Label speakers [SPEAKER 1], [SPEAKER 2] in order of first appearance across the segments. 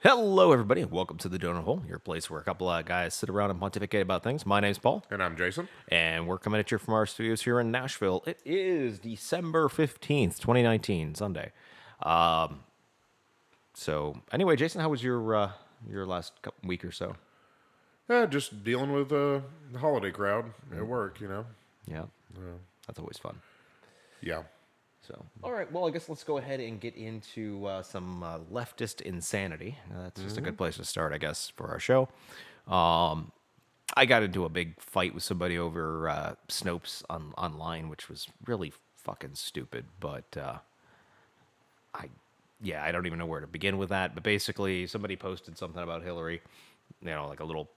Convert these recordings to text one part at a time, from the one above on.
[SPEAKER 1] Hello, everybody, and welcome to the Donut Hole, your place where a couple of guys sit around and pontificate about things. My name's Paul,
[SPEAKER 2] And I'm Jason.
[SPEAKER 1] and we're coming at you from our studios here in Nashville. It is December 15th, 2019, Sunday. So, anyway, Jason, how was your last week or so?
[SPEAKER 2] Just dealing with the holiday crowd at work,
[SPEAKER 1] Yeah, that's always fun.
[SPEAKER 2] Yeah.
[SPEAKER 1] So, all right, well, I guess let's go ahead and get into some leftist insanity. That's just a good place to start, I guess, for our show. I got into a big fight with somebody over Snopes online, which was really fucking stupid. But I don't even know where to begin with that. But basically, somebody posted something about Hillary, like a little,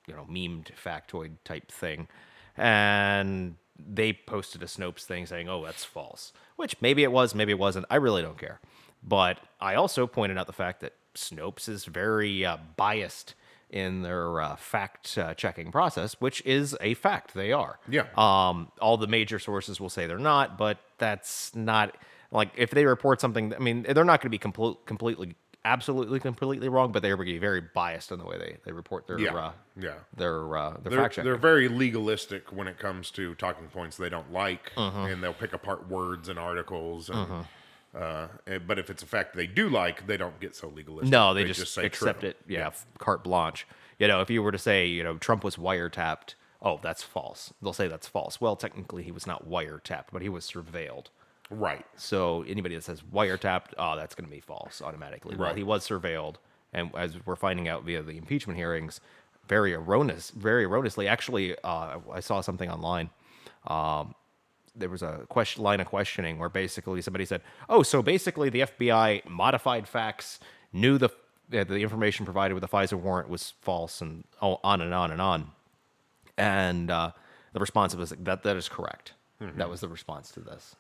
[SPEAKER 1] memed factoid type thing, and they posted a Snopes thing saying, "Oh, that's false," which maybe it was, maybe it wasn't. I really don't care. But I also pointed out the fact that Snopes is very biased in their fact checking process, which is a fact. They are.
[SPEAKER 2] Yeah.
[SPEAKER 1] All the major sources will say they're not, but that's not like if they report something. I mean, they're not going to be completely, absolutely, completely wrong, but they're going to be very biased in the way they report their
[SPEAKER 2] They're
[SPEAKER 1] fact checking.
[SPEAKER 2] they're very legalistic when it comes to talking points they don't like, and they'll pick apart words in articles. But if it's a fact they do like, they don't get so legalistic.
[SPEAKER 1] No, they just
[SPEAKER 2] say
[SPEAKER 1] accept
[SPEAKER 2] true.
[SPEAKER 1] it. Yeah, carte blanche. If you were to say, Trump was wiretapped, oh, that's false. They'll say that's false. Well, technically, he was not wiretapped, but he was surveilled.
[SPEAKER 2] Right.
[SPEAKER 1] So anybody that says wiretapped, oh, that's going to be false automatically. Well,
[SPEAKER 2] Right.
[SPEAKER 1] he was surveilled, and as we're finding out via the impeachment hearings, very erroneously. Actually, I saw something online. There was a line of questioning where basically somebody said, "Oh, so basically the FBI modified facts, knew the information provided with the FISA warrant was false, and on and on and on." And the response was that is correct. That was the response to this.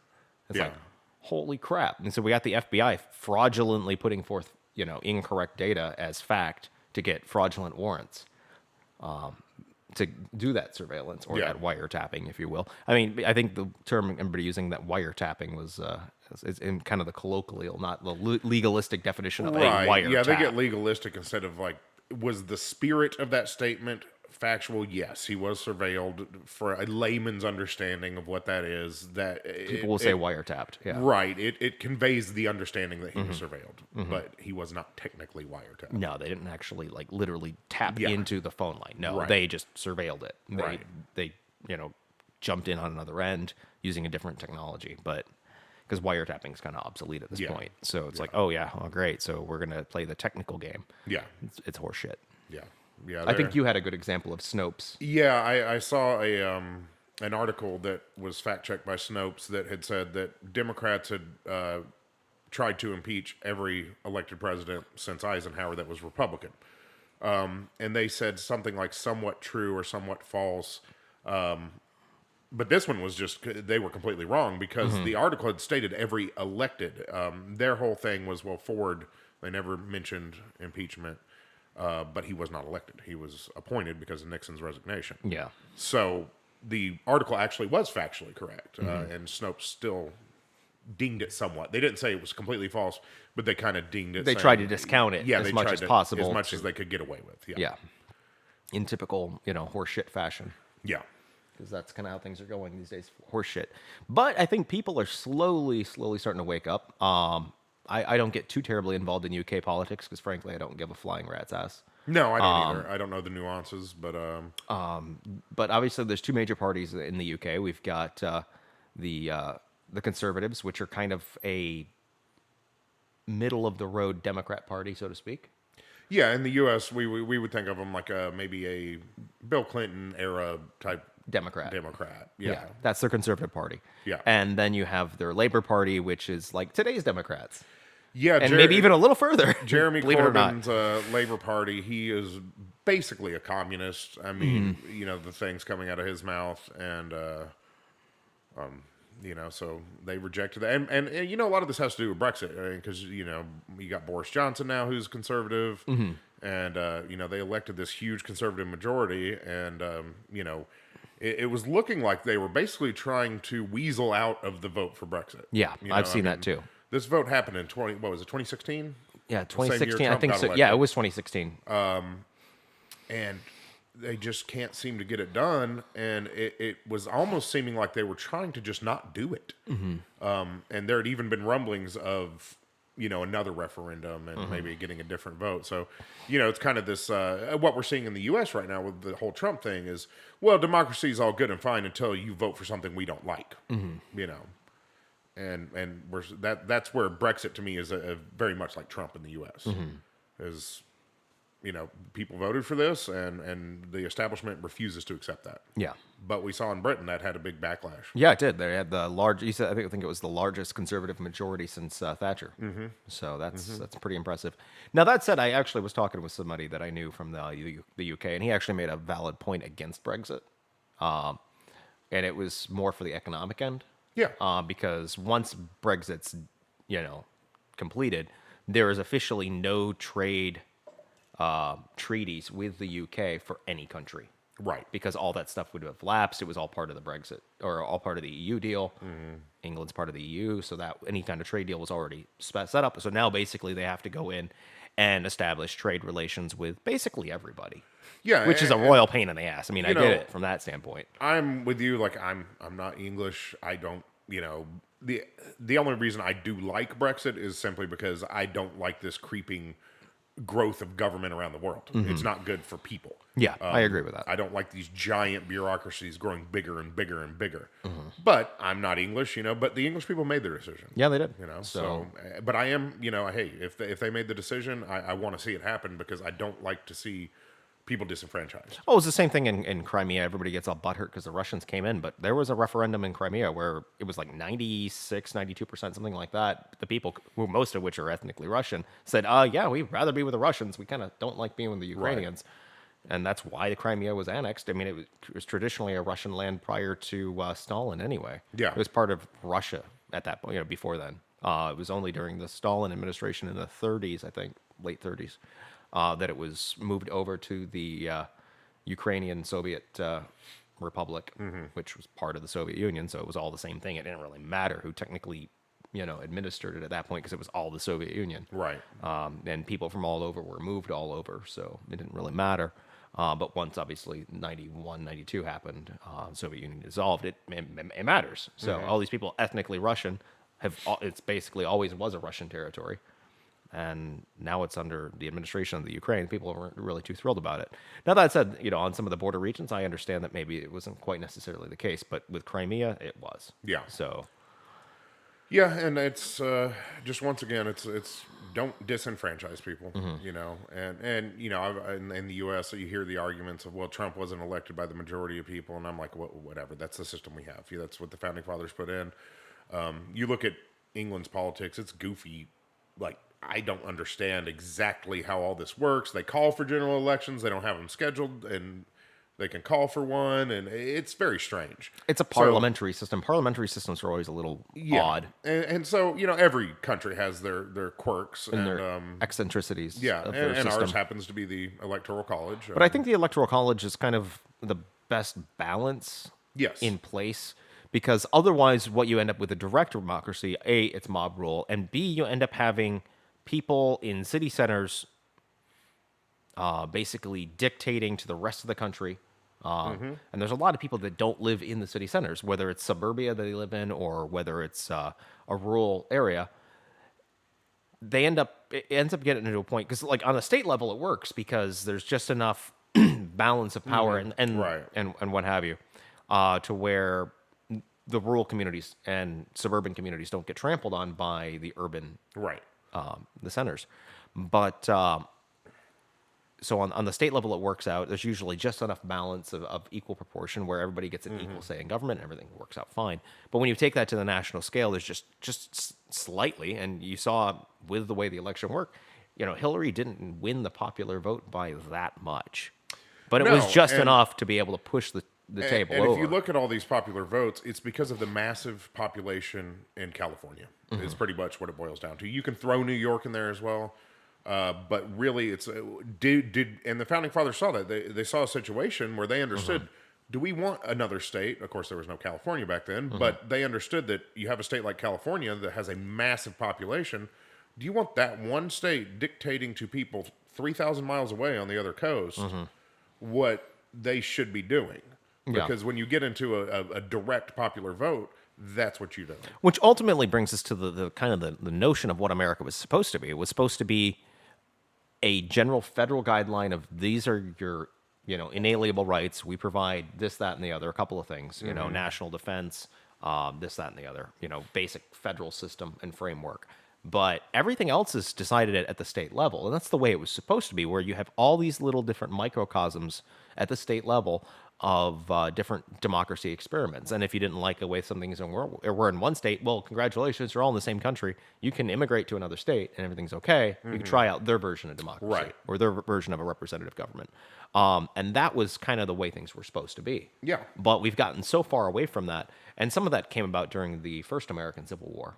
[SPEAKER 1] It's
[SPEAKER 2] Yeah.
[SPEAKER 1] like, holy crap! And so we got the FBI fraudulently putting forth incorrect data as fact to get fraudulent warrants. To do that surveillance or
[SPEAKER 2] Yeah.
[SPEAKER 1] that wiretapping, if you will. I mean, I think the term everybody using that wiretapping was is in kind of the colloquial, not the legalistic definition of a wiretap.
[SPEAKER 2] Yeah, they get legalistic instead of like, was the spirit of that statement factual? Yes, he was surveilled for a layman's understanding of what that is. That
[SPEAKER 1] People will say wiretapped. Yeah.
[SPEAKER 2] right. It conveys the understanding that he was surveilled, but he was not technically wiretapped.
[SPEAKER 1] No, they didn't actually like literally tap
[SPEAKER 2] Yeah.
[SPEAKER 1] into the phone line. No,
[SPEAKER 2] Right.
[SPEAKER 1] they just surveilled it.
[SPEAKER 2] Right.
[SPEAKER 1] They jumped in on another end using a different technology, but because wiretapping is kind of obsolete at this
[SPEAKER 2] Yeah.
[SPEAKER 1] point. So it's like, oh yeah, oh great. So we're gonna play the technical game.
[SPEAKER 2] Yeah,
[SPEAKER 1] It's horseshit.
[SPEAKER 2] yeah, yeah.
[SPEAKER 1] I think you had a good example of Snopes.
[SPEAKER 2] Yeah, I saw an article that was fact checked by Snopes that had said that Democrats had tried to impeach every elected president since Eisenhower that was Republican, and they said something like somewhat true or somewhat false. But this one was just, they were completely wrong because the article had stated every elected. Their whole thing was, well, Ford, they never mentioned impeachment, but he was not elected. He was appointed because of Nixon's resignation.
[SPEAKER 1] Yeah.
[SPEAKER 2] So the article actually was factually correct, and Snopes still dinged it somewhat. They didn't say it was completely false, but they kind of dinged it.
[SPEAKER 1] They
[SPEAKER 2] saying,
[SPEAKER 1] tried to discount it
[SPEAKER 2] yeah,
[SPEAKER 1] as
[SPEAKER 2] they
[SPEAKER 1] much
[SPEAKER 2] tried
[SPEAKER 1] as
[SPEAKER 2] to-
[SPEAKER 1] possible.
[SPEAKER 2] as much as they could get away with. Yeah,
[SPEAKER 1] Yeah. In typical, horseshit fashion.
[SPEAKER 2] yeah.
[SPEAKER 1] Because that's kind of how things are going these days. Horseshit. But I think people are slowly starting to wake up. I don't get too terribly involved in UK politics because, frankly, I don't give a flying rat's ass.
[SPEAKER 2] No, I don't either. I don't know the nuances, but
[SPEAKER 1] But obviously, there's two major parties in the UK. We've got the Conservatives, which are kind of a middle of the road Democrat party, so to speak.
[SPEAKER 2] yeah, in the U.S., we would think of them like maybe a Bill Clinton era type
[SPEAKER 1] Democrat.
[SPEAKER 2] Yeah,
[SPEAKER 1] That's their Conservative Party.
[SPEAKER 2] Yeah.
[SPEAKER 1] And then you have their Labor Party, which is like today's Democrats.
[SPEAKER 2] yeah,
[SPEAKER 1] And maybe even a little further.
[SPEAKER 2] Jeremy
[SPEAKER 1] believe it or not.
[SPEAKER 2] Corbyn's Labor Party. He is basically a communist. I mean, the things coming out of his mouth, and so they rejected that. And a lot of this has to do with Brexit, because you got Boris Johnson now, who's conservative, and they elected this huge conservative majority, and it was looking like they were basically trying to weasel out of the vote for Brexit.
[SPEAKER 1] Yeah, I've seen that too.
[SPEAKER 2] This vote happened in 2016?
[SPEAKER 1] Yeah,
[SPEAKER 2] the same year
[SPEAKER 1] 2016. I
[SPEAKER 2] Trump
[SPEAKER 1] think
[SPEAKER 2] got
[SPEAKER 1] so. Yeah, it
[SPEAKER 2] elected.
[SPEAKER 1] was 2016.
[SPEAKER 2] And they just can't seem to get it done. And it was almost seeming like they were trying to just not do it. And there had even been rumblings of, another referendum and maybe getting a different vote. So, it's kind of this, what we're seeing in the U.S. right now with the whole Trump thing is, well, democracy is all good and fine until you vote for something we don't like, you know. And that's where Brexit to me is a very much like Trump in the U.S. Is people voted for this and the establishment refuses to accept that.
[SPEAKER 1] Yeah.
[SPEAKER 2] But we saw in Britain that had a big backlash.
[SPEAKER 1] Yeah, it did. They had the large. You said, I think it was the largest conservative majority since Thatcher. So that's pretty impressive. Now that said, I actually was talking with somebody that I knew from the UK, and he actually made a valid point against Brexit, and it was more for the economic end.
[SPEAKER 2] Yeah.
[SPEAKER 1] Because once Brexit's completed, there is officially no trade treaties with the UK for any country.
[SPEAKER 2] Right.
[SPEAKER 1] Because all that stuff would have lapsed. It was all part of the Brexit or all part of the EU deal. England's part of the EU, so that any kind of trade deal was already set up. So now basically they have to go in and establish trade relations with basically everybody.
[SPEAKER 2] Yeah.
[SPEAKER 1] Which is a royal pain in the ass. I mean, I get it from that standpoint.
[SPEAKER 2] I'm with you. Like I'm not English. I don't. The only reason I do like Brexit is simply because I don't like this creeping growth of government around the world. It's not good for people.
[SPEAKER 1] Yeah, I agree with that.
[SPEAKER 2] I don't like these giant bureaucracies growing bigger and bigger and bigger. But I'm not English, but the English people made their decision.
[SPEAKER 1] Yeah, they did.
[SPEAKER 2] But I am, hey, if they made the decision, I want to see it happen because I don't like to see people disenfranchised.
[SPEAKER 1] Oh, it was the same thing in Crimea. Everybody gets all butthurt because the Russians came in, but there was a referendum in Crimea where it was like 96, 92%, something like that. The people, most of which are ethnically Russian, said, yeah, we'd rather be with the Russians. We kind of don't like being with the Ukrainians. Right. And that's why the Crimea was annexed. I mean, it was traditionally a Russian land prior to Stalin anyway.
[SPEAKER 2] Yeah.
[SPEAKER 1] It was part of Russia at that point, before then. It was only during the Stalin administration in the 30s, I think, late 30s. That it was moved over to the Ukrainian Soviet Republic, which was part of the Soviet Union. So it was all the same thing. It didn't really matter who technically, administered it at that point because it was all the Soviet Union.
[SPEAKER 2] Right.
[SPEAKER 1] And people from all over were moved all over. So it didn't really matter. But once, obviously, 91, 92 happened, Soviet Union dissolved, it matters. So all these people, ethnically Russian, it's basically always was a Russian territory. And now it's under the administration of the Ukraine. People weren't really too thrilled about it. Now, that said, on some of the border regions, I understand that maybe it wasn't quite necessarily the case. But with Crimea, it was.
[SPEAKER 2] Yeah.
[SPEAKER 1] So.
[SPEAKER 2] Yeah, and it's just once again, it's don't disenfranchise people, and in the U.S. you hear the arguments of, well, Trump wasn't elected by the majority of people, and I'm like, whatever, that's the system we have. Yeah, that's what the founding fathers put in. You look at England's politics; it's goofy. Like, I don't understand exactly how all this works. They call for general elections; they don't have them scheduled, and they can call for one, and it's very strange.
[SPEAKER 1] It's a parliamentary system. Parliamentary systems are always a little odd.
[SPEAKER 2] And so, every country has their quirks and
[SPEAKER 1] their eccentricities.
[SPEAKER 2] Yeah,
[SPEAKER 1] of their
[SPEAKER 2] and
[SPEAKER 1] system.
[SPEAKER 2] ours happens to be the Electoral College.
[SPEAKER 1] But I think the Electoral College is kind of the best balance in place. Because otherwise, what you end up with a direct democracy, A, it's mob rule, and B, you end up having people in city centers basically dictating to the rest of the country. And there's a lot of people that don't live in the city centers, whether it's suburbia that they live in or whether it's a rural area. It ends up getting to a point, because like on a state level it works because there's just enough balance of power and what have you, to where the rural communities and suburban communities don't get trampled on by the urban, the centers. But so on the state level, it works out. There's usually just enough balance of equal proportion where everybody gets an equal say in government and everything works out fine. But when you take that to the national scale, there's just slightly, and you saw with the way the election worked, Hillary didn't win the popular vote by that much. But it was just enough to be able to push the table over.
[SPEAKER 2] And if you look at all these popular votes, it's because of the massive population in California. It's pretty much what it boils down to. You can throw New York in there as well. But really, it's and the founding fathers saw that. They saw a situation where they understood, do we want another state? Of course, there was no California back then, but they understood that you have a state like California that has a massive population. Do you want that one state dictating to people 3,000 miles away on the other coast what they should be doing?
[SPEAKER 1] Yeah.
[SPEAKER 2] Because when you get into a direct popular vote, that's what you do.
[SPEAKER 1] Which ultimately brings us to the kind of the notion of what America was supposed to be. It was supposed to be a general federal guideline of these are your, inalienable rights. We provide this, that, and the other, a couple of things, national defense, this, that, and the other, basic federal system and framework. But everything else is decided at the state level. And that's the way it was supposed to be, where you have all these little different microcosms at the state level of different democracy experiments. And if you didn't like the way some things were in one state, well, congratulations, you're all in the same country. You can immigrate to another state and everything's okay. You can try out their version of democracy,
[SPEAKER 2] Right.
[SPEAKER 1] or their version of a representative government. And that was kind of the way things were supposed to be.
[SPEAKER 2] Yeah.
[SPEAKER 1] But we've gotten so far away from that. And some of that came about during the first American Civil War.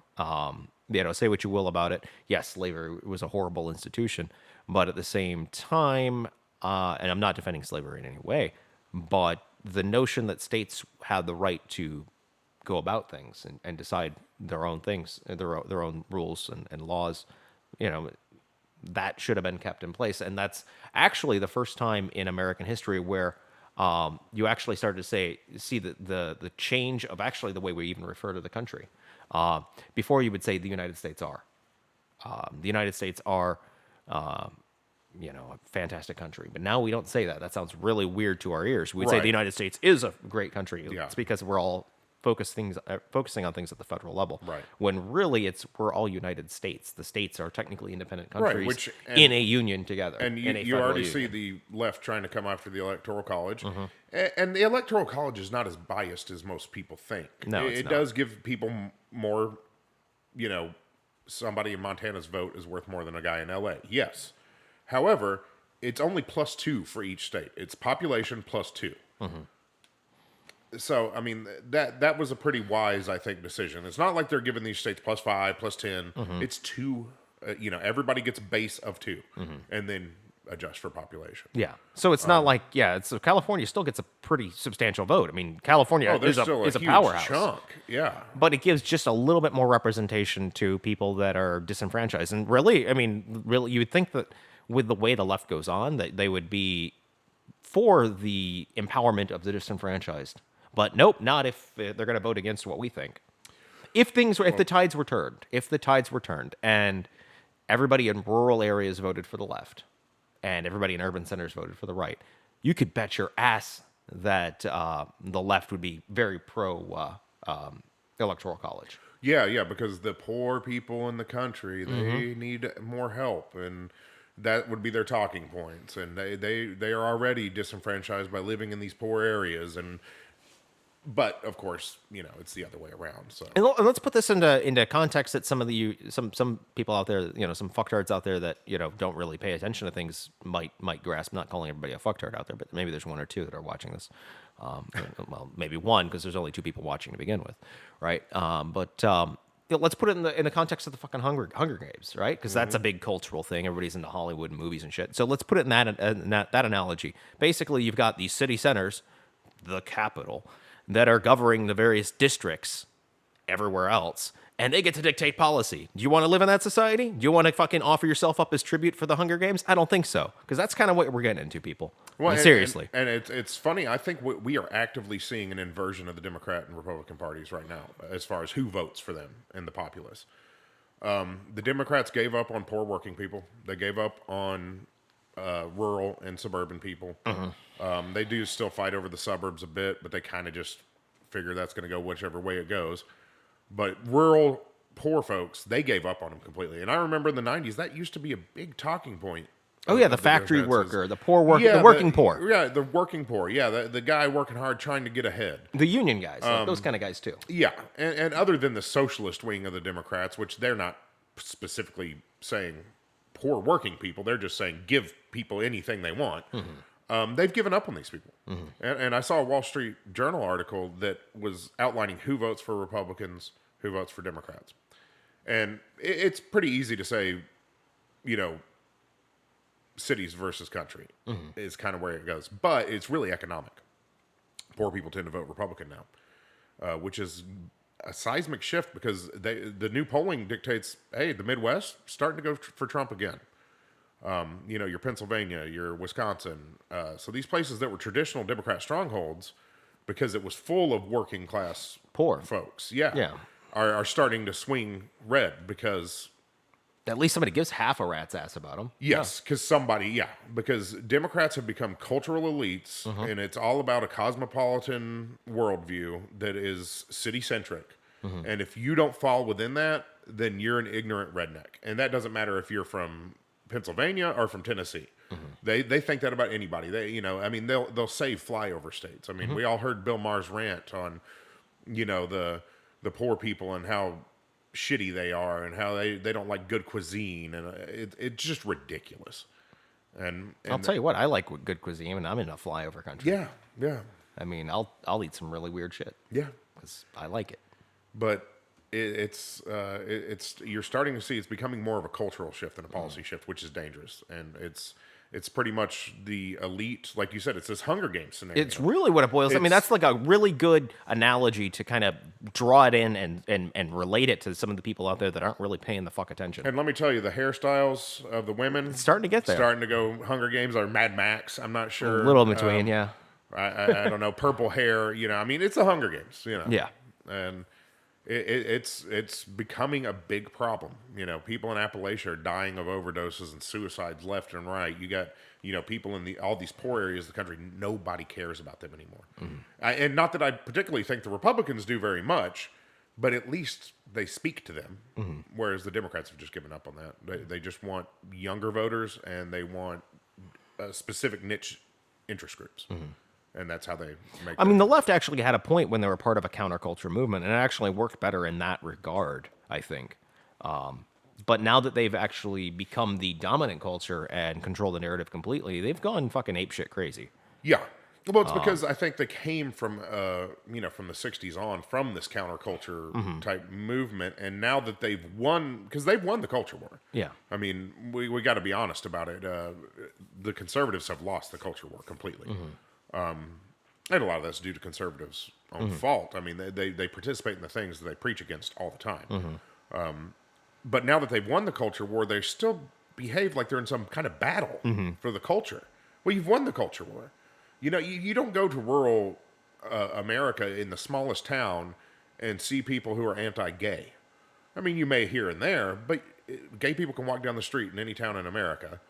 [SPEAKER 1] Say what you will about it. Yes, slavery was a horrible institution. But at the same time, and I'm not defending slavery in any way, but the notion that states had the right to go about things and decide their own things, their own rules and laws, that should have been kept in place. And that's actually the first time in American history where you actually started to see the change of actually the way we even refer to the country. Before you would say the United States are. The United States are, a fantastic country. But now we don't say that. That sounds really weird to our ears. We'd say
[SPEAKER 2] Right.
[SPEAKER 1] the United States is a great country.
[SPEAKER 2] Yeah.
[SPEAKER 1] It's because we're all focusing on things at the federal level.
[SPEAKER 2] Right.
[SPEAKER 1] When really we're all United States. The states are technically independent
[SPEAKER 2] Right,
[SPEAKER 1] countries in a union together.
[SPEAKER 2] And
[SPEAKER 1] in a
[SPEAKER 2] you
[SPEAKER 1] federal
[SPEAKER 2] already see
[SPEAKER 1] union.
[SPEAKER 2] the left trying to come after the Electoral College. And the Electoral College is not as biased as most people think.
[SPEAKER 1] No,
[SPEAKER 2] it
[SPEAKER 1] it's not.
[SPEAKER 2] does give people more, somebody in Montana's vote is worth more than a guy in LA. Yes. However, it's only +2 for each state. It's population +2. So, I mean, that was a pretty wise, I think, decision. It's not like they're giving these states +5, +10. It's 2. Everybody gets a base of 2, and then adjust for population.
[SPEAKER 1] Yeah. So it's not like, so California still gets a pretty substantial vote. I mean, California
[SPEAKER 2] There's
[SPEAKER 1] is
[SPEAKER 2] still
[SPEAKER 1] a
[SPEAKER 2] huge
[SPEAKER 1] powerhouse.
[SPEAKER 2] chunk. Yeah.
[SPEAKER 1] But it gives just a little bit more representation to people that are disenfranchised. And really, you would think that with the way the left goes on, that they would be for the empowerment of the disenfranchised. But nope, not if they're going to vote against what we think. If the tides were turned, and everybody in rural areas voted for the left, and everybody in urban centers voted for the right, you could bet your ass that the left would be very pro electoral college.
[SPEAKER 2] Yeah, because the poor people in the country, they need more help, and that would be their talking points. And they are already disenfranchised by living in these poor areas, but of course, it's the other way around. So,
[SPEAKER 1] And let's put this into context that some people out there, some fucktards out there that don't really pay attention to things might grasp. Not calling everybody a fucktard out there, but maybe there's one or two that are watching this. Well, maybe one, because there's only 2 people watching to begin with, right? Let's put it in the context of the fucking Hunger Games, right? Because that's a big cultural thing. Everybody's into Hollywood and movies and shit. So let's put it in that analogy. Basically, you've got these city centers, the capital, that are governing the various districts everywhere else, and they get to dictate policy. Do you want to live in that society? Do you want to fucking offer yourself up as tribute for the Hunger Games? I don't think so, because that's kind of what we're getting into, people.
[SPEAKER 2] well,
[SPEAKER 1] Seriously.
[SPEAKER 2] and it's funny. I think we are actively seeing an inversion of the Democrat and Republican parties right now, as far as who votes for them and the populace. The Democrats gave up on poor working people. They gave up on rural and suburban people. They do still fight over the suburbs a bit, but they kind of just figure that's going to go whichever way it goes. But rural poor folks, they gave up on them completely. And I remember in the 90s, that used to be a big talking point.
[SPEAKER 1] Oh yeah, the factory worker, the poor worker, the working poor.
[SPEAKER 2] Yeah, the working poor. Yeah, the guy working hard trying to get ahead.
[SPEAKER 1] The union guys, like those kind of guys too.
[SPEAKER 2] Yeah, and other than the socialist wing of the Democrats, which they're not specifically saying poor working people, they're just saying give people anything they want. They've given up on these people. And I saw a Wall Street Journal article that was outlining who votes for Republicans, who votes for Democrats. And it's pretty easy to say, cities versus country is kind of where it goes. But it's really economic. Poor people tend to vote Republican now, which is a seismic shift because the new polling dictates, hey, the Midwest starting to go for Trump again. Your Pennsylvania, your Wisconsin. So these places that were traditional Democrat strongholds, because it was full of working class
[SPEAKER 1] Poor.
[SPEAKER 2] folks,
[SPEAKER 1] Yeah.
[SPEAKER 2] are starting to swing red because
[SPEAKER 1] At least somebody gives half a rat's ass about them.
[SPEAKER 2] yes, because Democrats have become cultural elites, and it's all about a cosmopolitan worldview that is city centric. And if you don't fall within that, then you're an ignorant redneck, and that doesn't matter if you're from Pennsylvania or from Tennessee. They think that about anybody. They'll save flyover states. I mean, we all heard Bill Maher's rant on, the poor people and how shitty they are and how they don't like good cuisine, and it's just ridiculous. And
[SPEAKER 1] I'll tell you what, I like good cuisine, and I'm in a flyover country.
[SPEAKER 2] yeah,
[SPEAKER 1] I mean, I'll eat some really weird shit
[SPEAKER 2] yeah.
[SPEAKER 1] because I like it.
[SPEAKER 2] But it's you're starting to see it's becoming more of a cultural shift than a policy shift, which is dangerous. And it's pretty much the elite, like you said, it's this Hunger Games scenario.
[SPEAKER 1] It's really what it boils. I mean, that's like a really good analogy to kind of draw it in and relate it to some of the people out there that aren't really paying the fuck attention.
[SPEAKER 2] And let me tell you, the hairstyles of the women
[SPEAKER 1] It's starting to get there.
[SPEAKER 2] starting to go Hunger Games or Mad Max. I'm not sure.
[SPEAKER 1] A little in between, yeah.
[SPEAKER 2] I don't know. Purple hair. I mean, it's the Hunger Games.
[SPEAKER 1] Yeah.
[SPEAKER 2] And it's becoming a big problem. People in Appalachia are dying of overdoses and suicides left and right. You got people in all these poor areas of the country. Nobody cares about them anymore. And not that I particularly think the Republicans do very much, but at least they speak to them. Whereas the Democrats have just given up on that. They just want younger voters, and they want specific niche interest groups. And that's how they make.
[SPEAKER 1] I mean, the left actually had a point when they were part of a counterculture movement, and it actually worked better in that regard, I think. But now that they've actually become the dominant culture and control the narrative completely, they've gone fucking apeshit crazy.
[SPEAKER 2] Yeah. Well, it's because I think they came from, from the 60s on, from this counterculture type movement. And now that they've won, because they've won the culture war.
[SPEAKER 1] Yeah.
[SPEAKER 2] I mean, we got to be honest about it. The conservatives have lost the culture war completely. And a lot of that's due to conservatives' own fault. I mean, they participate in the things that they preach against all the time. But now that they've won the culture war, they still behave like they're in some kind of battle for the culture. Well, you've won the culture war. You don't go to rural America in the smallest town and see people who are anti-gay. I mean, you may here and there, but gay people can walk down the street in any town in America.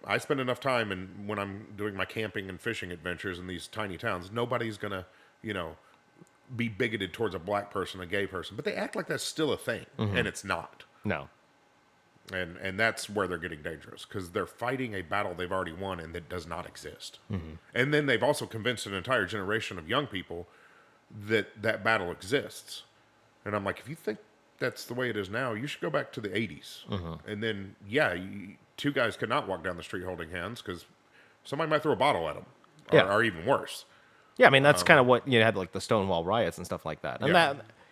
[SPEAKER 2] I spend enough time when I'm doing my camping and fishing adventures in these tiny towns, nobody's going to, be bigoted towards a black person, a gay person. But they act like that's still a thing, and it's not.
[SPEAKER 1] No.
[SPEAKER 2] And that's where they're getting dangerous, because they're fighting a battle they've already won and that does not exist. And then they've also convinced an entire generation of young people that battle exists. And I'm like, if you think that's the way it is now, you should go back to the 80s. And then, two guys could not walk down the street holding hands because somebody might throw a bottle at them, or even worse.
[SPEAKER 1] Yeah, I mean, that's kind of what had like the Stonewall riots and stuff like that.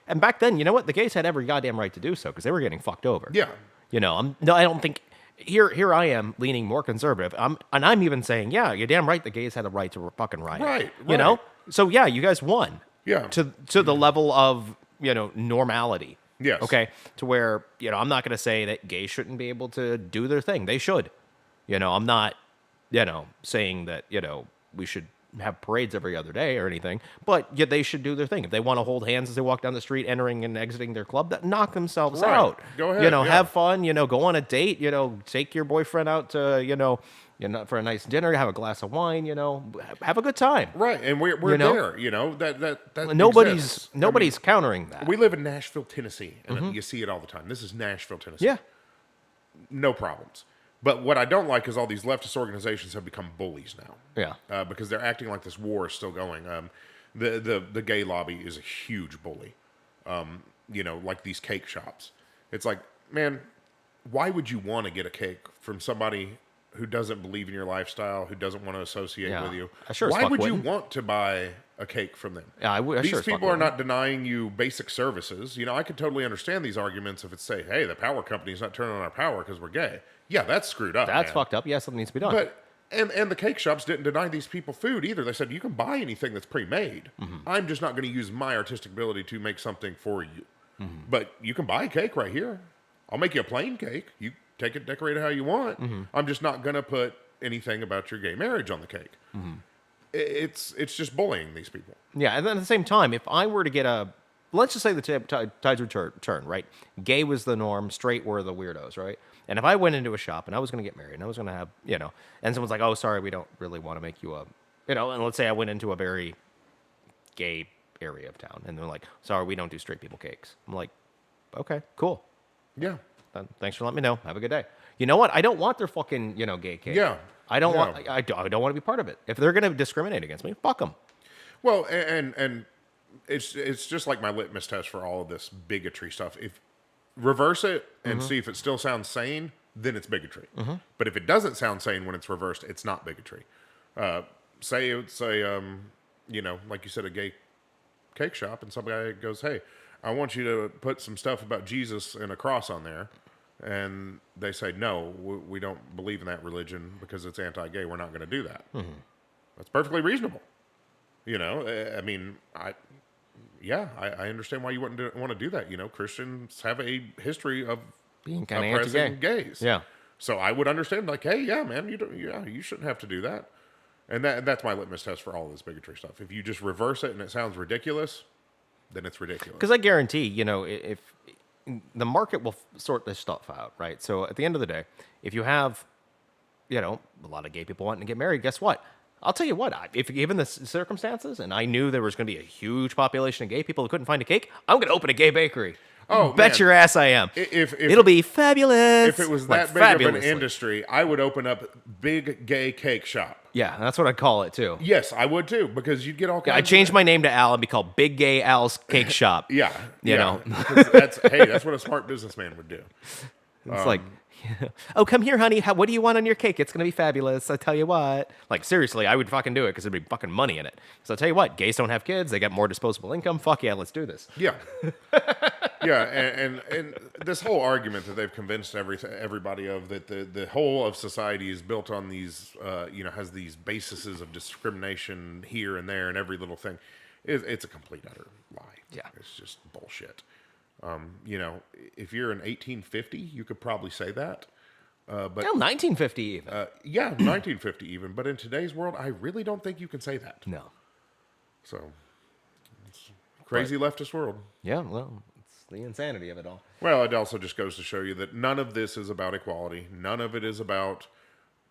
[SPEAKER 1] And back then, you know what? The gays had every goddamn right to do so because they were getting fucked over.
[SPEAKER 2] Yeah.
[SPEAKER 1] I don't think here I am leaning more conservative. I'm even saying, yeah, you're damn right. The gays had a right to fucking riot.
[SPEAKER 2] Right.
[SPEAKER 1] So yeah, you guys won.
[SPEAKER 2] Yeah.
[SPEAKER 1] To the level of normality.
[SPEAKER 2] Yes.
[SPEAKER 1] Okay. To where I'm not going to say that gays shouldn't be able to do their thing. They should. I'm not saying that we should have parades every other day or anything, but they should do their thing. If they want to hold hands as they walk down the street, entering and exiting their club, that knock themselves out.
[SPEAKER 2] Go ahead.
[SPEAKER 1] Have fun. Go on a date. Take your boyfriend out to for a nice dinner. Have a glass of wine. Have a good time.
[SPEAKER 2] Right, and we're there. That
[SPEAKER 1] nobody's countering that.
[SPEAKER 2] We live in Nashville, Tennessee, and you see it all the time. This is Nashville, Tennessee.
[SPEAKER 1] Yeah,
[SPEAKER 2] no problems. But what I don't like is all these leftist organizations have become bullies now.
[SPEAKER 1] Yeah.
[SPEAKER 2] Because they're acting like this war is still going. The gay lobby is a huge bully. Like these cake shops. It's like, man, why would you want to get a cake from somebody who doesn't believe in your lifestyle, who doesn't want to associate with you? Why would you want to buy a cake from them?
[SPEAKER 1] Yeah,
[SPEAKER 2] these people are not denying you basic services. I could totally understand these arguments if it's say, hey, the power company's not turning on our power because we're gay. Yeah, that's screwed up.
[SPEAKER 1] That's
[SPEAKER 2] man.
[SPEAKER 1] fucked up. Yeah, something needs to be done.
[SPEAKER 2] But And the cake shops didn't deny these people food either. They said, you can buy anything that's pre-made. I'm just not going to use my artistic ability to make something for you. But you can buy cake right here. I'll make you a plain cake. You take it, decorate it how you want. I'm just not going to put anything about your gay marriage on the cake. It's just bullying these people.
[SPEAKER 1] Yeah, and then at the same time, if I were to get let's just say the tides would turn, right? Gay was the norm, straight were the weirdos, right? And if I went into a shop and I was going to get married and I was going to have, and someone's like, oh, sorry, we don't really want to make you and let's say I went into a very gay area of town and they're like, sorry, we don't do straight people cakes. I'm like, okay, cool.
[SPEAKER 2] Yeah.
[SPEAKER 1] Thanks for letting me know. Have a good day. You know what? I don't want their fucking, gay cake.
[SPEAKER 2] Yeah.
[SPEAKER 1] I don't
[SPEAKER 2] Yeah.
[SPEAKER 1] want, I don't want to be part of it. If they're going to discriminate against me, fuck them.
[SPEAKER 2] Well, and it's just like my litmus test for all of this bigotry stuff. If reverse it and see if it still sounds sane, then it's bigotry. But if it doesn't sound sane when it's reversed, it's not bigotry. Say it's like you said, a gay cake shop, and some guy goes, "Hey, I want you to put some stuff about Jesus and a cross on there," and they say, "No, we don't believe in that religion because it's anti-gay. We're not going to do that." That's perfectly reasonable. I mean, I understand why you wouldn't want to do that. Christians have a history of
[SPEAKER 1] Being kind of anti-gay.
[SPEAKER 2] oppressing gays.
[SPEAKER 1] Yeah.
[SPEAKER 2] So I would understand, like, hey, yeah, man, you shouldn't have to do that. And that's my litmus test for all this bigotry stuff. If you just reverse it and it sounds ridiculous, then it's ridiculous.
[SPEAKER 1] Because I guarantee, if the market will sort this stuff out, right? So at the end of the day, if you have, a lot of gay people wanting to get married, guess what? I'll tell you what, if given the circumstances, and I knew there was going to be a huge population of gay people who couldn't find a cake, I'm going to open a gay bakery.
[SPEAKER 2] Oh,
[SPEAKER 1] Bet
[SPEAKER 2] man.
[SPEAKER 1] your ass I am.
[SPEAKER 2] If
[SPEAKER 1] It'll be fabulous.
[SPEAKER 2] If it was
[SPEAKER 1] Like,
[SPEAKER 2] that big of an
[SPEAKER 1] fabulously.
[SPEAKER 2] industry, I would open up big gay cake shop.
[SPEAKER 1] Yeah, that's what I'd call it too.
[SPEAKER 2] Yes, I would too, because you'd get all kinds
[SPEAKER 1] I'd change my name to Al and be called Big Gay Al's Cake Shop.
[SPEAKER 2] Yeah.
[SPEAKER 1] You
[SPEAKER 2] yeah.
[SPEAKER 1] know.
[SPEAKER 2] Because that's what a smart businessman would do.
[SPEAKER 1] It's like, oh, come here, honey. What do you want on your cake? It's going to be fabulous. I tell you what. Like, seriously, I would fucking do it because there'd be fucking money in it. So I'll tell you what, gays don't have kids. They got more disposable income. Fuck yeah, let's do this.
[SPEAKER 2] Yeah. Yeah, and this whole argument that they've convinced everybody of that the whole of society is built on these, has these bases of discrimination here and there and every little thing, it's a complete utter lie.
[SPEAKER 1] Yeah.
[SPEAKER 2] It's just bullshit. If you're in 1850, you could probably say that. But
[SPEAKER 1] Well, 1950 even.
[SPEAKER 2] 1950 even. But in today's world, I really don't think you can say that.
[SPEAKER 1] No.
[SPEAKER 2] So, it's a crazy leftist world.
[SPEAKER 1] Yeah, well, it's the insanity of it all.
[SPEAKER 2] Well, it also just goes to show you that none of this is about equality. None of it is about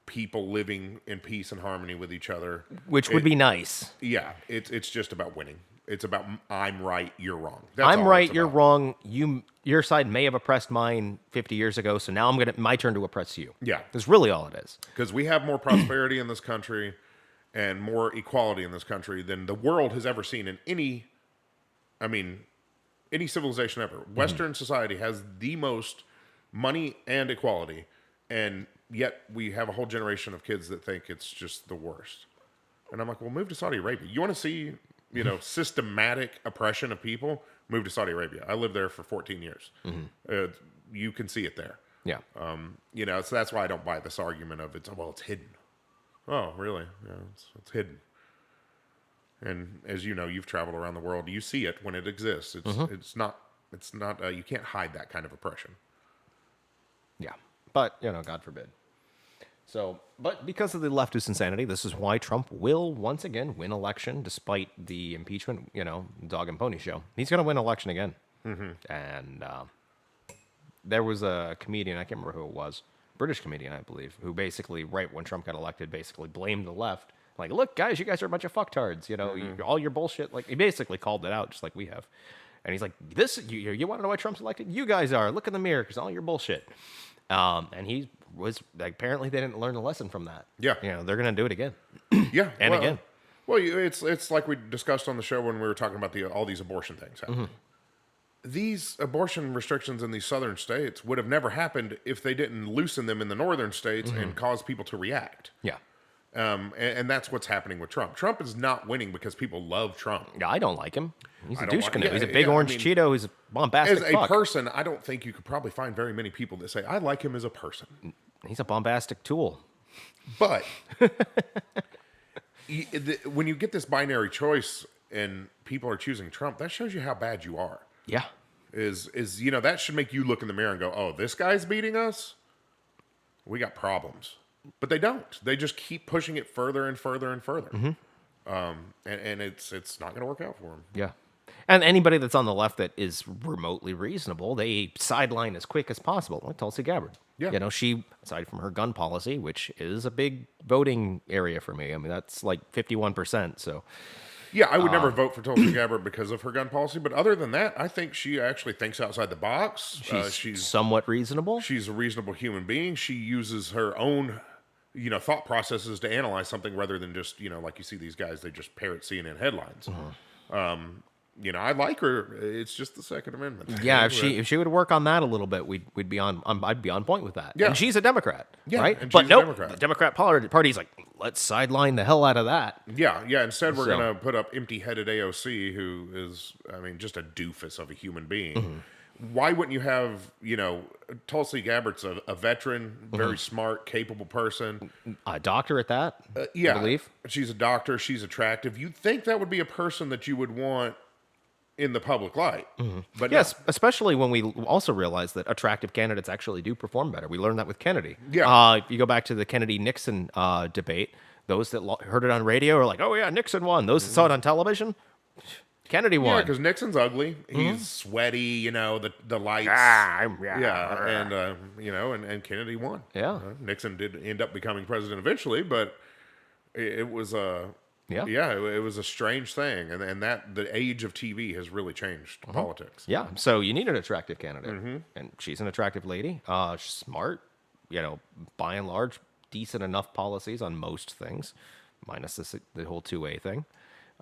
[SPEAKER 2] people living in peace and harmony with each other.
[SPEAKER 1] Which would be nice.
[SPEAKER 2] Yeah, it's just about winning. It's about I'm right, you're wrong. That's
[SPEAKER 1] I'm
[SPEAKER 2] all
[SPEAKER 1] right,
[SPEAKER 2] it's
[SPEAKER 1] you're
[SPEAKER 2] about.
[SPEAKER 1] wrong. Your side may have oppressed mine 50 years ago, so now my turn to oppress you.
[SPEAKER 2] Yeah.
[SPEAKER 1] That's really all it is.
[SPEAKER 2] Because we have more prosperity in this country and more equality in this country than the world has ever seen in any civilization ever. Western society has the most money and equality, and yet we have a whole generation of kids that think it's just the worst. And I'm like, well, move to Saudi Arabia. You want to see, systematic oppression of people? Move to Saudi Arabia. I lived there for 14 years. You can see it there.
[SPEAKER 1] Yeah.
[SPEAKER 2] So that's why I don't buy this argument of it's hidden. Oh, really? Yeah, it's hidden. And as you know, you've traveled around the world. You see it when it exists. It's not. You can't hide that kind of oppression.
[SPEAKER 1] Yeah. But, God forbid. So, but because of the leftist insanity, this is why Trump will once again win election despite the impeachment, dog and pony show. He's going to win election again. And there was a comedian, I can't remember who it was, British comedian, I believe, who basically, right when Trump got elected, basically blamed the left. Like, look, guys, you guys are a bunch of fucktards. All your bullshit. Like, he basically called it out just like we have. And he's like, you want to know why Trump's elected? You guys are. Look in the mirror because all your bullshit. And he was, apparently they didn't learn a lesson from that.
[SPEAKER 2] Yeah.
[SPEAKER 1] They're going to do it again.
[SPEAKER 2] Yeah.
[SPEAKER 1] And again.
[SPEAKER 2] Well, it's like we discussed on the show when we were talking about all these abortion things happening. These abortion restrictions in these southern states would have never happened if they didn't loosen them in the northern states and cause people to react.
[SPEAKER 1] Yeah.
[SPEAKER 2] And that's what's happening with Trump. Trump is not winning because people love Trump.
[SPEAKER 1] Yeah, I don't like him. He's a
[SPEAKER 2] I don't
[SPEAKER 1] douche
[SPEAKER 2] like-
[SPEAKER 1] canoe.
[SPEAKER 2] yeah,
[SPEAKER 1] He's a big
[SPEAKER 2] yeah, I
[SPEAKER 1] orange
[SPEAKER 2] mean,
[SPEAKER 1] Cheeto. He's a bombastic
[SPEAKER 2] As a
[SPEAKER 1] fuck.
[SPEAKER 2] person, I don't think you could probably find very many people that say, I like him as a person.
[SPEAKER 1] He's a bombastic tool.
[SPEAKER 2] But when you get this binary choice and people are choosing Trump, that shows you how bad you are.
[SPEAKER 1] Yeah.
[SPEAKER 2] Is that should make you look in the mirror and go, oh, this guy's beating us? We got problems. But they don't. They just keep pushing it further and further and further. And it's not going to work out for them.
[SPEAKER 1] Yeah. And anybody that's on the left that is remotely reasonable, they sideline as quick as possible, like Tulsi Gabbard.
[SPEAKER 2] Yeah.
[SPEAKER 1] She, aside from her gun policy, which is a big voting area for me, I mean, that's like 51%. So,
[SPEAKER 2] Yeah, I would never vote for Tulsi Gabbard because of her gun policy. But other than that, I think she actually thinks outside the box.
[SPEAKER 1] she's somewhat reasonable.
[SPEAKER 2] She's a reasonable human being. She uses her own, thought processes to analyze something rather than just, like you see these guys, they just parrot CNN headlines. I like her. It's just the Second Amendment.
[SPEAKER 1] Yeah, if she would work on that a little bit, we'd be on. I'd be on point with that.
[SPEAKER 2] Yeah.
[SPEAKER 1] And she's a Democrat,
[SPEAKER 2] Yeah,
[SPEAKER 1] right?
[SPEAKER 2] and
[SPEAKER 1] But
[SPEAKER 2] she's a
[SPEAKER 1] nope,
[SPEAKER 2] Democrat.
[SPEAKER 1] the Democrat Party's like, let's sideline the hell out of that.
[SPEAKER 2] Yeah. Instead, we're
[SPEAKER 1] So-
[SPEAKER 2] going to put up empty-headed AOC, who is, just a doofus of a human being. Why wouldn't you have, Tulsi Gabbard's a veteran, very smart, capable person.
[SPEAKER 1] A doctor at that,
[SPEAKER 2] Yeah,
[SPEAKER 1] I believe.
[SPEAKER 2] she's a doctor. She's attractive. You'd think that would be a person that you would want in the public light. But no.
[SPEAKER 1] Yes, especially when we also realize that attractive candidates actually do perform better. We learned that with Kennedy.
[SPEAKER 2] Yeah.
[SPEAKER 1] If you go back to the Kennedy-Nixon debate, those that heard it on radio are like, oh yeah, Nixon won. Those that saw it on television, Kennedy
[SPEAKER 2] Yeah,
[SPEAKER 1] won.
[SPEAKER 2] because Nixon's ugly. He's sweaty. The lights. Yeah, and Kennedy won.
[SPEAKER 1] Yeah.
[SPEAKER 2] Nixon did end up becoming president eventually, but it was it was a strange thing, and that the age of TV has really changed politics.
[SPEAKER 1] Yeah, so you need an attractive candidate, and she's an attractive lady. She's smart, by and large, decent enough policies on most things, minus the whole two-way thing.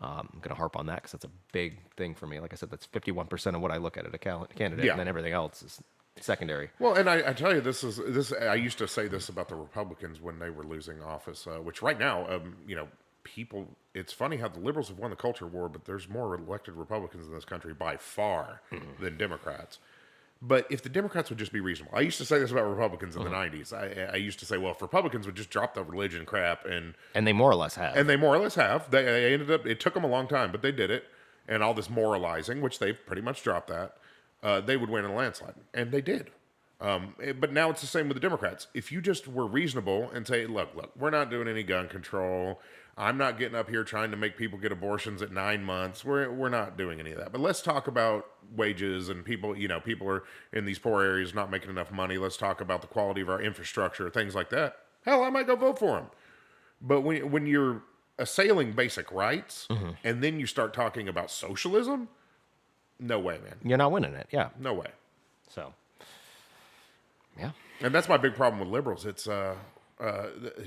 [SPEAKER 1] I'm going to harp on that because that's a big thing for me. Like I said, that's 51% of what I look at a candidate,
[SPEAKER 2] Yeah.
[SPEAKER 1] and then everything else is secondary.
[SPEAKER 2] Well, and I tell you, this. I used to say this about the Republicans when they were losing office, which right now, people. It's funny how the liberals have won the culture war, but there's more elected Republicans in this country by far than Democrats. But if the Democrats would just be reasonable, I used to say this about Republicans in the '90s. I used to say, well, if Republicans would just drop the religion crap, and
[SPEAKER 1] they more or less have.
[SPEAKER 2] they more or less have. They ended up. It took them a long time, but they did it. And all this moralizing, which they've pretty much dropped that, they would win in a landslide, and they did. But now it's the same with the Democrats. If you just were reasonable and say, look, we're not doing any gun control. I'm not getting up here trying to make people get abortions at 9 months. We're not doing any of that. But let's talk about wages and people, people are in these poor areas not making enough money. Let's talk about the quality of our infrastructure, things like that. Hell, I might go vote for them. But when you're assailing basic rights and then you start talking about socialism, no way, man.
[SPEAKER 1] You're not winning it. Yeah.
[SPEAKER 2] No way.
[SPEAKER 1] So, yeah.
[SPEAKER 2] And that's my big problem with liberals. It's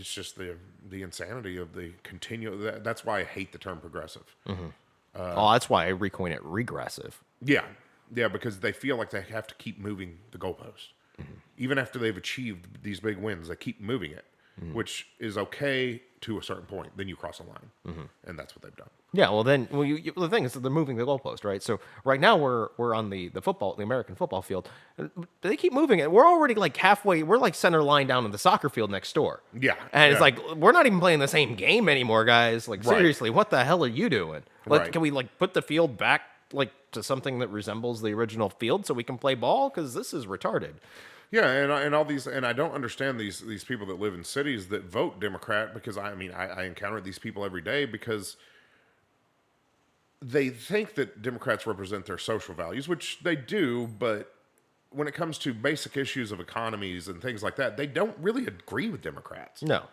[SPEAKER 2] just the insanity of the continual. That's why I hate the term progressive.
[SPEAKER 1] That's why I recoin it regressive.
[SPEAKER 2] Yeah, because they feel like they have to keep moving the goalpost, even after they've achieved these big wins. They keep moving it, which is okay to a certain point. Then you cross a line, and that's what they've done.
[SPEAKER 1] Yeah, well then, the thing is that they're moving the goalpost, right? So right now we're on the American football field. They keep moving it. We're already like halfway. We're like center line down in the soccer field next door.
[SPEAKER 2] Yeah,
[SPEAKER 1] and it's
[SPEAKER 2] yeah.
[SPEAKER 1] like we're not even playing the same game anymore, guys. Like
[SPEAKER 2] Right.
[SPEAKER 1] seriously, what the hell are you doing?
[SPEAKER 2] Right.
[SPEAKER 1] Can we like put the field back like to something that resembles the original field so we can play ball? Because this is retarded.
[SPEAKER 2] Yeah, and all these, and I don't understand these people that live in cities that vote Democrat, because I encounter these people every day because they think that Democrats represent their social values, which they do, but when it comes to basic issues of economies and things like that, they don't really agree with Democrats.
[SPEAKER 1] No.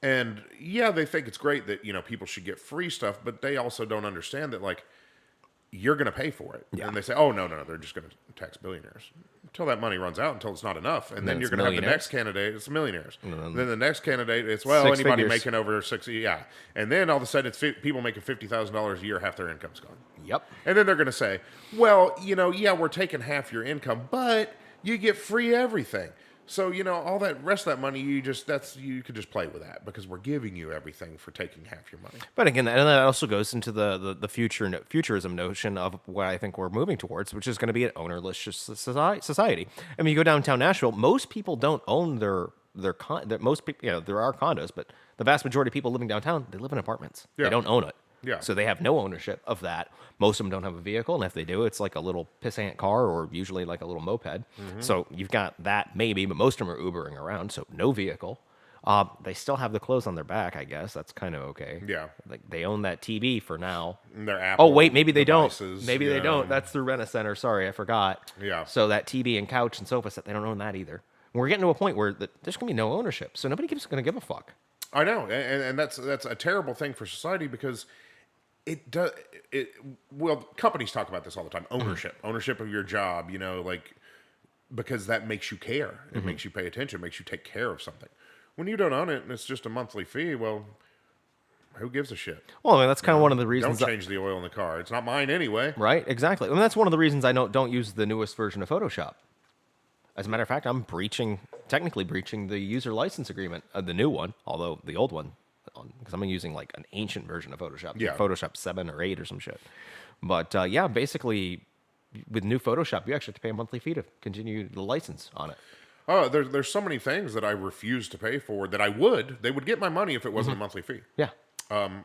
[SPEAKER 2] And yeah, they think it's great that, people should get free stuff, but they also don't understand that, like, you're going to pay for it.
[SPEAKER 1] Yeah.
[SPEAKER 2] And they say, oh, no, they're just going to tax billionaires. Until that money runs out, until it's not enough. And then
[SPEAKER 1] it's
[SPEAKER 2] you're going to have the
[SPEAKER 1] millionaires.
[SPEAKER 2] next candidate, it's millionaires.
[SPEAKER 1] then
[SPEAKER 2] Then the next candidate, it's,
[SPEAKER 1] Six
[SPEAKER 2] anybody
[SPEAKER 1] figures.
[SPEAKER 2] making over 60, yeah. And then all of a sudden, it's people making $50,000 a year, half their income's gone.
[SPEAKER 1] Yep.
[SPEAKER 2] And then they're going to say, well, yeah, we're taking half your income, but you get free everything. So, all that rest of that money, you could just play with that because we're giving you everything for taking half your money.
[SPEAKER 1] But again, and that also goes into the futurism notion of what I think we're moving towards, which is going to be an ownerless society. I mean, you go downtown Nashville, most people don't own their most people, there are condos, but the vast majority of people living downtown, they live in apartments. They
[SPEAKER 2] Yeah.
[SPEAKER 1] don't own it.
[SPEAKER 2] Yeah.
[SPEAKER 1] So they have no ownership of that. Most of them don't have a vehicle, and if they do, it's like a little pissant car or usually like a little moped. So you've got that maybe, but most of them are Ubering around, so no vehicle. They still have the clothes on their back, I guess. That's kind of okay.
[SPEAKER 2] Yeah.
[SPEAKER 1] Like they own that TV for now.
[SPEAKER 2] And their
[SPEAKER 1] Oh
[SPEAKER 2] Apple
[SPEAKER 1] wait, maybe they
[SPEAKER 2] devices,
[SPEAKER 1] don't. Maybe they
[SPEAKER 2] yeah.
[SPEAKER 1] don't. That's through Rent-A-Center. Sorry, I forgot.
[SPEAKER 2] Yeah.
[SPEAKER 1] So that TV and couch and sofa set, they don't own that either. We're getting to a point where there's gonna be no ownership, so nobody's gonna give a fuck.
[SPEAKER 2] I know, and that's a terrible thing for society because it does. Well, companies talk about this all the time. Ownership of your job. Like because that makes you care. It makes you pay attention. Makes you take care of something. When you don't own it and it's just a monthly fee, well, who gives a shit?
[SPEAKER 1] Well, I mean, that's kind of one of the
[SPEAKER 2] Don't
[SPEAKER 1] reasons.
[SPEAKER 2] change the oil in the car. It's not mine anyway.
[SPEAKER 1] Right? Exactly. And that's one of the reasons I don't use the newest version of Photoshop. As a matter of fact, I'm technically breaching the user license agreement, the new one, although the old one, because I'm using like an ancient version of Photoshop,
[SPEAKER 2] Yeah.
[SPEAKER 1] Photoshop 7 or 8 or some shit. But yeah, basically, with new Photoshop, you actually have to pay a monthly fee to continue the license on it.
[SPEAKER 2] Oh, there's so many things that I refuse to pay for that they would get my money if it wasn't a monthly fee.
[SPEAKER 1] Yeah.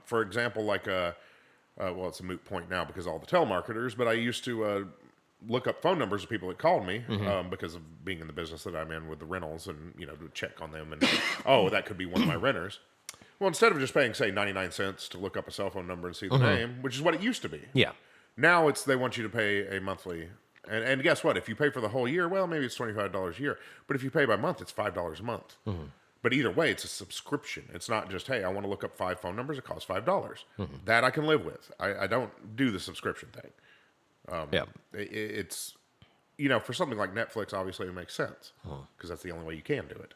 [SPEAKER 2] For example, like well, it's a moot point now because of all the telemarketers, but I used to look up phone numbers of people that called me because of being in the business that I'm in with the rentals and, to check on them and, oh, that could be one of my renters. Well, instead of just paying, say, 99 cents to look up a cell phone number and see the name, which is what it used to be.
[SPEAKER 1] Yeah.
[SPEAKER 2] Now they want you to pay a monthly. And guess what? If you pay for the whole year, well, maybe it's $25 a year. But if you pay by month, it's $5 a month. But either way, it's a subscription. It's not just, hey, I want to look up 5 phone numbers. It costs $5. That I can live with. I don't do the subscription thing.
[SPEAKER 1] Yeah.
[SPEAKER 2] It's, for something like Netflix, obviously it makes sense. Because that's the only way you can do it.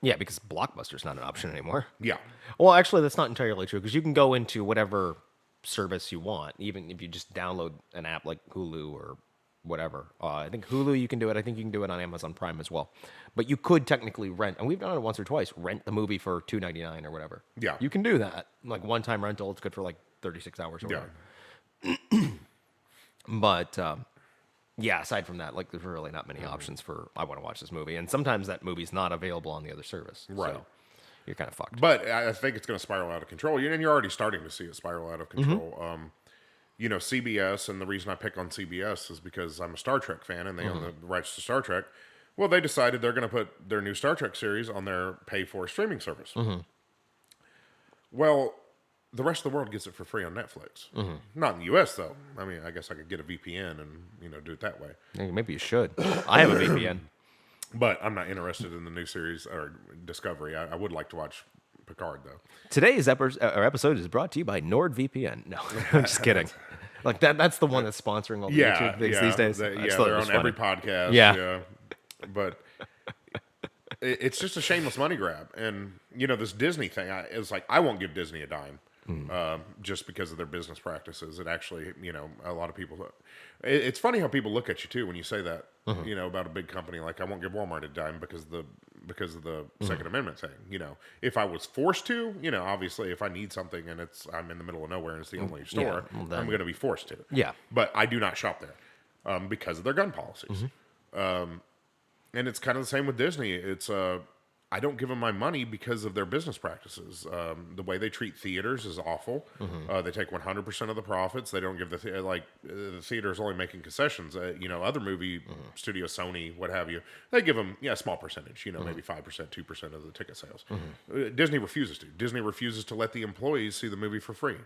[SPEAKER 1] Yeah, because Blockbuster's not an option anymore.
[SPEAKER 2] Yeah.
[SPEAKER 1] Well, actually, that's not entirely true because you can go into whatever service you want, even if you just download an app like Hulu or whatever. I think Hulu you can do it. I think you can do it on Amazon Prime as well. But you could technically rent, and we've done it once or twice. Rent the movie for $2.99 or whatever.
[SPEAKER 2] Yeah.
[SPEAKER 1] You can do that, like one-time rental. It's good for like 36 hours or whatever. But yeah, aside from that, like there's really not many options for I want to watch this movie, and sometimes that movie's not available on the other service.
[SPEAKER 2] Right.
[SPEAKER 1] So you're kind of fucked.
[SPEAKER 2] But I think it's going to spiral out of control. And you're already starting to see it spiral out of control. CBS, and the reason I pick on CBS is because I'm a Star Trek fan and they own the rights to Star Trek. Well, they decided they're going to put their new Star Trek series on their pay-for streaming service. Well, the rest of the world gets it for free on Netflix. Not in the U.S., though. I mean, I guess I could get a VPN and, do it that way.
[SPEAKER 1] Yeah, maybe you should. I have a VPN.
[SPEAKER 2] But I'm not interested in the new series or Discovery. I would like to watch Picard, though.
[SPEAKER 1] Today's episode is brought to you by NordVPN. No, I'm just kidding. Like that's the one that's sponsoring all the YouTube things these days.
[SPEAKER 2] They're on every podcast.
[SPEAKER 1] Yeah.
[SPEAKER 2] But it's just a shameless money grab. And, this Disney thing, it's like, I won't give Disney a dime. Just because of their business practices. It actually, a lot of people. It's funny how people look at you too when you say that. About a big company. Like I won't give Walmart a dime because of the Second Amendment thing. If I was forced to, obviously, if I need something and I'm in the middle of nowhere and it's the only store, I'm going to be forced to.
[SPEAKER 1] Yeah.
[SPEAKER 2] But I do not shop there because of their gun policies. And it's kind of the same with Disney. It's I don't give them my money because of their business practices. The way they treat theaters is awful. They take 100% of the profits. They don't give the theater is only making concessions. Other movie studios, Sony, what have you, they give them a small percentage. Maybe 5%, 2% of the ticket sales. Disney refuses to. Disney refuses to let the employees see the movie for free,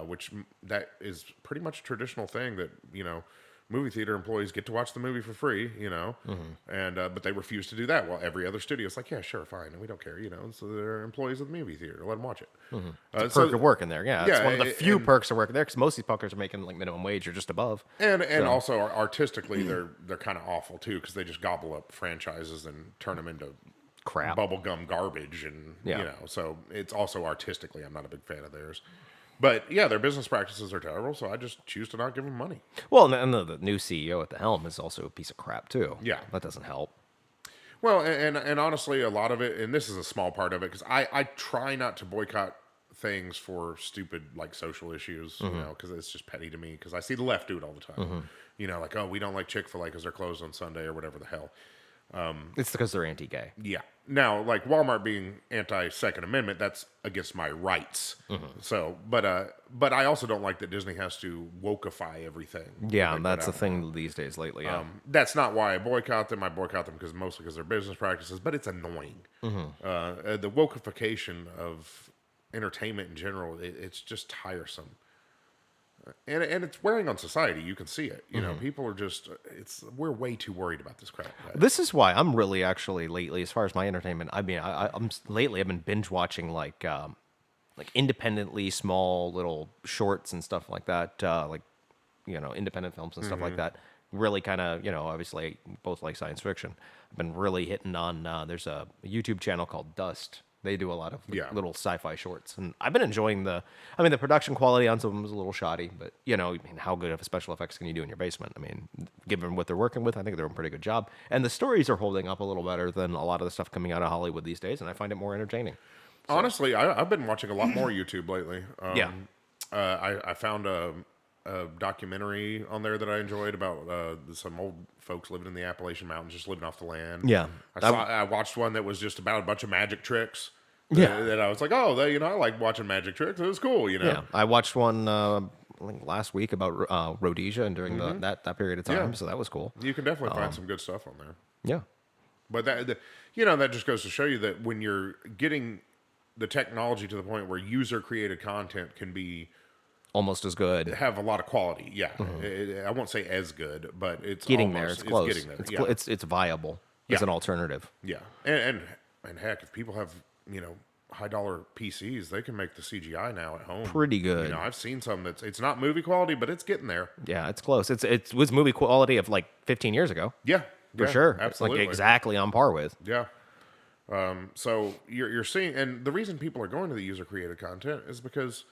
[SPEAKER 2] which that is pretty much a traditional thing that movie theater employees get to watch the movie for free, and but they refuse to do that. Well, every other studio is like, yeah, sure, fine, we don't care, So they're employees of the movie theater. Let them watch it.
[SPEAKER 1] It's a perk of working there. Yeah, it's one of the few perks of working there because most of these fuckers are making like minimum wage or just above.
[SPEAKER 2] And also artistically, they're kind of awful too because they just gobble up franchises and turn them into
[SPEAKER 1] crap,
[SPEAKER 2] bubblegum garbage, and so it's also artistically, I'm not a big fan of theirs. But yeah, their business practices are terrible, so I just choose to not give them money.
[SPEAKER 1] Well, and the new CEO at the helm is also a piece of crap too.
[SPEAKER 2] Yeah,
[SPEAKER 1] that doesn't help.
[SPEAKER 2] Well, and honestly, a lot of it, and this is a small part of it, because I try not to boycott things for stupid like social issues, because it's just petty to me. Because I see the left do it all the time. Like, oh, we don't like Chick-fil-A because they're closed on Sunday or whatever the hell.
[SPEAKER 1] It's because they're anti-gay.
[SPEAKER 2] Yeah. Now, like Walmart being anti-Second Amendment, that's against my rights. So, but I also don't like that Disney has to wokeify everthing. that
[SPEAKER 1] Yeah,
[SPEAKER 2] they put
[SPEAKER 1] that's the
[SPEAKER 2] out.
[SPEAKER 1] thing these days lately. Yeah.
[SPEAKER 2] That's not why I boycott them. I boycott them because mostly because they're business practices, but it's annoying. The wokeification of entertainment in general, it's just tiresome. And it's wearing on society. You can see it. You know, people are just. We're way too worried about this crap. Guys.
[SPEAKER 1] This is why I'm really actually lately, as far as my entertainment. I mean, lately I've been binge watching like independently small little shorts and stuff like that. Like independent films and stuff like that. Really kind of obviously both like science fiction. I've been really hitting on. There's a YouTube channel called Dust. They do a lot of little sci-fi shorts, and I've been enjoying the production quality on some of them is a little shoddy, but how good of a special effects can you do in your basement? I mean, given what they're working with, I think they're doing a pretty good job, and the stories are holding up a little better than a lot of the stuff coming out of Hollywood these days, and I find it more entertaining.
[SPEAKER 2] Honestly, I've been watching a lot more YouTube lately.
[SPEAKER 1] Yeah.
[SPEAKER 2] I found a documentary on there that I enjoyed about some old folks living in the Appalachian Mountains, just living off the land.
[SPEAKER 1] Yeah.
[SPEAKER 2] I watched one that was just about a bunch of magic tricks.
[SPEAKER 1] Yeah.
[SPEAKER 2] That I was like, oh, I like watching magic tricks. It was cool,
[SPEAKER 1] Yeah, I watched one I think last week about Rhodesia and during that period of time, so that was cool.
[SPEAKER 2] You can definitely find some good stuff on there.
[SPEAKER 1] Yeah.
[SPEAKER 2] But that just goes to show you that when you're getting the technology to the point where user created content can be
[SPEAKER 1] Almost as good.
[SPEAKER 2] have a lot of quality. Yeah, I won't say as good, but it's
[SPEAKER 1] Getting
[SPEAKER 2] almost,
[SPEAKER 1] there. It's close.
[SPEAKER 2] Getting there.
[SPEAKER 1] It's viable as an alternative.
[SPEAKER 2] Yeah, and heck, if people have high dollar PCs, they can make the CGI now at home
[SPEAKER 1] Pretty good.
[SPEAKER 2] I've seen some it's not movie quality, but it's getting there.
[SPEAKER 1] Yeah, it's close. It was movie quality of like 15 years ago.
[SPEAKER 2] Yeah,
[SPEAKER 1] For sure.
[SPEAKER 2] absolutely.
[SPEAKER 1] It's like exactly on par with.
[SPEAKER 2] Yeah. So you're seeing, and the reason people are going to the user created content is because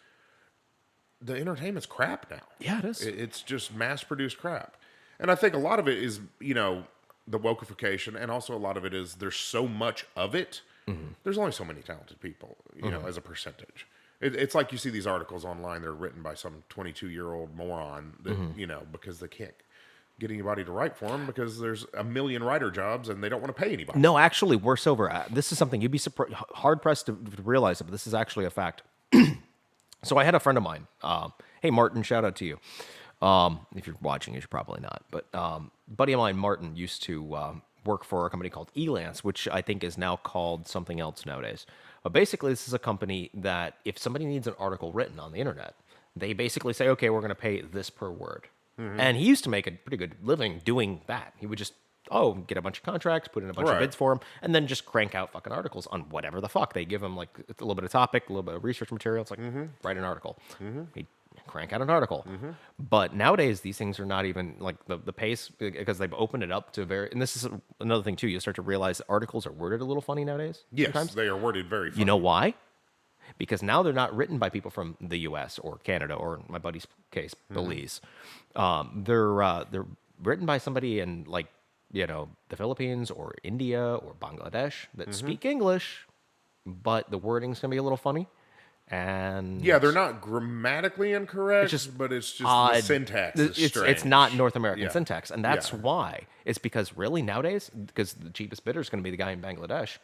[SPEAKER 2] the entertainment's crap now.
[SPEAKER 1] Yeah, it is.
[SPEAKER 2] It's just mass produced crap, and I think a lot of it is the wokeification, and also a lot of it is there's so much of it. There's only so many talented people, as a percentage. It's like you see these articles online that are written by some 22-year-old moron that because they can't get anybody to write for them because there's a million writer jobs and they don't want to pay anybody.
[SPEAKER 1] No, actually, worse over. This is something you'd be hard pressed to realize it, but this is actually a fact. So I had a friend of mine. Hey, Martin, shout out to you. If you're watching, you should probably not. But buddy of mine, Martin, used to work for a company called Elance, which I think is now called something else nowadays. But basically, this is a company that if somebody needs an article written on the internet, they basically say, okay, we're going to pay this per word. And he used to make a pretty good living doing that. He would just, get a bunch of contracts, put in a bunch of bids for him, and then just crank out fucking articles on whatever the fuck. They give him like a little bit of topic, a little bit of research material. It's like, write an article. He'd crank out an article. But nowadays, these things are not even like the pace because they've opened it up to and this is another thing too, you start to realize articles are worded a little funny nowadays.
[SPEAKER 2] Yes,
[SPEAKER 1] sometimes.
[SPEAKER 2] they are worded very funny.
[SPEAKER 1] You know why? Because now they're not written by people from the U.S. or Canada or, in my buddy's case, Belize. They're written by somebody in the Philippines or India or Bangladesh that speak English, but the wording's gonna be a little funny. And
[SPEAKER 2] yeah, they're not grammatically incorrect, but it's just
[SPEAKER 1] odd.
[SPEAKER 2] the syntax is strange.
[SPEAKER 1] It's not North American syntax, and that's
[SPEAKER 2] Yeah.
[SPEAKER 1] why. It's because really nowadays, because the cheapest bidder is going to be the guy in Bangladesh,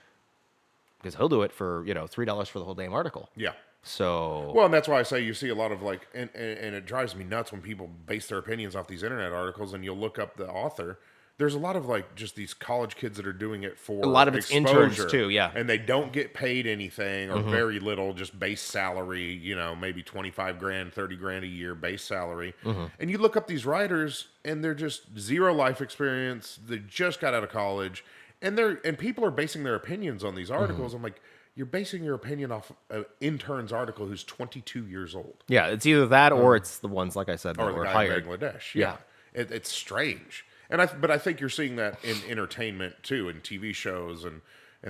[SPEAKER 1] because he'll do it for $3 for the whole damn article.
[SPEAKER 2] Yeah.
[SPEAKER 1] So
[SPEAKER 2] Well, and that's why I say you see a lot of and it drives me nuts when people base their opinions off these internet articles, and you'll look up the author. There's a lot of just these college kids that are doing it for
[SPEAKER 1] a lot of it's interns too, yeah.
[SPEAKER 2] And they don't get paid anything or very little, just base salary, maybe 25 grand, 30 grand a year base salary. And you look up these writers and they're just zero life experience. They just got out of college and people are basing their opinions on these articles. I'm like, you're basing your opinion off an intern's article who's 22 years old.
[SPEAKER 1] Yeah, it's either that or it's the ones, like I said, that
[SPEAKER 2] Or the
[SPEAKER 1] were
[SPEAKER 2] guy
[SPEAKER 1] hired.
[SPEAKER 2] in Bangladesh.
[SPEAKER 1] Yeah.
[SPEAKER 2] It's strange. But I think you're seeing that in entertainment too, in TV shows and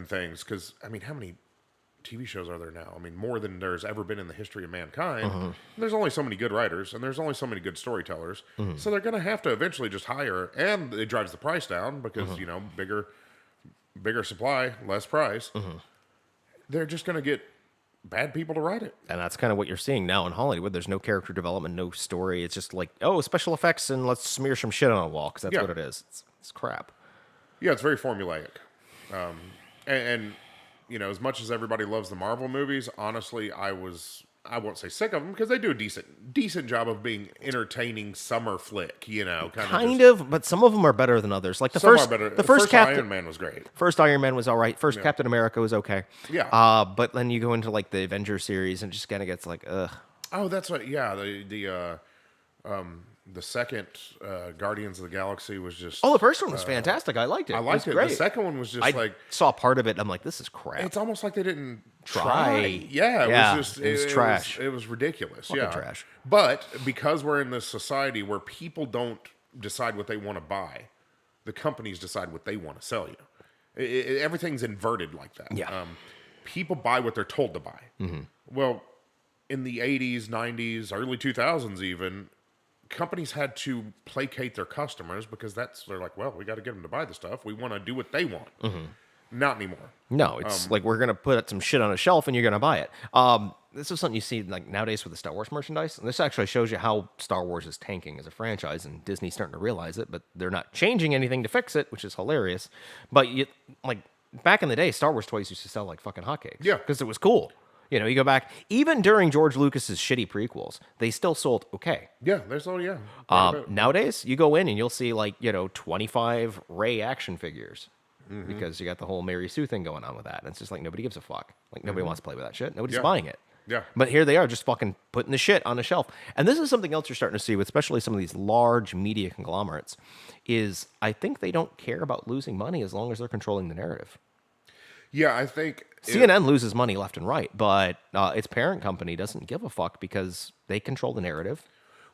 [SPEAKER 2] things. Because how many TV shows are there now? More than there's ever been in the history of mankind. There's only so many good writers, and there's only so many good storytellers. So they're going to have to eventually just hire, and it drives the price down because bigger supply, less price. They're just going to get bad people to write it.
[SPEAKER 1] And that's kind of what you're seeing now in Hollywood. There's no character development, no story. It's just like, special effects and let's smear some shit on a wall because that's what it is. It's crap.
[SPEAKER 2] Yeah, it's very formulaic. And you know, as much as everybody loves the Marvel movies, honestly, I won't say sick of them because they do a decent job of being entertaining summer flick. You know, kind of
[SPEAKER 1] Kind
[SPEAKER 2] just
[SPEAKER 1] of, but some of them are better than others. Like
[SPEAKER 2] some are better.
[SPEAKER 1] the
[SPEAKER 2] The
[SPEAKER 1] first
[SPEAKER 2] first
[SPEAKER 1] Captain,
[SPEAKER 2] Iron Man was great.
[SPEAKER 1] first Iron Man was all right. First
[SPEAKER 2] Yeah,
[SPEAKER 1] Captain America was okay.
[SPEAKER 2] yeah.
[SPEAKER 1] But then you go into like the Avengers series and it just kind of gets like, ugh.
[SPEAKER 2] Oh, that's what. Yeah, the second Guardians of the Galaxy was
[SPEAKER 1] Oh,
[SPEAKER 2] just.
[SPEAKER 1] the first one was fantastic. I liked it.
[SPEAKER 2] I
[SPEAKER 1] It was
[SPEAKER 2] liked it. The
[SPEAKER 1] great.
[SPEAKER 2] second one was just
[SPEAKER 1] I
[SPEAKER 2] like
[SPEAKER 1] saw part of it. I'm like, this is crap.
[SPEAKER 2] it's almost like they didn't
[SPEAKER 1] Try.
[SPEAKER 2] Yeah,
[SPEAKER 1] Yeah,
[SPEAKER 2] was just
[SPEAKER 1] it was trash.
[SPEAKER 2] It was ridiculous. Yeah,
[SPEAKER 1] trash.
[SPEAKER 2] But because we're in this society where people don't decide what they want to buy, the companies decide what they want to sell you. Everything's inverted like that.
[SPEAKER 1] Yeah.
[SPEAKER 2] People buy what they're told to buy. Well, in the 80s, 90s, early 2000s, even companies had to placate their customers because they're like, well, we got to get them to buy the stuff. We want to do what they want. Not anymore.
[SPEAKER 1] No, it's like we're gonna put some shit on a shelf and you're gonna buy it. This is something you see like nowadays with the Star Wars merchandise, and this actually shows you how Star Wars is tanking as a franchise, and Disney's starting to realize it, but they're not changing anything to fix it, which is hilarious. But you like back in the day, Star Wars toys used to sell like fucking hotcakes.
[SPEAKER 2] Yeah.
[SPEAKER 1] because it was cool. You know, you go back even during George Lucas's shitty prequels, they still sold okay.
[SPEAKER 2] Yeah, there's all yeah.
[SPEAKER 1] Nowadays, you go in and you'll see like 25 Ray action figures. Because you got the whole Mary Sue thing going on with that. And it's just like nobody gives a fuck. Like nobody wants to play with that shit. Nobody's
[SPEAKER 2] Yeah.
[SPEAKER 1] buying it.
[SPEAKER 2] Yeah.
[SPEAKER 1] But here they are just fucking putting the shit on the shelf. And this is something else you're starting to see with especially some of these large media conglomerates is I think they don't care about losing money as long as they're controlling the narrative.
[SPEAKER 2] Yeah, I think
[SPEAKER 1] CNN loses money left and right, but its parent company doesn't give a fuck because they control the narrative.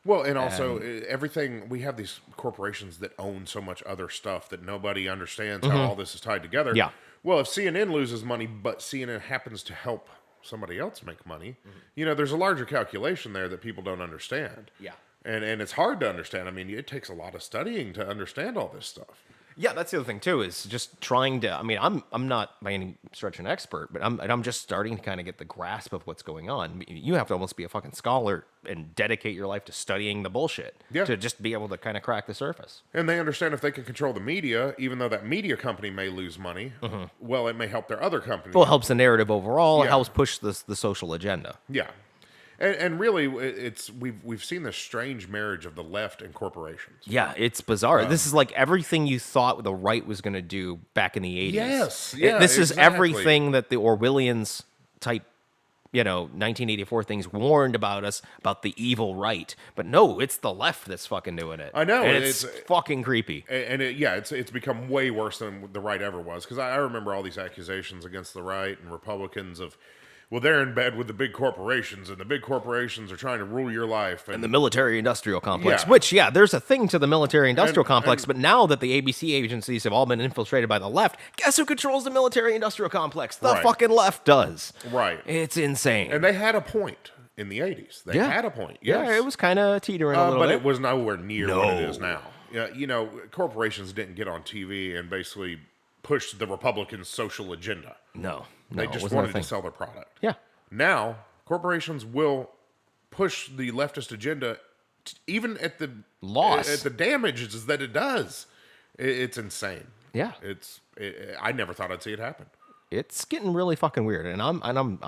[SPEAKER 2] well, and also everything we have these corporations that own so much other stuff that nobody understands how all this is tied together.
[SPEAKER 1] Yeah.
[SPEAKER 2] Well, if CNN loses money, but CNN happens to help somebody else make money, you know, there's a larger calculation there that people don't understand.
[SPEAKER 1] Yeah.
[SPEAKER 2] And it's hard to understand. I mean, it takes a lot of studying to understand all this stuff.
[SPEAKER 1] Yeah, that's the other thing too is just trying to. I mean, I'm not by any stretch an expert, but I'm just starting to kind of get the grasp of what's going on. You have to almost be a fucking scholar and dedicate your life to studying the bullshit
[SPEAKER 2] Yeah.
[SPEAKER 1] to just be able to kind of crack the surface.
[SPEAKER 2] And they understand if they can control the media, even though that media company may lose money, well, it may help their other companies.
[SPEAKER 1] Well, it helps the narrative overall. It
[SPEAKER 2] Yeah.
[SPEAKER 1] helps push the social agenda.
[SPEAKER 2] Yeah, and really, we've seen this strange marriage of the left and corporations.
[SPEAKER 1] Yeah, it's bizarre. This is like everything you thought the right was going to do back in the 80s.
[SPEAKER 2] Yes, yeah,
[SPEAKER 1] This is
[SPEAKER 2] exactly.
[SPEAKER 1] everything that the Orwellians type, 1984 things warned about us, about the evil right. But no, it's the left that's fucking doing it.
[SPEAKER 2] I know,
[SPEAKER 1] And it's fucking creepy.
[SPEAKER 2] And it's become way worse than the right ever was. Because I remember all these accusations against the right and Republicans of, well, they're in bed with the big corporations, and the big corporations are trying to rule your life. And
[SPEAKER 1] The military-industrial complex,
[SPEAKER 2] Yeah.
[SPEAKER 1] which, there's a thing to the military-industrial
[SPEAKER 2] And-
[SPEAKER 1] complex,
[SPEAKER 2] and-
[SPEAKER 1] but now that the ABC agencies have all been infiltrated by the left, guess who controls the military-industrial complex? The
[SPEAKER 2] Right.
[SPEAKER 1] fucking left does.
[SPEAKER 2] Right.
[SPEAKER 1] It's insane.
[SPEAKER 2] and they had a point in the 80s. They had a point. Yes.
[SPEAKER 1] Yeah, it was kind of teetering a little
[SPEAKER 2] but
[SPEAKER 1] bit.
[SPEAKER 2] it was nowhere near what it is
[SPEAKER 1] No.
[SPEAKER 2] now. Yeah, corporations didn't get on TV and basically push the Republicans' social agenda.
[SPEAKER 1] No,
[SPEAKER 2] They
[SPEAKER 1] it
[SPEAKER 2] just
[SPEAKER 1] wasn't a
[SPEAKER 2] wanted to
[SPEAKER 1] thing.
[SPEAKER 2] sell their product.
[SPEAKER 1] Yeah.
[SPEAKER 2] Now, corporations will push the leftist agenda even at the
[SPEAKER 1] Loss.
[SPEAKER 2] at the damages that it does. It's insane.
[SPEAKER 1] Yeah.
[SPEAKER 2] I never thought I'd see it happen.
[SPEAKER 1] It's getting really fucking weird, and I'm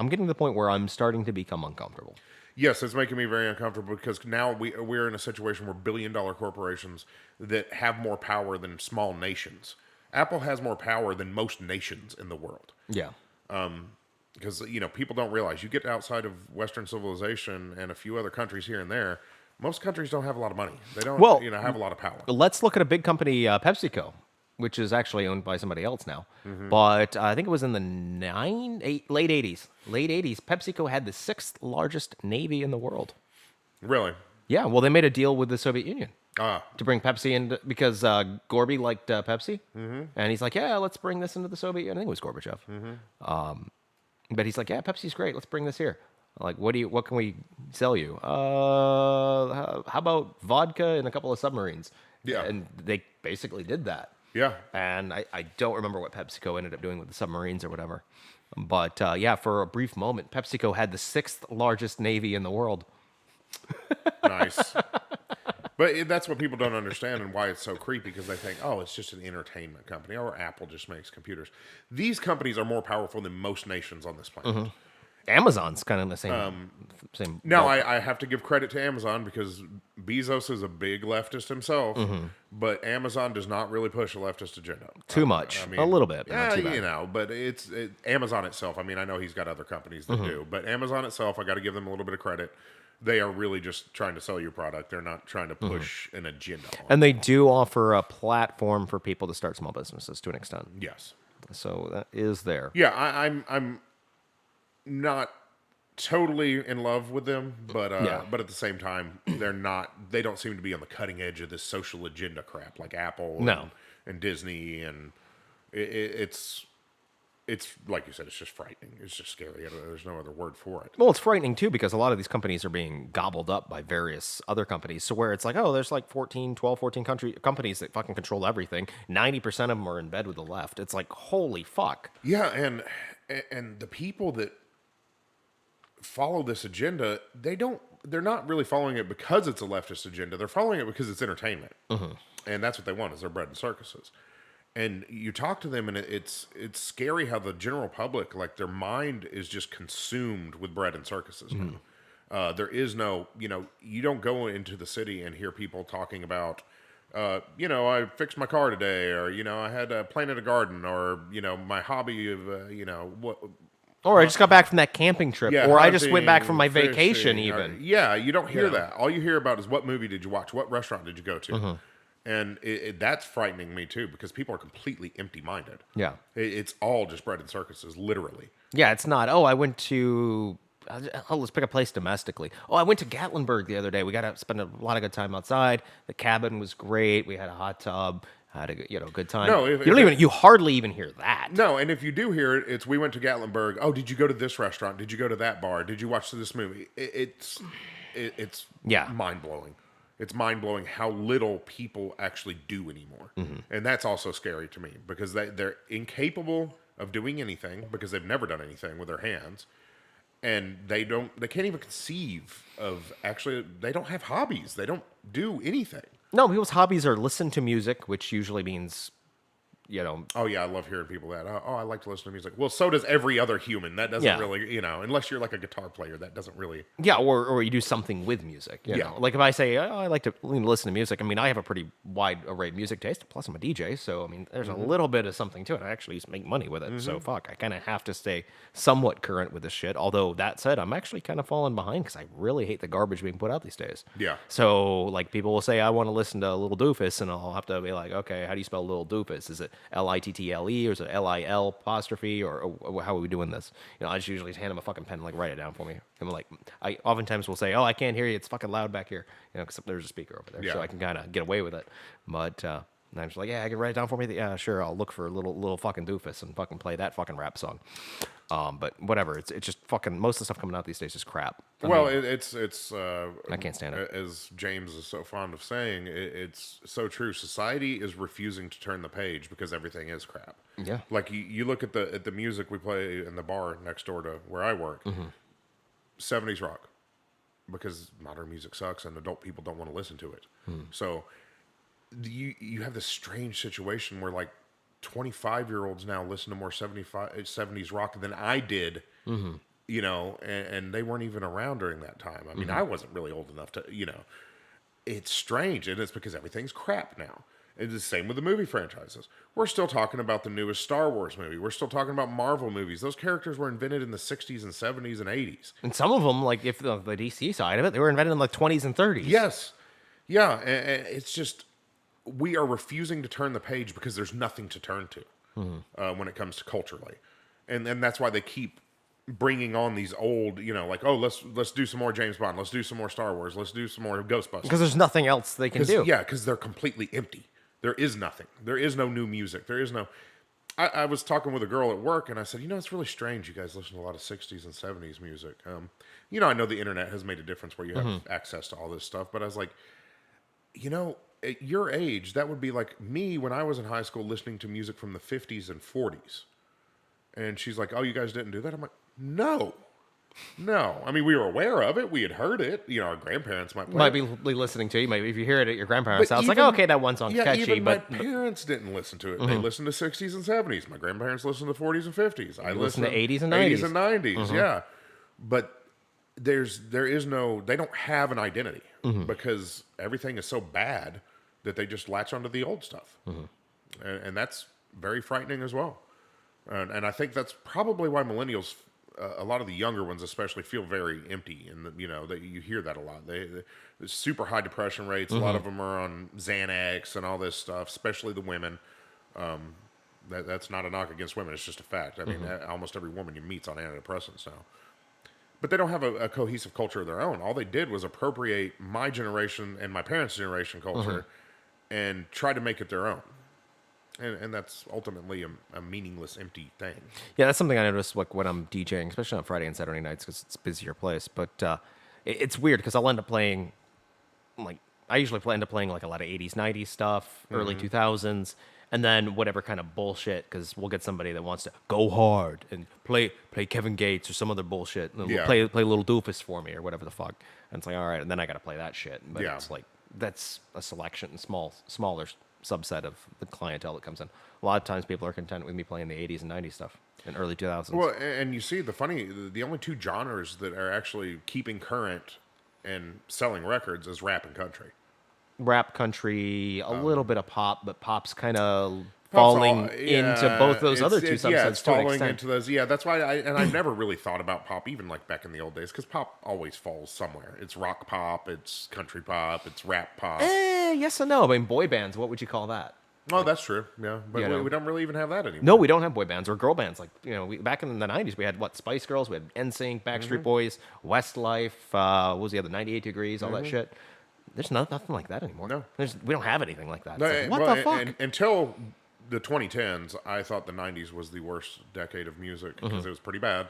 [SPEAKER 1] getting to the point where I'm starting to become uncomfortable.
[SPEAKER 2] Yes, it's making me very uncomfortable because now we're in a situation where billion-dollar corporations that have more power than small nations. Apple has more power than most nations in the world.
[SPEAKER 1] Yeah.
[SPEAKER 2] Because people don't realize you get outside of Western civilization and a few other countries here and there, most countries don't have a lot of money. They don't
[SPEAKER 1] Well,
[SPEAKER 2] have a lot of power.
[SPEAKER 1] Let's look at a big company, PepsiCo, which is actually owned by somebody else now. But I think it was in the late 80s. Late 80s, PepsiCo had the 6th largest navy in the world.
[SPEAKER 2] Really.
[SPEAKER 1] Yeah, well, they made a deal with the Soviet Union
[SPEAKER 2] Ah,
[SPEAKER 1] to bring Pepsi in because Gorby liked Pepsi. And he's like, yeah, let's bring this into the Soviet Union. I think it was Gorbachev. But he's like, yeah, Pepsi's great. Let's bring this here. Like, what can we sell you? How about vodka and a couple of submarines?
[SPEAKER 2] Yeah.
[SPEAKER 1] And they basically did that.
[SPEAKER 2] yeah.
[SPEAKER 1] And I don't remember what PepsiCo ended up doing with the submarines or whatever. But for a brief moment, PepsiCo had the 6th largest navy in the world.
[SPEAKER 2] Nice. But that's what people don't understand and why it's so creepy because they think, oh, it's just an entertainment company or Apple just makes computers. These companies are more powerful than most nations on this planet.
[SPEAKER 1] Amazon's kind of in the same
[SPEAKER 2] Now,
[SPEAKER 1] ballpark.
[SPEAKER 2] I have to give credit to Amazon because Bezos is a big leftist himself, but Amazon does not really push a leftist agenda.
[SPEAKER 1] Too much, a little bit, but not too bad.
[SPEAKER 2] But Amazon itself. I mean, I know he's got other companies that do, but Amazon itself, I got to give them a little bit of credit. They are really just trying to sell your product. They're not trying to push an agenda.
[SPEAKER 1] And they do offer a platform for people to start small businesses to an extent.
[SPEAKER 2] Yes.
[SPEAKER 1] So that is there.
[SPEAKER 2] Yeah, I'm not totally in love with them, but
[SPEAKER 1] Yeah.
[SPEAKER 2] but at the same time, they're not. They don't seem to be on the cutting edge of this social agenda crap like Apple
[SPEAKER 1] No.
[SPEAKER 2] and Disney, and it's like you said, it's just frightening. It's just scary. There's no other word for it.
[SPEAKER 1] Well, it's frightening too because a lot of these companies are being gobbled up by various other companies. So where it's like, oh, there's like 14 companies that fucking control everything. 90% of them are in bed with the left. It's like, holy fuck.
[SPEAKER 2] Yeah, and the people that follow this agenda, they're not really following it because it's a leftist agenda. They're following it because it's entertainment. And that's what they want is their bread and circuses. And you talk to them and it's scary how the general public, like their mind is just consumed with bread and circuses now. There is no, you don't go into the city and hear people talking about, I fixed my car today, or, I had planted a garden, or, my hobby of, what,
[SPEAKER 1] Or I just got back from that camping trip.
[SPEAKER 2] yeah,
[SPEAKER 1] Or I just went back
[SPEAKER 2] hunting,
[SPEAKER 1] from my vacation
[SPEAKER 2] fishing, or-
[SPEAKER 1] even.
[SPEAKER 2] yeah, you don't hear
[SPEAKER 1] Yeah.
[SPEAKER 2] that. All you hear about is what movie did you watch? What restaurant did you go to?
[SPEAKER 1] Mm-hmm.
[SPEAKER 2] And that's frightening me too because people are completely empty-minded.
[SPEAKER 1] Yeah.
[SPEAKER 2] It's all just bread and circuses, literally.
[SPEAKER 1] Yeah, it's not. Oh, I went to. Oh, let's pick a place domestically. Oh, I went to Gatlinburg the other day. We got to spend a lot of good time outside. The cabin was great. We had a hot tub. Had a good time.
[SPEAKER 2] No,
[SPEAKER 1] you hardly even hear that.
[SPEAKER 2] No, and if you do hear it, it's we went to Gatlinburg. Oh, did you go to this restaurant? Did you go to that bar? Did you watch this movie? It's
[SPEAKER 1] Yeah.
[SPEAKER 2] mind-blowing. It's mind-blowing how little people actually do anymore. And that's also scary to me because they're incapable of doing anything because they've never done anything with their hands. And they can't even conceive of they don't have hobbies. They don't do anything.
[SPEAKER 1] No, people's hobbies are listen to music, which usually means,
[SPEAKER 2] Oh yeah, I love hearing people that. Oh, I like to listen to music. Well, so does every other human. That doesn't
[SPEAKER 1] Yeah.
[SPEAKER 2] really, unless you're like a guitar player, that doesn't really.
[SPEAKER 1] yeah, or you do something with music. You
[SPEAKER 2] Yeah.
[SPEAKER 1] know? Like if I say, oh, I like to listen to music, I mean, I have a pretty wide array of music taste, plus I'm a DJ, so I mean, there's a little bit of something to it. I actually used to make money with it, so fuck, I kind of have to stay somewhat current with this shit. Although, that said, I'm actually kind of falling behind because I really hate the garbage being put out these days.
[SPEAKER 2] Yeah.
[SPEAKER 1] So, like, people will say, I want to listen to Little Doofus, and I'll have to be like, okay, how do you spell Little Doofus? Is it Little, or is it Lil apostrophe, or how are we doing this? I just usually hand him a fucking pen and like write it down for me. I'm like, I oftentimes will say, oh, I can't hear you. It's fucking loud back here, because there's a speaker over there, so
[SPEAKER 2] Yeah.
[SPEAKER 1] I can kind of get away with it. But and I'm just like, yeah, I can write it down for me. Yeah, sure. I'll look for a little fucking doofus and fucking play that fucking rap song. But whatever. It's just fucking most of the stuff coming out these days is crap.
[SPEAKER 2] Well, it's
[SPEAKER 1] I can't stand it.
[SPEAKER 2] As James is so fond of saying, it's so true. Society is refusing to turn the page because everything is crap.
[SPEAKER 1] Yeah.
[SPEAKER 2] Like you look at the music we play in the bar next door to where I work, 70s rock, because modern music sucks and adult people don't want to listen to it. So you have this strange situation where like 25-year-olds now listen to more 70s rock than I did, and they weren't even around during that time. I mean, I wasn't really old enough to, it's strange, and it's because everything's crap now. It's the same with the movie franchises. We're still talking about the newest Star Wars movie. We're still talking about Marvel movies. Those characters were invented in the 60s and 70s and 80s.
[SPEAKER 1] And some of them, like if the DC side of it, they were invented in the 20s and 30s.
[SPEAKER 2] Yes. Yeah, and it's just, we are refusing to turn the page because there's nothing to turn to when it comes to culturally. And that's why they keep bringing on these old, like, oh, let's do some more James Bond. Let's do some more Star Wars. Let's do some more Ghostbusters.
[SPEAKER 1] Because there's nothing else they can do.
[SPEAKER 2] Yeah, because they're completely empty. There is nothing. There is no new music. There is no... I was talking with a girl at work, and I said, it's really strange you guys listen to a lot of 60s and 70s music. I know the internet has made a difference where you have access to all this stuff, but I was like, at your age, that would be like me when I was in high school listening to music from the 50s and 40s. And she's like, oh, you guys didn't do that? I'm like, no. No, I mean we were aware of it. We had heard it. You know, our grandparents might play
[SPEAKER 1] Might
[SPEAKER 2] it.
[SPEAKER 1] be listening to you. Maybe if you hear it at your grandparents'
[SPEAKER 2] But
[SPEAKER 1] house, like,
[SPEAKER 2] even
[SPEAKER 1] oh, okay, that one song's
[SPEAKER 2] yeah,
[SPEAKER 1] catchy,
[SPEAKER 2] even my
[SPEAKER 1] but
[SPEAKER 2] parents didn't listen to it. They listened to 60s and 70s. My grandparents listened to 40s and 50s. I
[SPEAKER 1] listen
[SPEAKER 2] listened
[SPEAKER 1] to 80s and
[SPEAKER 2] 80s
[SPEAKER 1] 90s.
[SPEAKER 2] and 90s. Yeah, but there is no. They don't have an identity because everything is so bad that they just latch onto the old stuff, and that's very frightening as well. And I think that's probably why millennials, a lot of the younger ones especially, feel very empty. And you know that you hear that a lot. There's super high depression rates. A lot of them are on Xanax and all this stuff, especially the women. That's not a knock against women. It's just a fact. I mean, almost every woman you meet's on antidepressants now. But they don't have a cohesive culture of their own. All they did was appropriate my generation and my parents' generation culture and try to make it their own. And that's ultimately a meaningless, empty thing.
[SPEAKER 1] yeah, that's something I notice like when I'm DJing, especially on Friday and Saturday nights because it's a busier place. But it's weird because I'll end up playing like I usually end up playing like a lot of 80s, 90s stuff, early 2000s, and then whatever kind of bullshit because we'll get somebody that wants to go hard and play Kevin Gates or some other bullshit and
[SPEAKER 2] Yeah.
[SPEAKER 1] play Little Doofus for me or whatever the fuck. And it's like, all right, and then I got to play that shit. But
[SPEAKER 2] Yeah.
[SPEAKER 1] it's like that's a selection, smaller subset of the clientele that comes in. A lot of times people are content with me playing the 80s and 90s stuff in early 2000s.
[SPEAKER 2] Well, and you see the only two genres that are actually keeping current and selling records is rap and country.
[SPEAKER 1] Rap, country, a little bit of pop, but pop's kind of
[SPEAKER 2] Pop's
[SPEAKER 1] falling
[SPEAKER 2] all-
[SPEAKER 1] into both those other two subsets
[SPEAKER 2] yeah, it's
[SPEAKER 1] to an
[SPEAKER 2] falling
[SPEAKER 1] extent.
[SPEAKER 2] into those. Yeah, that's why I've never really thought about pop, even like back in the old days, because pop always falls somewhere. It's rock pop, it's country pop, it's rap pop.
[SPEAKER 1] Yes and no. I mean, boy bands, what would you call that?
[SPEAKER 2] Oh, that's true. Yeah, but
[SPEAKER 1] You know.
[SPEAKER 2] we don't really even have that anymore.
[SPEAKER 1] No, we don't have boy bands or girl bands. Like, back in the 90s, we had, Spice Girls, we had NSYNC, Backstreet Boys, Westlife, what was the other, 98 Degrees, all that shit. There's nothing like that anymore.
[SPEAKER 2] No.
[SPEAKER 1] We don't have anything like that.
[SPEAKER 2] No,
[SPEAKER 1] It's like, what
[SPEAKER 2] well,
[SPEAKER 1] the fuck?
[SPEAKER 2] until the 2010s, I thought the 90s was the worst decade of music because
[SPEAKER 1] Mm-hmm.
[SPEAKER 2] it was pretty bad.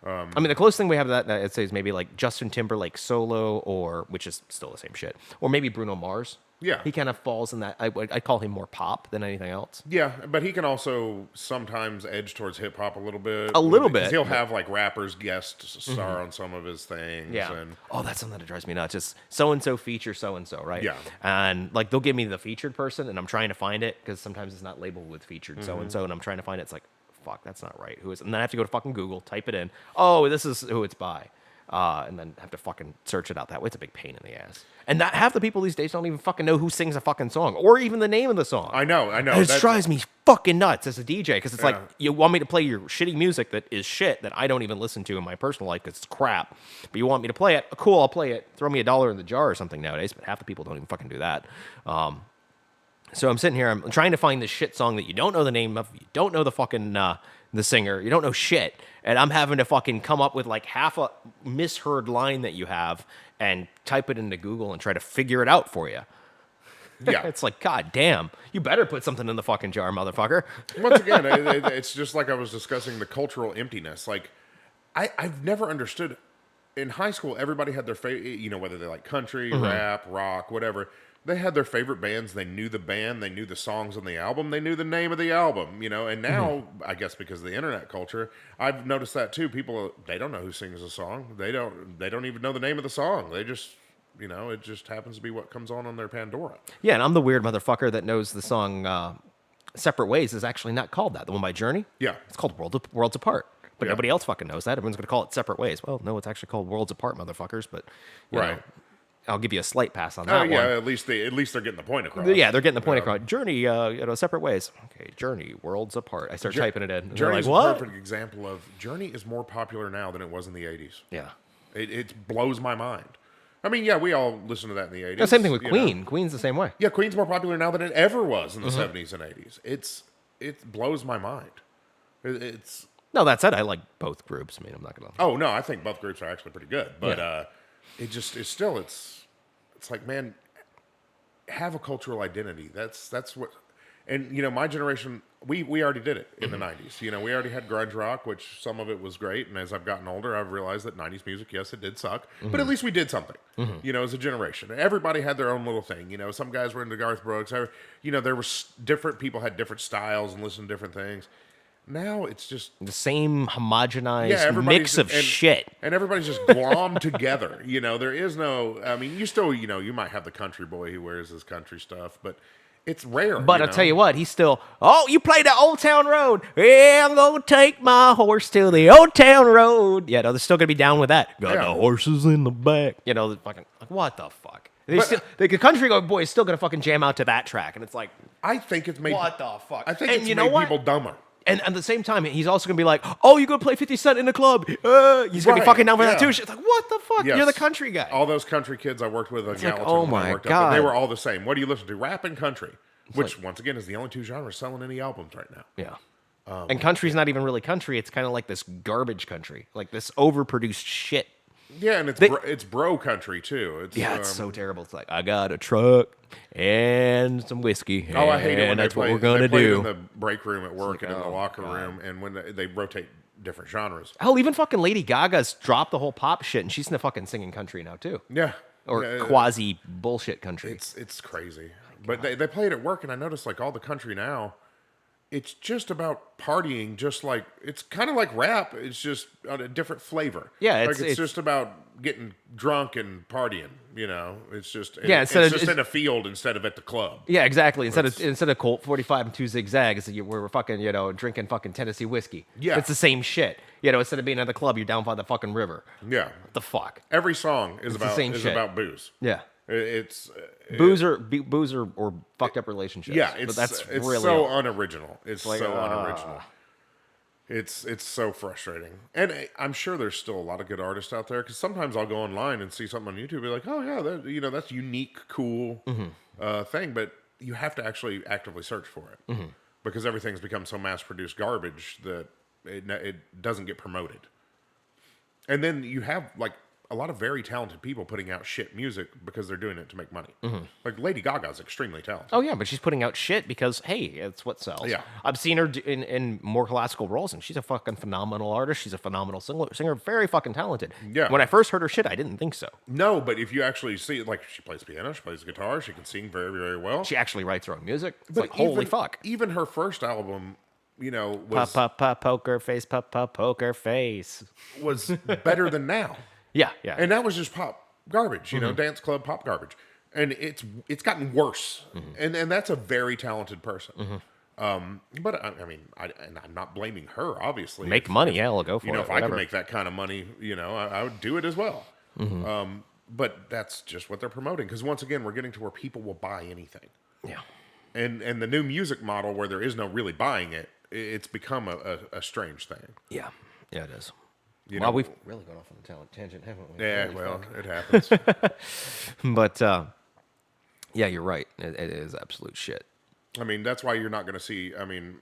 [SPEAKER 1] I mean, the closest thing we have to that I'd say is maybe like Justin Timberlake solo, or which is still the same shit, or maybe Bruno Mars.
[SPEAKER 2] Yeah.
[SPEAKER 1] he kind of falls in that. I call him more pop than anything else.
[SPEAKER 2] Yeah, but he can also sometimes edge towards hip hop a little bit.
[SPEAKER 1] A little
[SPEAKER 2] 'Cause
[SPEAKER 1] bit,
[SPEAKER 2] He'll
[SPEAKER 1] but-
[SPEAKER 2] have like rappers guest star on some of his things.
[SPEAKER 1] Yeah.
[SPEAKER 2] And
[SPEAKER 1] Oh, that's something that drives me nuts. Just so and so feature so and so, right?
[SPEAKER 2] Yeah.
[SPEAKER 1] And like they'll give me the featured person, and I'm trying to find it because sometimes it's not labeled with featured so and so, and I'm trying to find it. It's like, fuck, that's not right. Who is? And then I have to go to fucking Google, type it in. Oh, this is who it's by, and then have to fucking search it out that way. It's a big pain in the ass. And that half the people these days don't even fucking know who sings a fucking song or even the name of the song.
[SPEAKER 2] I know.
[SPEAKER 1] And it
[SPEAKER 2] That's-
[SPEAKER 1] drives me fucking nuts as a DJ because it's like
[SPEAKER 2] Yeah.
[SPEAKER 1] you want me to play your shitty music that is shit that I don't even listen to in my personal life because it's crap. But you want me to play it? Cool, I'll play it. Throw me $1 in the jar or something nowadays. But half the people don't even fucking do that. So I'm sitting here, I'm trying to find this shit song that you don't know the name of, you don't know the fucking the singer, you don't know shit, and I'm having to fucking come up with like half a misheard line that you have and type it into Google and try to figure it out for you.
[SPEAKER 2] Yeah.
[SPEAKER 1] It's like, god damn, you better put something in the fucking jar, motherfucker.
[SPEAKER 2] Once again, it's just like I was discussing the cultural emptiness. Like, I've never understood. In high school, everybody had their favorite, whether they like country, rap, rock, whatever. They had their favorite bands. They knew the band. They knew the songs on the album. They knew the name of the album, And now, I guess because of the internet culture, I've noticed that too. People, they don't know who sings a song. They don't even know the name of the song. They just, it just happens to be what comes on their Pandora.
[SPEAKER 1] Yeah, and I'm the weird motherfucker that knows the song Separate Ways is actually not called that. The one by Journey?
[SPEAKER 2] Yeah.
[SPEAKER 1] It's called Worlds Apart. But
[SPEAKER 2] Yeah.
[SPEAKER 1] nobody else fucking knows that. Everyone's going to call it Separate Ways. Well, no, it's actually called Worlds Apart, motherfuckers. But, you
[SPEAKER 2] Right.
[SPEAKER 1] know, I'll give you a slight pass on
[SPEAKER 2] Oh
[SPEAKER 1] that
[SPEAKER 2] yeah,
[SPEAKER 1] one.
[SPEAKER 2] at least they're getting the point across.
[SPEAKER 1] Yeah, they're getting the point across. Journey, Separate Ways. Okay, Journey, Worlds Apart. I start typing it in. And they're
[SPEAKER 2] Journey's
[SPEAKER 1] like, what?
[SPEAKER 2] a perfect example of Journey is more popular now than it was in the 80s.
[SPEAKER 1] Yeah.
[SPEAKER 2] It blows my mind. I mean, yeah, we all listened to that in the 80s.
[SPEAKER 1] No, same thing with
[SPEAKER 2] you
[SPEAKER 1] Queen.
[SPEAKER 2] know.
[SPEAKER 1] Queen's the same way.
[SPEAKER 2] Yeah, Queen's more popular now than it ever was in the 70s and 80s. It blows my mind. It's
[SPEAKER 1] No, that said, I like both groups. I mean, I'm not going to.
[SPEAKER 2] oh no, I think both groups are actually pretty good, but it's like, man, have a cultural identity. That's what, and my generation, we already did it in the 90s. We already had grunge rock, which some of it was great, and as I've gotten older, I've realized that 90s music, yes, it did suck, but at least we did something. As a generation, everybody had their own little thing. Some guys were into Garth Brooks. There were different people had different styles and listened to different things. Now it's just
[SPEAKER 1] The same
[SPEAKER 2] yeah,
[SPEAKER 1] homogenized
[SPEAKER 2] everybody's
[SPEAKER 1] mix of shit.
[SPEAKER 2] and everybody's just glommed together. You know, there is no. I mean, you still, you know, you might have the country boy who wears his country stuff, but it's rare.
[SPEAKER 1] But
[SPEAKER 2] You
[SPEAKER 1] I'll tell
[SPEAKER 2] know,
[SPEAKER 1] you what, he's still, oh, you play the Old Town Road. Yeah, I'm going to take my horse to the Old Town Road. Yeah, no, they're still going to be down with that. Got the
[SPEAKER 2] Yeah.
[SPEAKER 1] horses in the back. You know, fucking, like, what the fuck? They
[SPEAKER 2] But-
[SPEAKER 1] still, the country boy is still going to fucking jam out to that track. And it's like,
[SPEAKER 2] I think it's made.
[SPEAKER 1] what the fuck?
[SPEAKER 2] I think
[SPEAKER 1] And
[SPEAKER 2] it's
[SPEAKER 1] you know
[SPEAKER 2] made
[SPEAKER 1] what?
[SPEAKER 2] people dumber.
[SPEAKER 1] And at the same time, he's also going to be like, oh, you going to play 50 Cent in the club. He's going to be
[SPEAKER 2] Right,
[SPEAKER 1] fucking down with that
[SPEAKER 2] yeah.
[SPEAKER 1] too. It's like, what the fuck?
[SPEAKER 2] Yes.
[SPEAKER 1] You're the country guy.
[SPEAKER 2] All those country kids I worked with on
[SPEAKER 1] like,
[SPEAKER 2] Gallatin
[SPEAKER 1] oh
[SPEAKER 2] when
[SPEAKER 1] my
[SPEAKER 2] I worked up, they
[SPEAKER 1] God.
[SPEAKER 2] were all the same. What do you listen to? Rap and country, which once again is the only two genres selling any albums right now.
[SPEAKER 1] Yeah. And country's not even really country. It's kind of like this garbage country, like this overproduced shit.
[SPEAKER 2] Yeah, and it's bro country too. It's,
[SPEAKER 1] Yeah, it's so terrible. It's like, I got a truck and some whiskey.
[SPEAKER 2] Oh, I hate it when
[SPEAKER 1] and
[SPEAKER 2] they
[SPEAKER 1] that's
[SPEAKER 2] play.
[SPEAKER 1] what we're going to
[SPEAKER 2] they play it
[SPEAKER 1] do.
[SPEAKER 2] in the break room at work and in the
[SPEAKER 1] oh,
[SPEAKER 2] locker
[SPEAKER 1] God.
[SPEAKER 2] room, and when they rotate different genres.
[SPEAKER 1] Hell, even fucking Lady Gaga's dropped the whole pop shit, and she's in the fucking singing country now, too.
[SPEAKER 2] Yeah,
[SPEAKER 1] Or
[SPEAKER 2] Yeah,
[SPEAKER 1] quasi bullshit country.
[SPEAKER 2] it's crazy. But they play it at work, and I noticed like all the country now, it's just about partying. Just like it's kind of like rap. It's just on a different flavor.
[SPEAKER 1] Yeah,
[SPEAKER 2] like
[SPEAKER 1] it's
[SPEAKER 2] it's just about getting drunk and partying. You know, it's just
[SPEAKER 1] Yeah,
[SPEAKER 2] it's
[SPEAKER 1] instead of-
[SPEAKER 2] just
[SPEAKER 1] it's-
[SPEAKER 2] in a field instead of at the club.
[SPEAKER 1] Yeah, exactly. Instead of Colt 45 and 2 zigzags, we're fucking, drinking fucking Tennessee whiskey.
[SPEAKER 2] Yeah.
[SPEAKER 1] It's the same shit. Instead of being at the club, you're down by the fucking river.
[SPEAKER 2] Yeah,
[SPEAKER 1] What the fuck?
[SPEAKER 2] every song is
[SPEAKER 1] the same shit.
[SPEAKER 2] about booze.
[SPEAKER 1] Yeah.
[SPEAKER 2] It's
[SPEAKER 1] Booze or fucked up relationships.
[SPEAKER 2] yeah,
[SPEAKER 1] But
[SPEAKER 2] it's
[SPEAKER 1] that's
[SPEAKER 2] it's
[SPEAKER 1] really
[SPEAKER 2] so
[SPEAKER 1] all.
[SPEAKER 2] unoriginal. It's so unoriginal. It's so frustrating, and I'm sure there's still a lot of good artists out there. Because sometimes I'll go online and see something on YouTube, and be like, oh yeah, that's unique, cool thing. But you have to actually actively search for it because everything's become so mass-produced garbage that it doesn't get promoted. And then you have like a lot of very talented people putting out shit music because they're doing it to make money. Like Lady Gaga's extremely talented.
[SPEAKER 1] Oh yeah, but she's putting out shit because hey, it's what sells.
[SPEAKER 2] Yeah.
[SPEAKER 1] I've seen her in more classical roles, and she's a fucking phenomenal artist. She's a phenomenal singer, very fucking talented.
[SPEAKER 2] Yeah.
[SPEAKER 1] When I first heard her shit, I didn't think so.
[SPEAKER 2] No, but if you actually see it, like she plays piano, she plays guitar, she can sing very, very well.
[SPEAKER 1] She actually writes her own music. It's
[SPEAKER 2] But
[SPEAKER 1] like holy
[SPEAKER 2] even,
[SPEAKER 1] fuck.
[SPEAKER 2] Even her first album,
[SPEAKER 1] Pop,
[SPEAKER 2] was
[SPEAKER 1] pop, pop, poker face, pop, pop, poker face.
[SPEAKER 2] was better than now.
[SPEAKER 1] Yeah, yeah.
[SPEAKER 2] And that was just pop garbage, dance club pop garbage. And it's gotten worse. And that's a very talented person. But I mean, and I'm not blaming her, obviously.
[SPEAKER 1] Make money, yeah, I'll go for it.
[SPEAKER 2] If I
[SPEAKER 1] whatever.
[SPEAKER 2] could make that kind of money, I would do it as well. But that's just what they're promoting. Because once again, we're getting to where people will buy anything.
[SPEAKER 1] Yeah.
[SPEAKER 2] And the new music model where there is no really buying it, it's become a strange thing.
[SPEAKER 1] Yeah. Yeah, it is.
[SPEAKER 2] You
[SPEAKER 1] Well,
[SPEAKER 2] know-
[SPEAKER 1] we've really gone off on a tangent, haven't we?
[SPEAKER 2] Yeah,
[SPEAKER 1] Holy
[SPEAKER 2] well,
[SPEAKER 1] fuck.
[SPEAKER 2] it happens.
[SPEAKER 1] But, yeah, you're right. It is absolute shit.
[SPEAKER 2] I mean, that's why you're not going to see. I mean,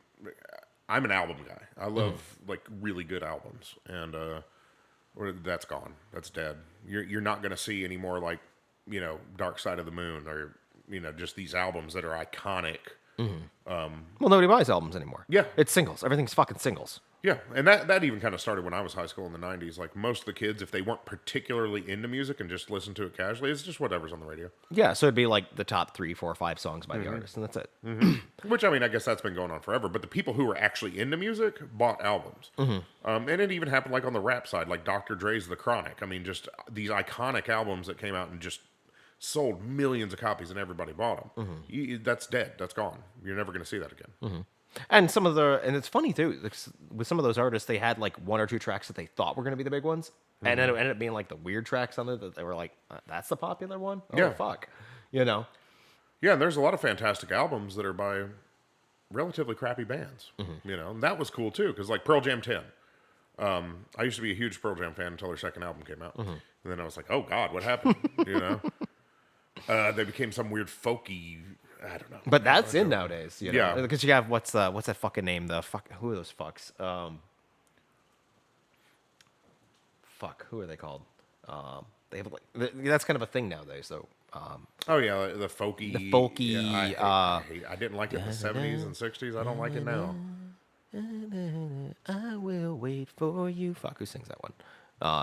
[SPEAKER 2] I'm an album guy. I love like really good albums, and that's gone. That's dead. You're not going to see any more like Dark Side of the Moon or just these albums that are iconic.
[SPEAKER 1] Well, nobody buys albums anymore.
[SPEAKER 2] Yeah.
[SPEAKER 1] It's singles. Everything's fucking singles.
[SPEAKER 2] Yeah, and that even kind of started when I was high school in the '90s. Like most of the kids, if they weren't particularly into music and just listened to it casually, it's just whatever's on the radio.
[SPEAKER 1] Yeah, so it'd be like the top 3, 4, 5 songs by the artist, and that's it.
[SPEAKER 2] Which, I mean, I guess that's been going on forever. But the people who were actually into music bought albums. And it even happened like on the rap side, like Dr. Dre's The Chronic. I mean, just these iconic albums that came out and just sold millions of copies and everybody bought them. That's dead. That's gone. You're never going to see that again.
[SPEAKER 1] And and it's funny too, with some of those artists, they had like 1 or 2 tracks that they thought were going to be the big ones, and then it ended up being like the weird tracks on it that they were like, that's the popular one? Oh,
[SPEAKER 2] Yeah.
[SPEAKER 1] fuck.
[SPEAKER 2] Yeah, and there's a lot of fantastic albums that are by relatively crappy bands. And that was cool too, because like Pearl Jam 10. I used to be a huge Pearl Jam fan until their second album came out. And then I was like, oh God, what happened? They became some weird folky, I don't know.
[SPEAKER 1] But that's in nowadays,
[SPEAKER 2] Yeah.
[SPEAKER 1] Because you have, what's that fucking name? Who are those fucks? Who are they called? They have like, that's kind of a thing nowadays, though.
[SPEAKER 2] Oh yeah, the folky.
[SPEAKER 1] The folky,
[SPEAKER 2] Yeah, I didn't like it in the 70s and 60s. I don't like it now.
[SPEAKER 1] I will wait for you. Fuck, who sings that one?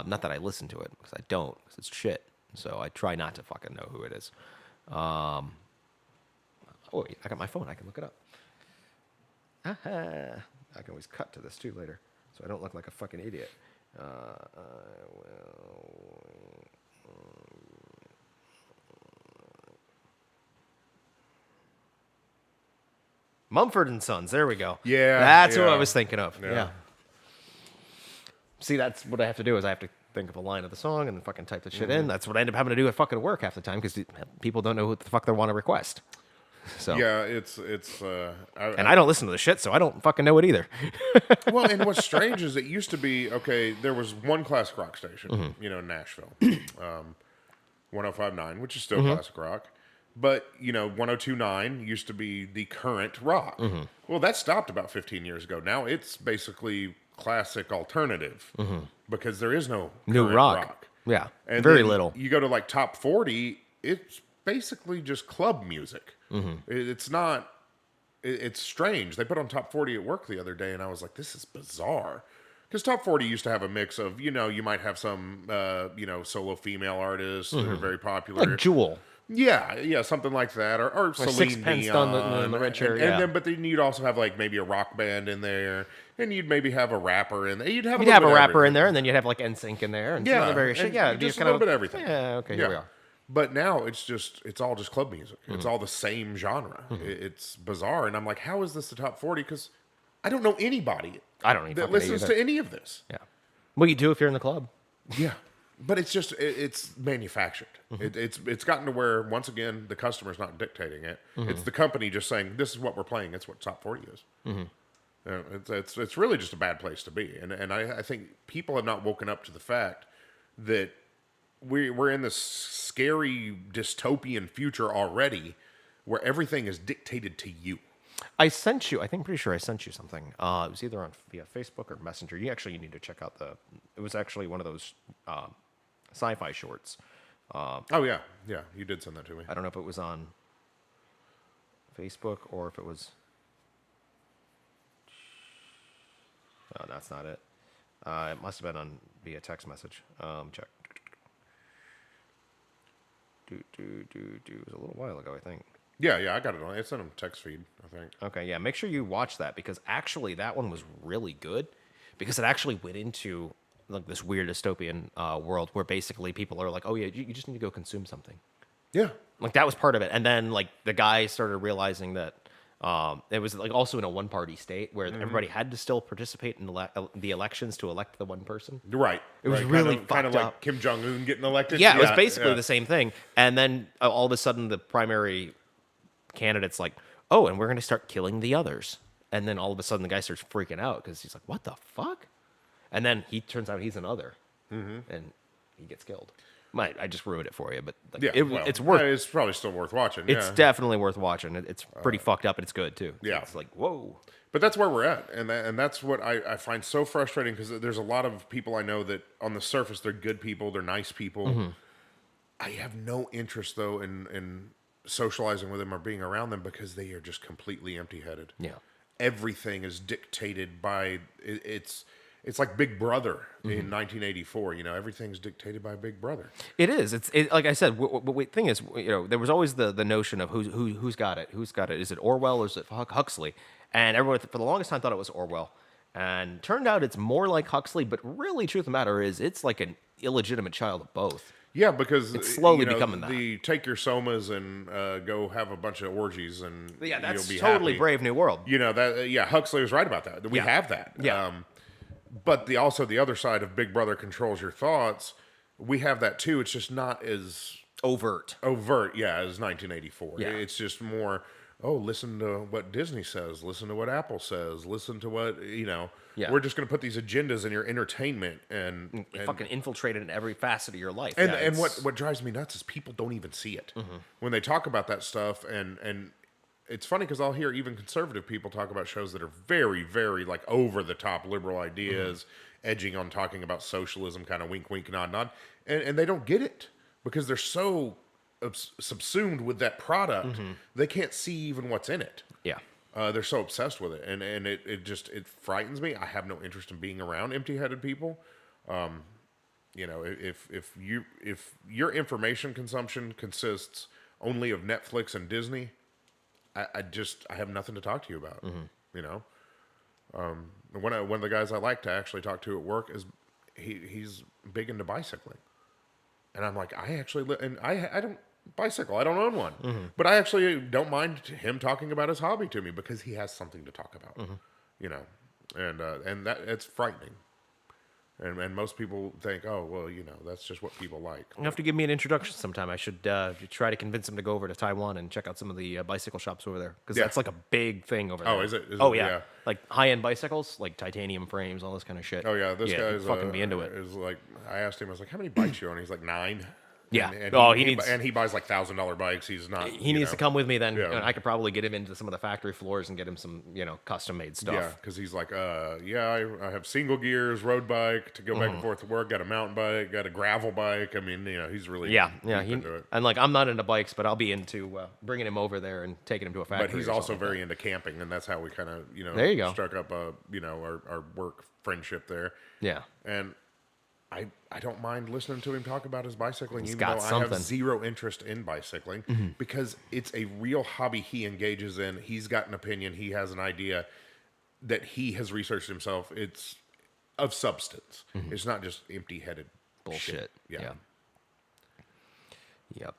[SPEAKER 1] Not that I listen to it, because I don't, because it's shit. So I try not to fucking know who it is. Oh, I got my phone. I can look it up. I can always cut to this too later, so I don't look like a fucking idiot. I will. Mumford and Sons. There we go.
[SPEAKER 2] Yeah,
[SPEAKER 1] That's what I
[SPEAKER 2] yeah.
[SPEAKER 1] was thinking of.
[SPEAKER 2] Yeah.
[SPEAKER 1] Yeah. See, that's what I have to do is I have to think of a line of the song and then fucking type the shit in. That's what I end up having to do at fucking work half the time because people don't know what the fuck they want to request. So
[SPEAKER 2] Yeah, it's
[SPEAKER 1] and I don't listen to the shit, so I don't fucking know it either.
[SPEAKER 2] well, and what's strange is it used to be okay. There was one classic rock station, in Nashville, 105.9, which is still classic rock. But 102.9 used to be the current rock. Well, that stopped about 15 years ago. Now it's basically classic alternative because there is no
[SPEAKER 1] New
[SPEAKER 2] current
[SPEAKER 1] rock. Yeah,
[SPEAKER 2] And
[SPEAKER 1] very
[SPEAKER 2] then
[SPEAKER 1] little.
[SPEAKER 2] You go to like top 40, it's basically just club music. It's not. It's strange. They put on top 40 at work the other day, and I was like, "This is bizarre." Because top 40 used to have a mix of, you might have some, solo female artists that are very popular.
[SPEAKER 1] Like Jewel.
[SPEAKER 2] Yeah, something like that, or Celine
[SPEAKER 1] Sixpence
[SPEAKER 2] Dion,
[SPEAKER 1] on the red chair,
[SPEAKER 2] and
[SPEAKER 1] yeah.
[SPEAKER 2] but then you'd also have like maybe a rock band in there, and you'd maybe have a rapper in there. You'd have
[SPEAKER 1] a
[SPEAKER 2] bit of
[SPEAKER 1] rapper in
[SPEAKER 2] everything.
[SPEAKER 1] there, and then you'd have like NSYNC in there, and some
[SPEAKER 2] Yeah,
[SPEAKER 1] other various shit.
[SPEAKER 2] and
[SPEAKER 1] Yeah, it'd be
[SPEAKER 2] just a
[SPEAKER 1] kind
[SPEAKER 2] little
[SPEAKER 1] of
[SPEAKER 2] bit of everything.
[SPEAKER 1] Yeah, okay, here we are.
[SPEAKER 2] But now it's all just club music. It's all the same genre. It's bizarre, and I'm like, how is this the top 40? Because I don't know anybody
[SPEAKER 1] I don't even
[SPEAKER 2] that
[SPEAKER 1] fucking
[SPEAKER 2] listens
[SPEAKER 1] either.
[SPEAKER 2] to any of this.
[SPEAKER 1] Yeah. Well, you do if you're in the club.
[SPEAKER 2] Yeah, but it's just it's manufactured. It's gotten to where once again the customer's not dictating it. It's the company just saying this is what we're playing. It's what top 40 is. It's really just a bad place to be. And I think people have not woken up to the fact that we're in this scary dystopian future already where everything is dictated to you.
[SPEAKER 1] I sent you. Pretty sure I sent you something. It was either via Facebook or Messenger. You need to check out It was actually one of those sci-fi shorts.
[SPEAKER 2] Oh yeah, you did send that to me.
[SPEAKER 1] I don't know if it was on Facebook or if it was. Oh, that's not it. It must have been via text message. Check. It was a little while ago, I think.
[SPEAKER 2] Yeah, I got it on. It's in a text feed, I think.
[SPEAKER 1] Okay, yeah. Make sure you watch that because actually that one was really good because it actually went into like this weird dystopian world where basically people are like, oh yeah, you just need to go consume something.
[SPEAKER 2] Yeah.
[SPEAKER 1] Like that was part of it, and then like the guy started realizing that it was like also in a one-party state where everybody had to still participate in the elections to elect the one person.
[SPEAKER 2] Right.
[SPEAKER 1] It was
[SPEAKER 2] right.
[SPEAKER 1] really
[SPEAKER 2] kind of
[SPEAKER 1] fucked
[SPEAKER 2] like
[SPEAKER 1] up.
[SPEAKER 2] Kim Jong-un getting elected.
[SPEAKER 1] Yeah, it was basically the same thing. And then all of a sudden, the primary candidate's like, oh, and we're going to start killing the others. And then all of a sudden, the guy starts freaking out because he's like, what the fuck? And then he turns out he's another. And he gets killed. I just ruined it for you, but like, it's worth.
[SPEAKER 2] It's probably still worth watching.
[SPEAKER 1] It's definitely worth watching. It's pretty fucked up, and it's good too.
[SPEAKER 2] Yeah.
[SPEAKER 1] It's like, whoa.
[SPEAKER 2] But that's where we're at, and that's what I find so frustrating because there's a lot of people I know that on the surface they're good people, they're nice people. I have no interest though in socializing with them or being around them because they are just completely empty-headed.
[SPEAKER 1] Yeah.
[SPEAKER 2] Everything is dictated by it's like Big Brother in 1984. Everything's dictated by Big Brother.
[SPEAKER 1] It is. It's like I said. The thing is, there was always the notion of who's got it. Who's got it? Is it Orwell or is it Huxley? And everyone for the longest time thought it was Orwell. And turned out it's more like Huxley. But really, truth of the matter is, it's like an illegitimate child of both.
[SPEAKER 2] Yeah, because
[SPEAKER 1] it's slowly becoming that.
[SPEAKER 2] The take your somas and go have a bunch of orgies and
[SPEAKER 1] that's
[SPEAKER 2] you'll be
[SPEAKER 1] totally
[SPEAKER 2] happy.
[SPEAKER 1] Brave New World.
[SPEAKER 2] Huxley was right about that. We have that.
[SPEAKER 1] Yeah.
[SPEAKER 2] But also the other side of Big Brother controls your thoughts. We have that too. It's just not as
[SPEAKER 1] overt.
[SPEAKER 2] As 1984.
[SPEAKER 1] Yeah.
[SPEAKER 2] It's just more. Oh, listen to what Disney says. Listen to what Apple says. Listen to what
[SPEAKER 1] Yeah.
[SPEAKER 2] We're just going to put these agendas in your entertainment and
[SPEAKER 1] fucking infiltrate it in every facet of your life.
[SPEAKER 2] And what drives me nuts is people don't even see it when they talk about that stuff. And it's funny because I'll hear even conservative people talk about shows that are very, very like over the top liberal ideas, edging on talking about socialism, kind of wink, wink, nod, nod, and they don't get it because they're so subsumed with that product they can't see even what's in it.
[SPEAKER 1] Yeah.
[SPEAKER 2] They're so obsessed with it, and it frightens me. I have no interest in being around empty-headed people. If your information consumption consists only of Netflix and Disney, I have nothing to talk to you about. One of the guys I like to actually talk to at work is he's big into bicycling, and I'm like, I actually and I don't bicycle, I don't own one, but I actually don't mind him talking about his hobby to me because he has something to talk about, you know, and that it's frightening. And most people think, oh, well, that's just what people like.
[SPEAKER 1] You have to give me an introduction sometime. I should try to convince him to go over to Taiwan and check out some of the bicycle shops over there because
[SPEAKER 2] Yeah.
[SPEAKER 1] that's like a big thing over there.
[SPEAKER 2] Oh, is it?
[SPEAKER 1] Oh yeah.
[SPEAKER 2] Yeah.
[SPEAKER 1] Like high-end bicycles, like titanium frames, all this kind of shit.
[SPEAKER 2] Oh yeah, this guy's
[SPEAKER 1] fucking be into it.
[SPEAKER 2] Is like, I asked him, I was like, how many bikes you own? He's like 9.
[SPEAKER 1] Yeah.
[SPEAKER 2] And
[SPEAKER 1] He needs.
[SPEAKER 2] and he buys like $1,000 bikes. He's not.
[SPEAKER 1] He needs to come with me then,
[SPEAKER 2] Yeah.
[SPEAKER 1] and I could probably get him into some of the factory floors and get him some, custom made stuff.
[SPEAKER 2] Yeah, because he's like, I have single gears, road bike to go back and forth to work. Got a mountain bike, got a gravel bike. I mean, he's really
[SPEAKER 1] Yeah.
[SPEAKER 2] deep into it.
[SPEAKER 1] And like I'm not into bikes, but I'll be into bringing him over there and taking him to a factory.
[SPEAKER 2] But he's
[SPEAKER 1] or
[SPEAKER 2] also
[SPEAKER 1] something like
[SPEAKER 2] very into camping, and that's how we kind of
[SPEAKER 1] There you go.
[SPEAKER 2] struck up our work friendship there.
[SPEAKER 1] that. Yeah.
[SPEAKER 2] And I don't mind listening to him talk about his bicycling, even
[SPEAKER 1] got
[SPEAKER 2] though I
[SPEAKER 1] something.
[SPEAKER 2] have zero interest in bicycling, because it's a real hobby he engages in. He's got an opinion. He has an idea that he has researched himself. It's of substance. It's not just empty-headed
[SPEAKER 1] Bullshit.
[SPEAKER 2] shit. Yeah.
[SPEAKER 1] Yep.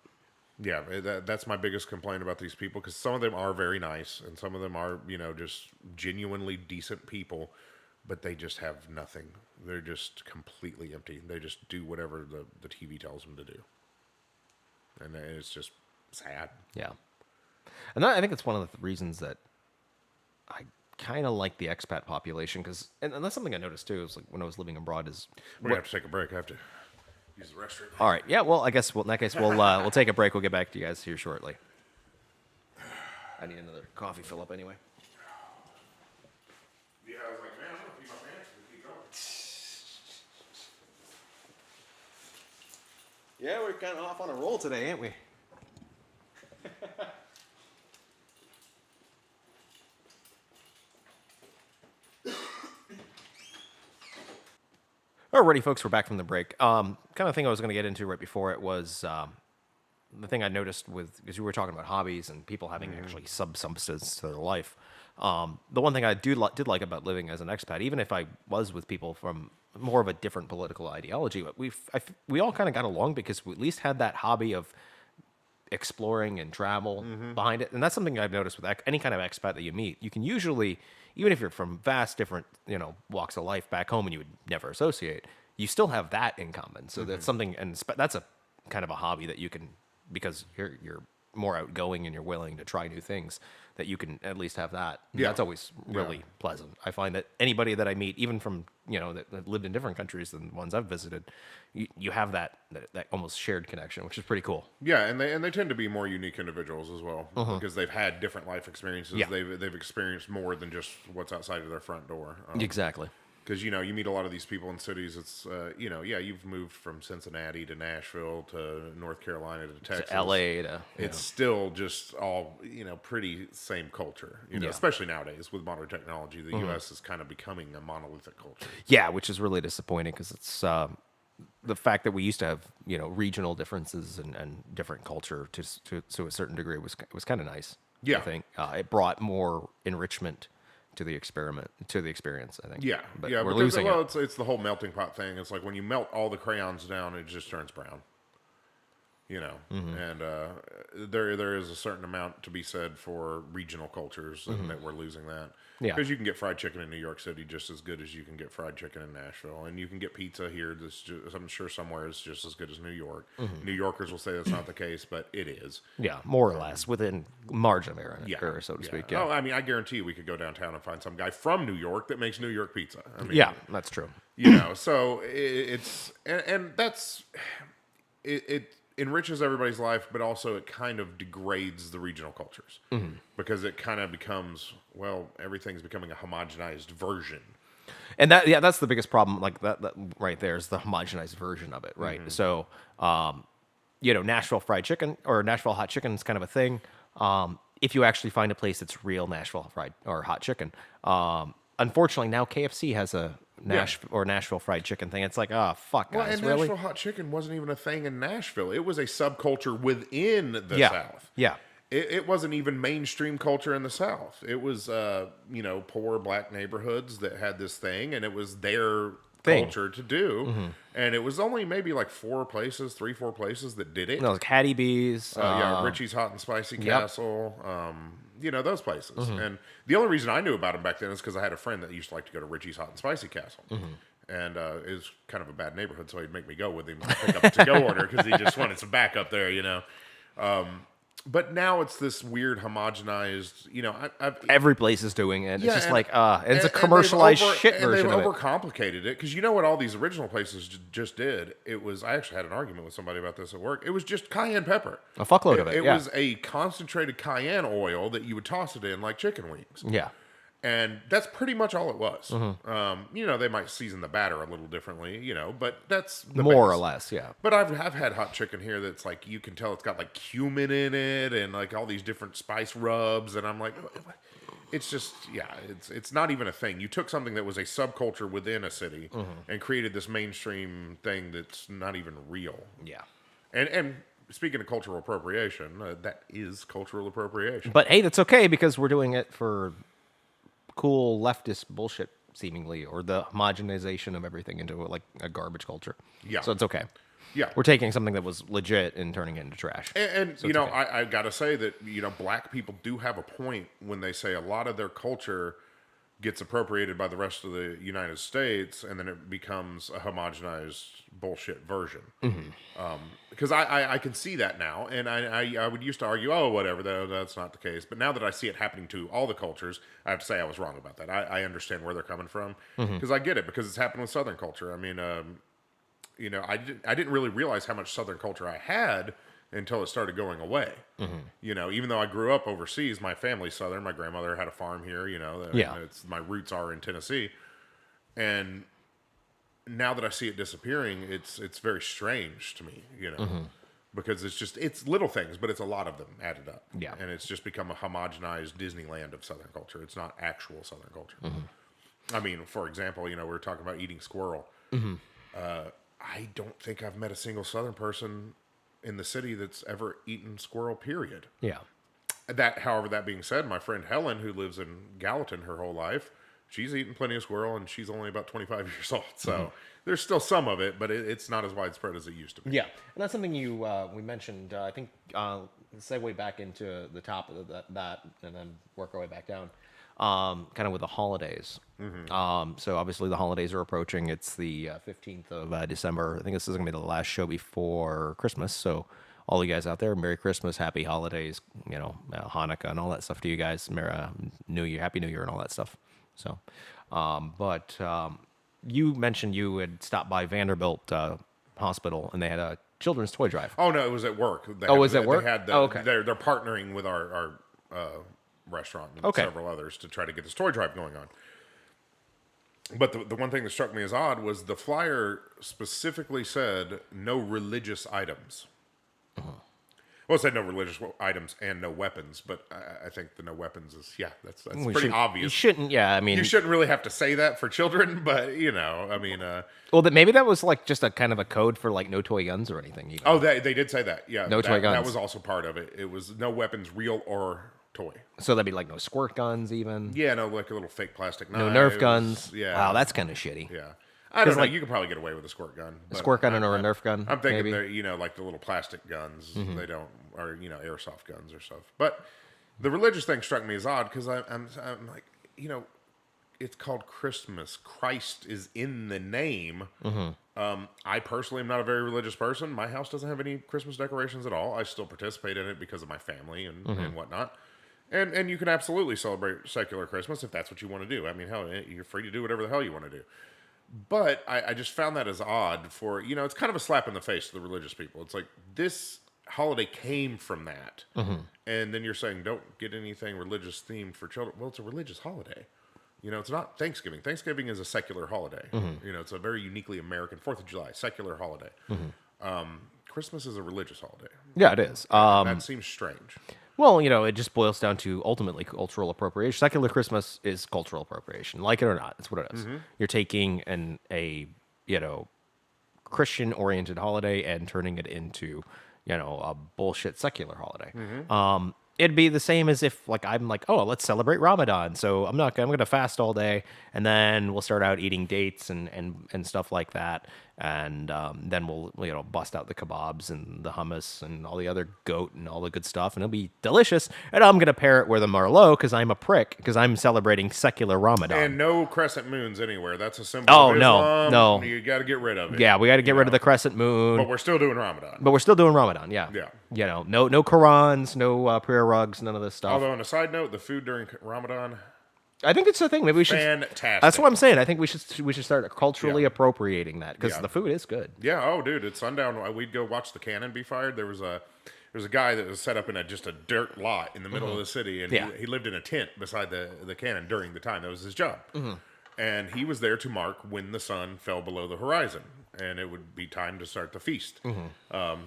[SPEAKER 2] Yeah, that's my biggest complaint about these people, because some of them are very nice, and some of them are, just genuinely decent people, but they just have nothing. They're just completely empty. They just do whatever the TV tells them to do. And it's just sad.
[SPEAKER 1] Yeah. And I think it's one of the reasons that I kind of like the expat population because, and that's something I noticed too, is like when I was living abroad is.
[SPEAKER 2] We're going to have to take a break. I have to use the restroom.
[SPEAKER 1] All right. Yeah. Well, I guess in that case, we'll take a break. We'll get back to you guys here shortly. I need another coffee fill up anyway.
[SPEAKER 2] Yeah, I was like, man, I'm going to pee my pants and keep going.
[SPEAKER 1] Yeah, we're kind of off on a roll today, ain't we? Alrighty, folks, we're back from the break. Kind of thing I was going to get into right before it was the thing I noticed because we were talking about hobbies and people having actually substance to their life. The one thing I did like about living as an expat, even if I was with people from more of a different political ideology, but we all kind of got along because we at least had that hobby of exploring and travel behind it. And that's something I've noticed with any kind of expat that you meet. You can usually, even if you're from vast different, walks of life back home and you would never associate, you still have that in common. So that's something, and that's a kind of a hobby that you can, because you're more outgoing and you're willing to try new things, that you can at least have that. And
[SPEAKER 2] Yeah.
[SPEAKER 1] that's always really pleasant. I find that anybody that I meet, even from, that lived in different countries than the ones I've visited, you have that almost shared connection, which is pretty cool.
[SPEAKER 2] Yeah, and they tend to be more unique individuals as well, because they've had different life experiences.
[SPEAKER 1] Yeah.
[SPEAKER 2] They've experienced more than just what's outside of their front door.
[SPEAKER 1] Exactly.
[SPEAKER 2] Because you meet a lot of these people in cities. It's you've moved from Cincinnati to Nashville to North Carolina to Texas,
[SPEAKER 1] To LA to,
[SPEAKER 2] It's still just all pretty same culture.
[SPEAKER 1] Yeah.
[SPEAKER 2] Especially nowadays with modern technology, the U.S. is kind of becoming a monolithic culture.
[SPEAKER 1] yeah, which is really disappointing because it's the fact that we used to have regional differences and different culture to a certain degree was kind of nice.
[SPEAKER 2] Yeah.
[SPEAKER 1] I think it brought more enrichment to the experience. I think.
[SPEAKER 2] Yeah,
[SPEAKER 1] but
[SPEAKER 2] yeah.
[SPEAKER 1] we're
[SPEAKER 2] Because,
[SPEAKER 1] losing
[SPEAKER 2] well,
[SPEAKER 1] it.
[SPEAKER 2] it's the whole melting pot thing. It's like when you melt all the crayons down, it just turns brown. And there is a certain amount to be said for regional cultures, and that we're losing that.
[SPEAKER 1] Yeah.
[SPEAKER 2] Because you can get fried chicken in New York City just as good as you can get fried chicken in Nashville, and you can get pizza here. I'm sure somewhere is just as good as New York. New Yorkers will say that's not the case, but it is.
[SPEAKER 1] Yeah, more or less within margin of error, so to
[SPEAKER 2] Yeah.
[SPEAKER 1] speak. Yeah.
[SPEAKER 2] Oh, I mean, I guarantee you we could go downtown and find some guy from New York that makes New York pizza. I mean,
[SPEAKER 1] Yeah, that's true.
[SPEAKER 2] So it's and that's it enriches everybody's life, but also it kind of degrades the regional cultures because it kind of becomes, well, everything's becoming a homogenized version.
[SPEAKER 1] And that's the biggest problem. Like that right there is the homogenized version of it, right? So, Nashville fried chicken or Nashville hot chicken is kind of a thing. If you actually find a place that's real Nashville fried or hot chicken, unfortunately now KFC has a Nashville fried chicken thing. It's like, oh fuck,
[SPEAKER 2] Well,
[SPEAKER 1] guys,
[SPEAKER 2] and
[SPEAKER 1] really?
[SPEAKER 2] Nashville hot chicken wasn't even a thing in Nashville. It was a subculture within the
[SPEAKER 1] Yeah,
[SPEAKER 2] South.
[SPEAKER 1] yeah.
[SPEAKER 2] it wasn't even mainstream culture in the South. It was, poor black neighborhoods that had this thing, and it was their
[SPEAKER 1] Thing.
[SPEAKER 2] culture to do. And it was only maybe like 4 places, 3, 4 places that did it.
[SPEAKER 1] No, like Hattie B's.
[SPEAKER 2] Yeah, Richie's Hot and Spicy
[SPEAKER 1] Yep.
[SPEAKER 2] Castle, those places. And the only reason I knew about them back then is because I had a friend that used to like to go to Richie's Hot and Spicy Castle. And it was kind of a bad neighborhood, so he'd make me go with him and pick up a to-go order because he just wanted some backup there. But now it's this weird homogenized,
[SPEAKER 1] Every place is doing it.
[SPEAKER 2] yeah,
[SPEAKER 1] It's just
[SPEAKER 2] and-
[SPEAKER 1] like, and it's a
[SPEAKER 2] and they've
[SPEAKER 1] commercialized shit
[SPEAKER 2] and
[SPEAKER 1] version
[SPEAKER 2] they've
[SPEAKER 1] of it.
[SPEAKER 2] overcomplicated it because you know what all these original places just did. It was I actually had an argument with somebody about this at work. It was just cayenne pepper.
[SPEAKER 1] A fuckload of it,
[SPEAKER 2] It
[SPEAKER 1] yeah.
[SPEAKER 2] was a concentrated cayenne oil that you would toss it in like chicken wings.
[SPEAKER 1] Yeah.
[SPEAKER 2] And that's pretty much all it was. They might season the batter a little differently, but that's the
[SPEAKER 1] More
[SPEAKER 2] base.
[SPEAKER 1] or less, yeah.
[SPEAKER 2] But I've had hot chicken here that's like you can tell it's got like cumin in it and like all these different spice rubs, and I'm like, it's just it's not even a thing. You took something that was a subculture within a city and created this mainstream thing that's not even real.
[SPEAKER 1] Yeah.
[SPEAKER 2] And speaking of cultural appropriation, that is cultural appropriation.
[SPEAKER 1] But hey, that's okay because we're doing it for cool leftist bullshit, seemingly, or the homogenization of everything into like a garbage culture.
[SPEAKER 2] Yeah.
[SPEAKER 1] So it's okay.
[SPEAKER 2] Yeah.
[SPEAKER 1] We're taking something that was legit and turning it into trash.
[SPEAKER 2] And
[SPEAKER 1] So it's okay.
[SPEAKER 2] I got to say that, black people do have a point when they say a lot of their culture gets appropriated by the rest of the United States and then it becomes a homogenized bullshit version. Because I can see that now. And I would used to argue, oh, whatever, that's not the case. But now that I see it happening to all the cultures, I have to say I was wrong about that. I understand where they're coming from because I get it because it's happened with Southern culture. I mean, I didn't really realize how much Southern culture I had until it started going away. Even though I grew up overseas, my family's Southern. My grandmother had a farm here.
[SPEAKER 1] Yeah.
[SPEAKER 2] My roots are in Tennessee, and now that I see it disappearing, it's very strange to me. Because it's little things, but it's a lot of them added up.
[SPEAKER 1] Yeah.
[SPEAKER 2] And it's just become a homogenized Disneyland of Southern culture. It's not actual Southern culture. I mean, for example, we were talking about eating squirrel. I don't think I've met a single Southern person in the city that's ever eaten squirrel, period.
[SPEAKER 1] Yeah.
[SPEAKER 2] However, that being said, my friend Helen, who lives in Gallatin her whole life, she's eaten plenty of squirrel, and she's only about 25 years old. So there's still some of it, but it's not as widespread as it used to be.
[SPEAKER 1] Yeah, and that's something we mentioned. I think segue back into the top of that, and then work our way back down. Kind of with the holidays. So obviously the holidays are approaching. It's the 15th of December. I think this is going to be the last show before Christmas. So all you guys out there, Merry Christmas, Happy Holidays, Hanukkah and all that stuff to you guys. New Year, Happy New Year and all that stuff. So, but you mentioned you had stopped by Vanderbilt Hospital and they had a children's toy drive.
[SPEAKER 2] Oh, no, it was at work.
[SPEAKER 1] Was it at work?
[SPEAKER 2] They had
[SPEAKER 1] Okay.
[SPEAKER 2] They're partnering with our restaurant and several others to try to get this toy drive going on. But the one thing that struck me as odd was the flyer specifically said no religious items. Well, it said no religious items and no weapons, but I think the no weapons is, that's pretty obvious.
[SPEAKER 1] You shouldn't,
[SPEAKER 2] You shouldn't really have to say that for children, but,
[SPEAKER 1] well, maybe that was like just a kind of a code for like no toy guns or anything. Even.
[SPEAKER 2] Oh, they did say that, yeah.
[SPEAKER 1] No toy guns.
[SPEAKER 2] That was also part of it. It was no weapons, real or toy.
[SPEAKER 1] So that'd be like no squirt guns even?
[SPEAKER 2] Yeah, no, like a little fake plastic knife.
[SPEAKER 1] No Nerf guns?
[SPEAKER 2] Yeah.
[SPEAKER 1] Wow, that's kind of shitty.
[SPEAKER 2] Yeah. I don't know.
[SPEAKER 1] like-
[SPEAKER 2] You could probably get away with a squirt gun.
[SPEAKER 1] A squirt gun or a Nerf gun?
[SPEAKER 2] I'm thinking
[SPEAKER 1] maybe?
[SPEAKER 2] they're, like the little plastic guns. They don't, or, airsoft guns or stuff. But the religious thing struck me as odd because I'm like, it's called Christmas. Christ is in the name. I personally am not a very religious person. My house doesn't have any Christmas decorations at all. I still participate in it because of my family and whatnot. And you can absolutely celebrate secular Christmas if that's what you want to do. I mean, hell, you're free to do whatever the hell you want to do. But I just found that as odd for, it's kind of a slap in the face to the religious people. It's like, this holiday came from that. And then you're saying, don't get anything religious themed for children. Well, it's a religious holiday. It's not Thanksgiving. Thanksgiving is a secular holiday. It's a very uniquely American 4th of July, secular holiday. Christmas is a religious holiday.
[SPEAKER 1] Yeah, it is.
[SPEAKER 2] That seems strange.
[SPEAKER 1] Well, it just boils down to ultimately cultural appropriation. Secular Christmas is cultural appropriation, like it or not. That's what it is. You're taking a Christian-oriented holiday and turning it into, a bullshit secular holiday. it'd be the same as if like I'm like, oh, let's celebrate Ramadan. So I'm gonna fast all day, and then we'll start out eating dates and stuff like that, and then we'll bust out the kebabs and the hummus and all the other goat and all the good stuff, and it'll be delicious. And I'm gonna pair it with a Merlot because I'm a prick because I'm celebrating secular Ramadan.
[SPEAKER 2] And no crescent moons anywhere. That's a symbol of
[SPEAKER 1] Oh no,
[SPEAKER 2] Islam.
[SPEAKER 1] no,
[SPEAKER 2] You got to get rid of it.
[SPEAKER 1] yeah, we got to get
[SPEAKER 2] you
[SPEAKER 1] rid of
[SPEAKER 2] know.
[SPEAKER 1] the crescent moon.
[SPEAKER 2] But we're still doing Ramadan.
[SPEAKER 1] But we're still doing Ramadan, yeah.
[SPEAKER 2] Yeah.
[SPEAKER 1] No Qurans, no prayer rugs, none of this stuff.
[SPEAKER 2] Although, on a side note, the food during Ramadan,
[SPEAKER 1] I think it's the thing. Maybe we should.
[SPEAKER 2] fantastic.
[SPEAKER 1] That's what I'm saying. I think we should start culturally
[SPEAKER 2] Yeah.
[SPEAKER 1] appropriating that because
[SPEAKER 2] Yeah.
[SPEAKER 1] the food is good.
[SPEAKER 2] Yeah. Oh, dude, at sundown, we'd go watch the cannon be fired. There was a guy that was set up in just a dirt lot in the middle of the city, and
[SPEAKER 1] Yeah.
[SPEAKER 2] he lived in a tent beside the cannon during the time. That was his job. And he was there to mark when the sun fell below the horizon, and it would be time to start the feast.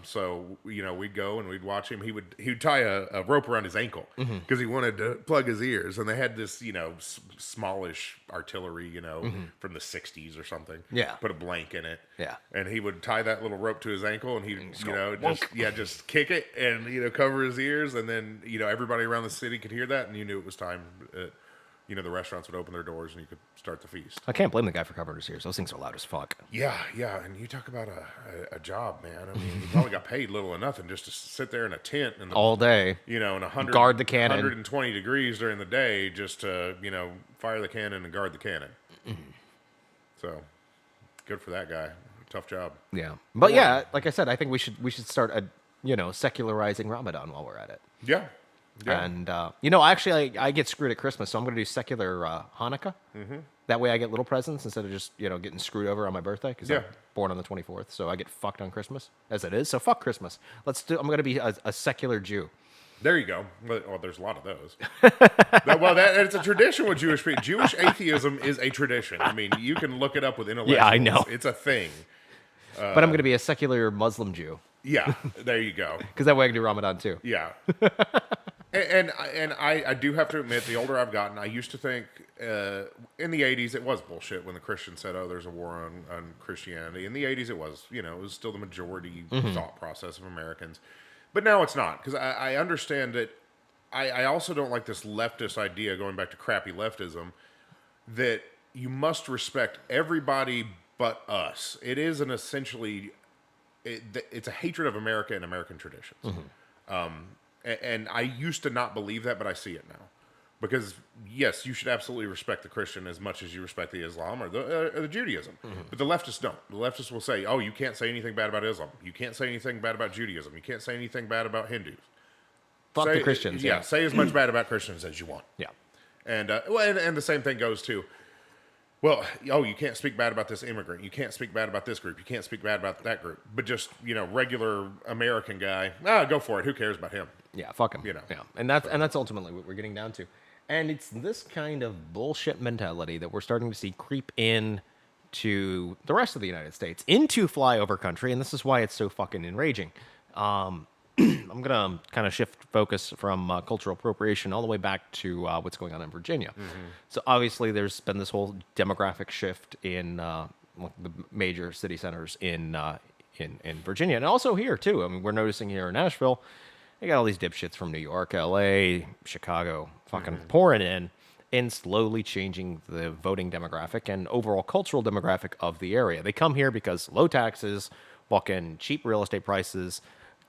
[SPEAKER 2] So we'd go and we'd watch him. He'd tie a rope around his ankle because he wanted to plug his ears. And they had this smallish artillery from the '60s or something.
[SPEAKER 1] Yeah.
[SPEAKER 2] Put a blank in it.
[SPEAKER 1] Yeah.
[SPEAKER 2] And he would tie that little rope to his ankle, and he'd just kick it and cover his ears, and then everybody around the city could hear that, and you knew it was time. The restaurants would open their doors and you could start the feast.
[SPEAKER 1] I can't blame the guy for covering his ears. Those things are loud as fuck.
[SPEAKER 2] Yeah, and you talk about a job, man. I mean, you probably got paid little or nothing just to sit there in a tent and
[SPEAKER 1] All day.
[SPEAKER 2] in 100
[SPEAKER 1] Guard the cannon.
[SPEAKER 2] 120 degrees during the day just to fire the cannon and guard the cannon. So good for that guy. Tough job.
[SPEAKER 1] Yeah. But yeah, like I said, I think we should start secularizing Ramadan while we're at it.
[SPEAKER 2] Yeah.
[SPEAKER 1] And actually, I get screwed at Christmas, so I'm going to do secular Hanukkah. That way, I get little presents instead of just getting screwed over on my birthday because I'm born on the 24th. So I get fucked on Christmas as it is. So fuck Christmas. I'm going to be a secular Jew.
[SPEAKER 2] There you go. Well, there's a lot of those. It's a tradition with Jewish people. Jewish atheism is a tradition. I mean, you can look it up with intellectuals.
[SPEAKER 1] Yeah, I know.
[SPEAKER 2] It's a thing.
[SPEAKER 1] But I'm going to be a secular Muslim Jew
[SPEAKER 2] Yeah, there you go.
[SPEAKER 1] because that way I can do Ramadan too.
[SPEAKER 2] Yeah. And I do have to admit, the older I've gotten, I used to think in the 80s it was bullshit when the Christians said, oh, there's a war on Christianity. In the 80s it was, it was still the majority thought process of Americans. But now it's not, because I understand that I also don't like this leftist idea, going back to crappy leftism, that you must respect everybody but us. It is an essentially, it's a hatred of America and American traditions. And I used to not believe that, but I see it now. Because, yes, you should absolutely respect the Christian as much as you respect the Islam or the Judaism. But the leftists don't. The leftists will say, oh, you can't say anything bad about Islam. You can't say anything bad about Judaism. You can't say anything bad about Hindus.
[SPEAKER 1] Fuck the Christians.
[SPEAKER 2] Yeah, say as much bad about Christians as you want.
[SPEAKER 1] Yeah.
[SPEAKER 2] And and the same thing goes to, well, you can't speak bad about this immigrant. You can't speak bad about this group. You can't speak bad about that group. But just, regular American guy, go for it. Who cares about him?
[SPEAKER 1] Yeah, fuck him. Yeah, and that's ultimately what we're getting down to, and it's this kind of bullshit mentality that we're starting to see creep in to the rest of the United States, into flyover country, and this is why it's so fucking enraging. I'm gonna kind of shift focus from cultural appropriation all the way back to what's going on in Virginia. So obviously, there's been this whole demographic shift in the major city centers in Virginia, and also here too. I mean, we're noticing here in Nashville. You got all these dipshits from New York, LA, Chicago, fucking pouring in and slowly changing the voting demographic and overall cultural demographic of the area. They come here because low taxes, fucking cheap real estate prices,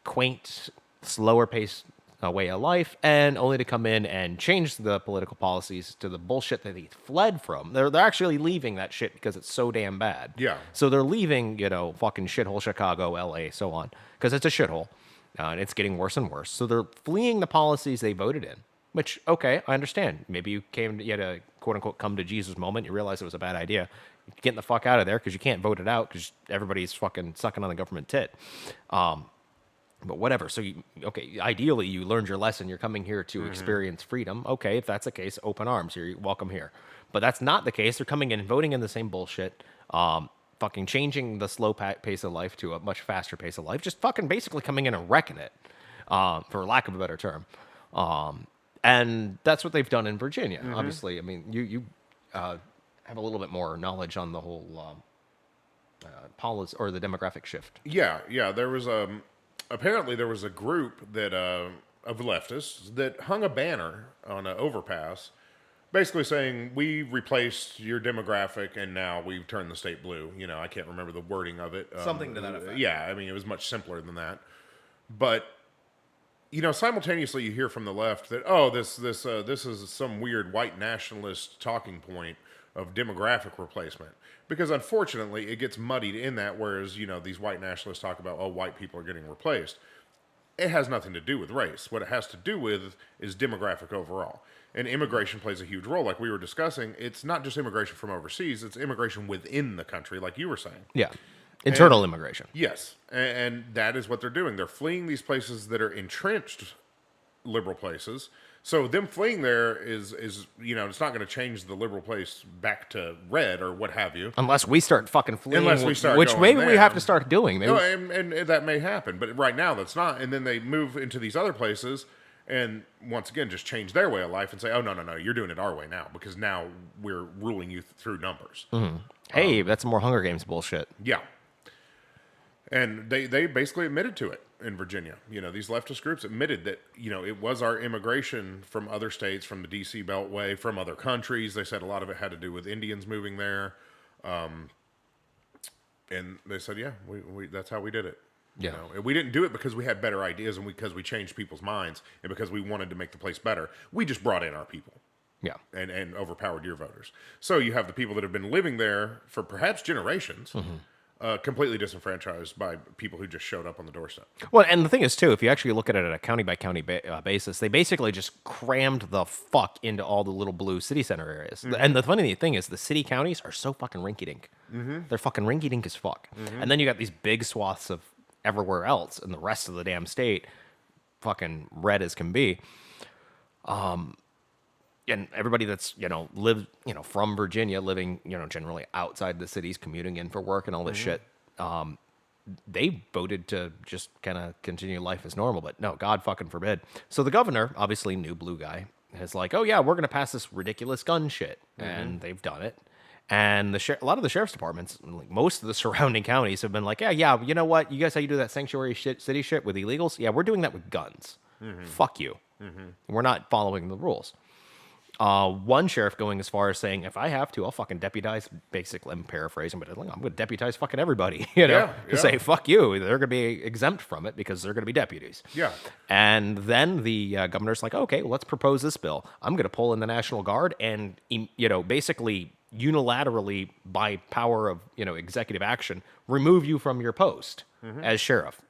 [SPEAKER 1] quaint, slower paced way of life, and only to come in and change the political policies to the bullshit that they fled from. They're actually leaving that shit because it's so damn bad.
[SPEAKER 2] Yeah.
[SPEAKER 1] So they're leaving, fucking shithole Chicago, LA, so on, because it's a shithole. And it's getting worse and worse. So they're fleeing the policies they voted in, which, okay, I understand. Maybe you had a quote-unquote come to Jesus moment. You realize it was a bad idea. You're getting the fuck out of there because you can't vote it out because everybody's fucking sucking on the government tit. But whatever. So, ideally, you learned your lesson. You're coming here to experience freedom. Okay, if that's the case, open arms. You're welcome here. But that's not the case. They're coming in and voting in the same bullshit. Fucking changing the slow pace of life to a much faster pace of life, just fucking basically coming in and wrecking it, for lack of a better term. And that's what they've done in Virginia. Obviously, I mean, you have a little bit more knowledge on the whole policy or the demographic shift.
[SPEAKER 2] Yeah. There was apparently there was a group that of leftists that hung a banner on an overpass, basically saying we replaced your demographic and now we've turned the state blue. I can't remember the wording of it.
[SPEAKER 1] Something to that effect.
[SPEAKER 2] Yeah, I mean, it was much simpler than that. But simultaneously you hear from the left that this is some weird white nationalist talking point of demographic replacement, because unfortunately it gets muddied in that. Whereas these white nationalists talk about white people are getting replaced. It has nothing to do with race. What it has to do with is demographic overall. And immigration plays a huge role. Like we were discussing, it's not just immigration from overseas, it's immigration within the country, like you were saying.
[SPEAKER 1] Yeah. Internal immigration.
[SPEAKER 2] Yes. And that is what they're doing. They're fleeing these places that are entrenched liberal places. So them fleeing there is it's not going to change the liberal place back to red or what have you.
[SPEAKER 1] Unless we start fucking fleeing.
[SPEAKER 2] Unless we start
[SPEAKER 1] which
[SPEAKER 2] going
[SPEAKER 1] maybe
[SPEAKER 2] there.
[SPEAKER 1] we have to start doing. Maybe.
[SPEAKER 2] No, and that may happen. But right now that's not. And then they move into these other places and once again just change their way of life and say, oh, no, you're doing it our way now because now we're ruling you through numbers.
[SPEAKER 1] Mm-hmm. Hey, that's more Hunger Games bullshit.
[SPEAKER 2] Yeah. And they basically admitted to it in Virginia. These leftist groups admitted that, it was our immigration from other states, from the D.C. Beltway, from other countries. They said a lot of it had to do with Indians moving there. And they said, yeah, we that's how we did it.
[SPEAKER 1] Yeah.
[SPEAKER 2] And we didn't do it because we had better ideas and because we changed people's minds and because we wanted to make the place better. We just brought in our people.
[SPEAKER 1] Yeah.
[SPEAKER 2] And overpowered your voters. So you have the people that have been living there for perhaps generations, completely disenfranchised by people who just showed up on the doorstep.
[SPEAKER 1] Well, and the thing is, too, if you actually look at it at a county-by-county basis, they basically just crammed the fuck into all the little blue city center areas. Mm-hmm. And the funny thing is, the city counties are so fucking rinky-dink. Mm-hmm. They're fucking rinky-dink as fuck. Mm-hmm. And then you got these big swaths of everywhere else, and the rest of the damn state fucking red as can be. And everybody that's, lived, from Virginia, living, generally outside the cities, commuting in for work and all this shit, they voted to just kind of continue life as normal. But no, God fucking forbid. So the governor, obviously new blue guy, is like, oh yeah, we're going to pass this ridiculous gun shit. And they've done it. And a lot of the sheriff's departments, like most of the surrounding counties, have been like, yeah, you know what? You guys, how you do that sanctuary city shit with illegals? Yeah, we're doing that with guns. Fuck you. We're not following the rules. One sheriff going as far as saying, if I have to, I'll fucking deputize, basically, I'm paraphrasing, but I'm going to deputize fucking everybody, to say, fuck you. They're going to be exempt from it because they're going to be deputies.
[SPEAKER 2] Yeah.
[SPEAKER 1] And then the governor's like, okay, well, let's propose this bill. I'm going to pull in the National Guard and, basically unilaterally, by power of, executive action, remove you from your post as sheriff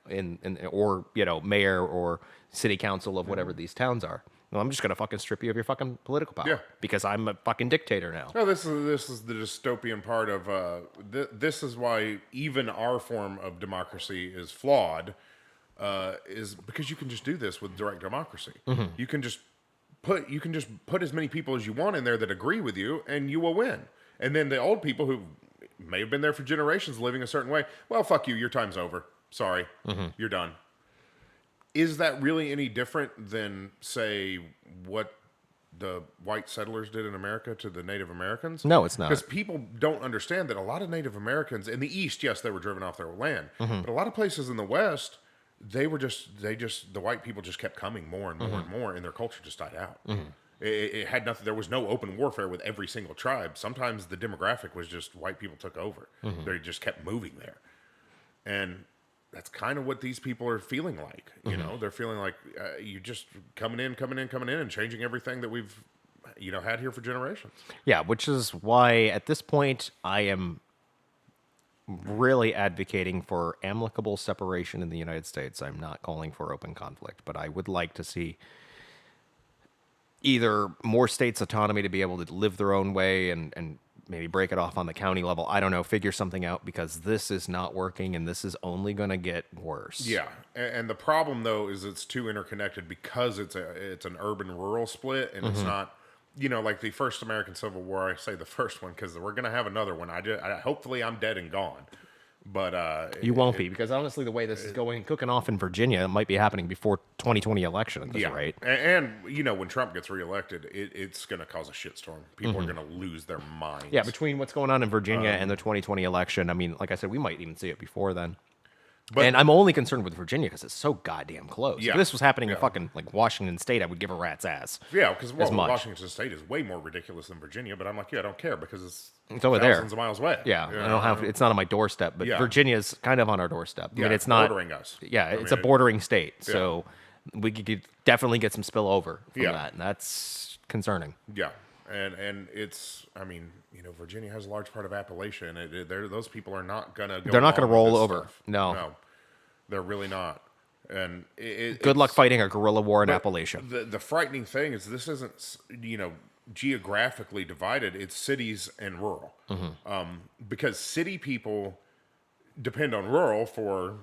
[SPEAKER 1] or mayor or city council of whatever these towns are. Well, I'm just going to fucking strip you of your fucking political power because I'm a fucking dictator now.
[SPEAKER 2] No, this is the dystopian part of this is why even our form of democracy is flawed, is because you can just do this with direct democracy. You can just put as many people as you want in there that agree with you, and you will win. And then the old people who may have been there for generations living a certain way, well, fuck you, your time's over. Sorry, you're done. Is that really any different than, say, what the white settlers did in America to the Native Americans?
[SPEAKER 1] No, it's not.
[SPEAKER 2] Because people don't understand that a lot of Native Americans in the East, yes, they were driven off their land, but a lot of places in the West, the white people just kept coming more and more and more, and their culture just died out. It had nothing. There was no open warfare with every single tribe. Sometimes the demographic was just white people took over. They just kept moving there, and that's kind of what these people are feeling like. They're feeling like you just coming in, and changing everything that we've, had here for generations.
[SPEAKER 1] Yeah, which is why at this point I am really advocating for amicable separation in the United States. I'm not calling for open conflict, but I would like to see either more states' autonomy to be able to live their own way and maybe break it off on the county level. I don't know, figure something out, because this is not working and this is only going to get worse.
[SPEAKER 2] Yeah. And the problem though is it's too interconnected because it's an urban rural split, and it's not, like the first American Civil War. I say the first one because we're going to have another one. Hopefully I'm dead and gone. But
[SPEAKER 1] you won't be, because honestly, the way this is cooking off in Virginia, it might be happening before 2020 election at this rate.
[SPEAKER 2] And when Trump gets reelected, it's going to cause a shitstorm. People are going to lose their minds.
[SPEAKER 1] Yeah, between what's going on in Virginia and the 2020 election, I mean, like I said, we might even see it before then.
[SPEAKER 2] But
[SPEAKER 1] And I'm only concerned with Virginia because it's so goddamn close. If
[SPEAKER 2] yeah,
[SPEAKER 1] this was happening in
[SPEAKER 2] yeah.
[SPEAKER 1] fucking like Washington State, I would give a rat's ass.
[SPEAKER 2] Yeah, because
[SPEAKER 1] As much.
[SPEAKER 2] Washington State is way more ridiculous than Virginia, but I'm like, yeah, I don't care because
[SPEAKER 1] It's over there.
[SPEAKER 2] thousands of miles away.
[SPEAKER 1] Yeah,
[SPEAKER 2] You
[SPEAKER 1] I don't have.
[SPEAKER 2] know?
[SPEAKER 1] It's not on my doorstep, but
[SPEAKER 2] Yeah.
[SPEAKER 1] Virginia's kind of on our doorstep. I
[SPEAKER 2] Yeah,
[SPEAKER 1] mean, it's not
[SPEAKER 2] bordering us.
[SPEAKER 1] Yeah,
[SPEAKER 2] I
[SPEAKER 1] it's
[SPEAKER 2] mean,
[SPEAKER 1] a bordering state, so we could definitely get some spillover from
[SPEAKER 2] Yeah.
[SPEAKER 1] that, and that's concerning.
[SPEAKER 2] Yeah, and it's, I mean, Virginia has a large part of Appalachia, and those people are not gonna go.
[SPEAKER 1] They're not going to
[SPEAKER 2] along with
[SPEAKER 1] roll
[SPEAKER 2] this
[SPEAKER 1] over.
[SPEAKER 2] stuff.
[SPEAKER 1] No.
[SPEAKER 2] They're really not. And
[SPEAKER 1] Good luck
[SPEAKER 2] it's-
[SPEAKER 1] fighting a guerrilla war in
[SPEAKER 2] but
[SPEAKER 1] Appalachia.
[SPEAKER 2] The frightening thing is this isn't geographically divided. It's cities and rural, because city people depend on rural for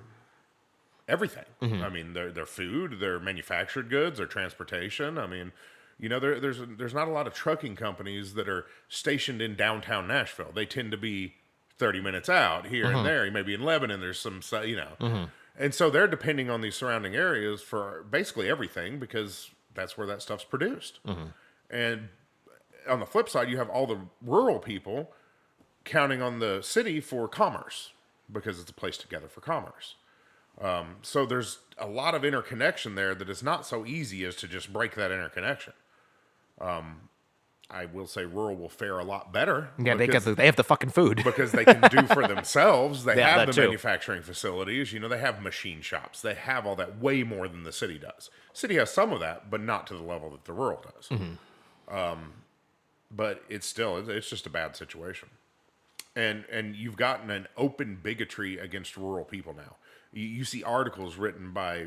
[SPEAKER 2] everything. I mean, their food, their manufactured goods, their transportation. I mean, there's not a lot of trucking companies that are stationed in downtown Nashville. They tend to be 30 minutes out here and there. Maybe in Lebanon, there's some, and so they're depending on these surrounding areas for basically everything because that's where that stuff's produced. And on the flip side, you have all the rural people counting on the city for commerce because it's a place to gather for commerce. So there's a lot of interconnection there that is not so easy as to just break that interconnection. I will say rural will fare a lot better.
[SPEAKER 1] Yeah, they have the fucking food.
[SPEAKER 2] Because they can do for themselves. They
[SPEAKER 1] Yeah,
[SPEAKER 2] have
[SPEAKER 1] that
[SPEAKER 2] the
[SPEAKER 1] too.
[SPEAKER 2] manufacturing facilities. They have machine shops. They have all that way more than the city does. City has some of that, but not to the level that the rural does. But it's just a bad situation. And you've gotten an open bigotry against rural people now. You see articles written by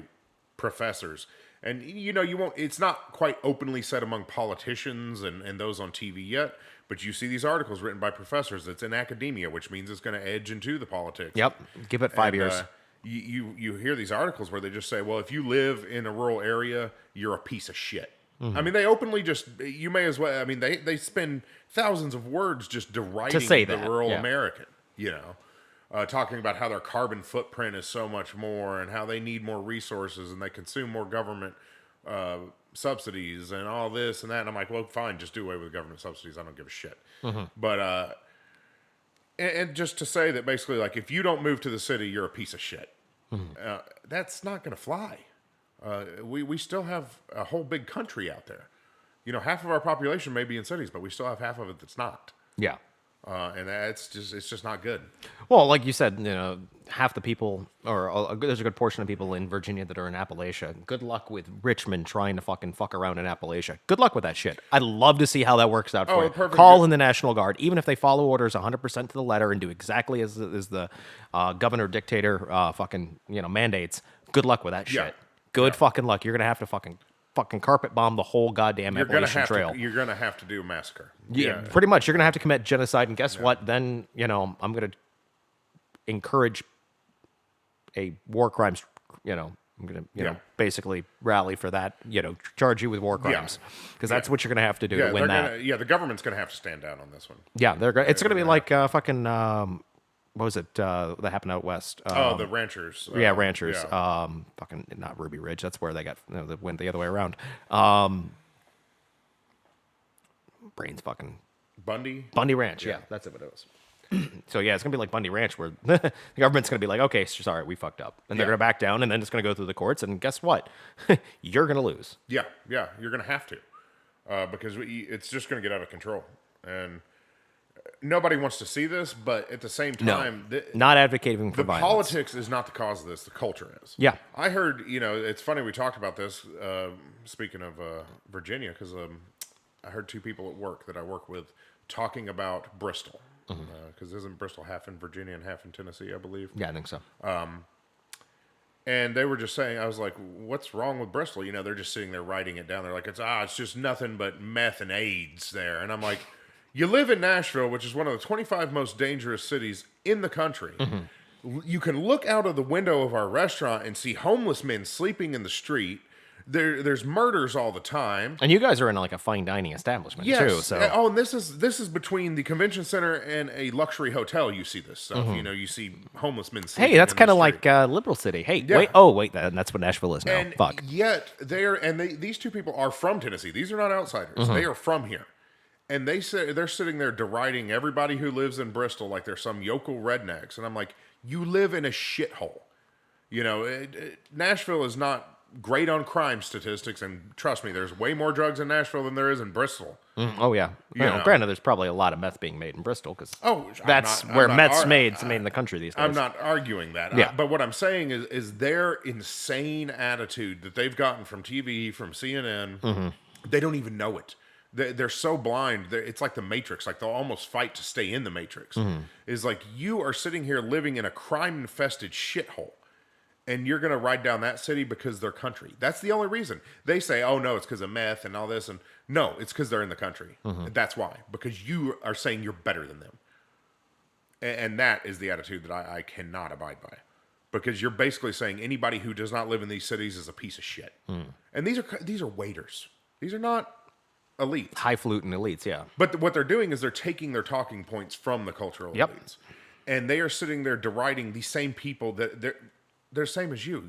[SPEAKER 2] professors. And, you won't, it's not quite openly said among politicians and those on TV yet, but you see these articles written by professors that's in academia, which means it's going to edge into the politics.
[SPEAKER 1] Yep, give it 5 years.
[SPEAKER 2] You hear these articles where they just say, well, if you live in a rural area, you're a piece of shit. I mean, they openly you may as well, I mean, they spend thousands of words just deriding
[SPEAKER 1] say
[SPEAKER 2] the
[SPEAKER 1] that,
[SPEAKER 2] rural
[SPEAKER 1] yeah.
[SPEAKER 2] American, talking about how their carbon footprint is so much more and how they need more resources and they consume more government subsidies and all this and that. And I'm like, well, fine, just do away with government subsidies. I don't give a shit. But, and just to say that basically, like, if you don't move to the city, you're a piece of shit. That's not going to fly. We still have a whole big country out there. Half of our population may be in cities, but we still have half of it that's not.
[SPEAKER 1] Yeah.
[SPEAKER 2] And it's just not good.
[SPEAKER 1] Well, like you said, half the people, there's a good portion of people in Virginia that are in Appalachia. Good luck with Richmond trying to fucking fuck around in Appalachia. Good luck with that shit. I'd love to see how that works out for you.
[SPEAKER 2] perfect.
[SPEAKER 1] Call in the National Guard, even if they follow orders 100% to the letter and do exactly as the governor dictator fucking mandates. Good luck with that shit.
[SPEAKER 2] Yeah.
[SPEAKER 1] Good fucking luck. You're gonna have to fucking carpet bomb the whole goddamn Appalachian Trail.
[SPEAKER 2] You're gonna have to do a massacre.
[SPEAKER 1] Yeah, pretty much. You're going to have to commit genocide. And guess what? Then, I'm going to encourage a war crimes, I'm going to, basically rally for that, charge you with war crimes. Because that's what you're going to have to do to win that.
[SPEAKER 2] The government's gonna have to stand down on this one.
[SPEAKER 1] Yeah, it's going to be like fucking, what was it that happened out west?
[SPEAKER 2] The ranchers.
[SPEAKER 1] Ranchers.
[SPEAKER 2] Yeah.
[SPEAKER 1] Fucking, not Ruby Ridge. That's where they got, they went the other way around. Brain's fucking...
[SPEAKER 2] Bundy
[SPEAKER 1] Ranch, yeah, that's what it was. So yeah, it's gonna be like Bundy Ranch, where the government's gonna be like, okay, sorry, we fucked up, and they're gonna back down, and then it's gonna go through the courts, and guess what? You're gonna lose.
[SPEAKER 2] Yeah, you're gonna have to, because it's just gonna get out of control, and nobody wants to see this. But at the same time,
[SPEAKER 1] Not advocating for
[SPEAKER 2] the
[SPEAKER 1] violence.
[SPEAKER 2] politics is not the cause of this. The culture is.
[SPEAKER 1] Yeah.
[SPEAKER 2] I heard. It's funny we talked about this. Speaking of Virginia, because I heard two people at work that I work with talking about Bristol. Because isn't Bristol half in Virginia and half in Tennessee, I believe?
[SPEAKER 1] Yeah, I think so.
[SPEAKER 2] And they were just saying, I was like, what's wrong with Bristol? They're just sitting there writing it down. They're like, it's just nothing but meth and AIDS there. And I'm like, you live in Nashville, which is one of the 25 most dangerous cities in the country. You can look out of the window of our restaurant and see homeless men sleeping in the street. There's murders all the time.
[SPEAKER 1] And you guys are in like a fine dining establishment too. So
[SPEAKER 2] and this is between the convention center and a luxury hotel. You see this stuff. You see homeless men sleeping.
[SPEAKER 1] hey, that's
[SPEAKER 2] in
[SPEAKER 1] kind
[SPEAKER 2] the
[SPEAKER 1] of
[SPEAKER 2] street.
[SPEAKER 1] like Liberal City. Hey,
[SPEAKER 2] Yeah.
[SPEAKER 1] wait, that's what Nashville is now.
[SPEAKER 2] And
[SPEAKER 1] Fuck.
[SPEAKER 2] yet these two people are from Tennessee. These are not outsiders. They are from here. And they say they're sitting there deriding everybody who lives in Bristol like they're some yokel rednecks. And I'm like, you live in a shithole. Nashville is not great on crime statistics, and trust me, there's way more drugs in Nashville than there is in Bristol.
[SPEAKER 1] Oh yeah.
[SPEAKER 2] You know.
[SPEAKER 1] Granted, there's probably a lot of meth being made in Bristol because
[SPEAKER 2] Oh,
[SPEAKER 1] that's
[SPEAKER 2] I'm
[SPEAKER 1] where
[SPEAKER 2] not
[SPEAKER 1] meth's made. It's made in the country these days.
[SPEAKER 2] I'm not arguing that.
[SPEAKER 1] Yeah.
[SPEAKER 2] But what I'm saying is their insane attitude that they've gotten from TV, from CNN, they don't even know it. They're so blind. It's like the Matrix. Like they'll almost fight to stay in the Matrix. Is like you are sitting here living in a crime-infested shithole. And you're going to ride down that city because they're country. That's the only reason. They say, oh, no, it's because of meth and all this. And no, it's because they're in the country. That's why. Because you are saying you're better than them. And that is the attitude that I cannot abide by. Because you're basically saying anybody who does not live in these cities is a piece of shit. And these are waiters. These are not elites.
[SPEAKER 1] Highfalutin elites, yeah.
[SPEAKER 2] But what they're doing is they're taking their talking points from the cultural elites. And they are sitting there deriding these same people that they're the same as you.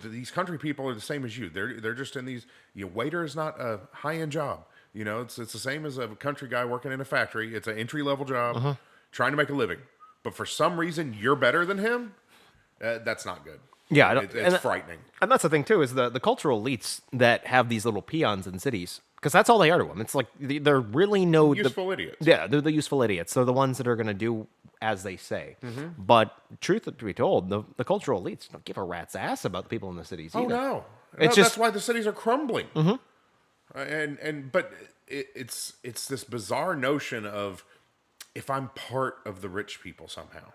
[SPEAKER 2] These country people are the same as you. They're just in these. Waiter is not a high end job. It's the same as a country guy working in a factory. It's an entry level job, trying to make a living. But for some reason, you're better than him. That's not good.
[SPEAKER 1] Yeah,
[SPEAKER 2] it's frightening.
[SPEAKER 1] And that's the thing too is the cultural elites that have these little peons in cities. Because that's all they are to them. It's like they're really
[SPEAKER 2] useful idiots.
[SPEAKER 1] Yeah, they're the useful idiots. They're the ones that are going to do as they say. But truth to be told, the cultural elites don't give a rat's ass about the people in the cities either.
[SPEAKER 2] Oh no,
[SPEAKER 1] It's
[SPEAKER 2] that's why the cities are crumbling. But it's this bizarre notion of if I'm part of the rich people somehow,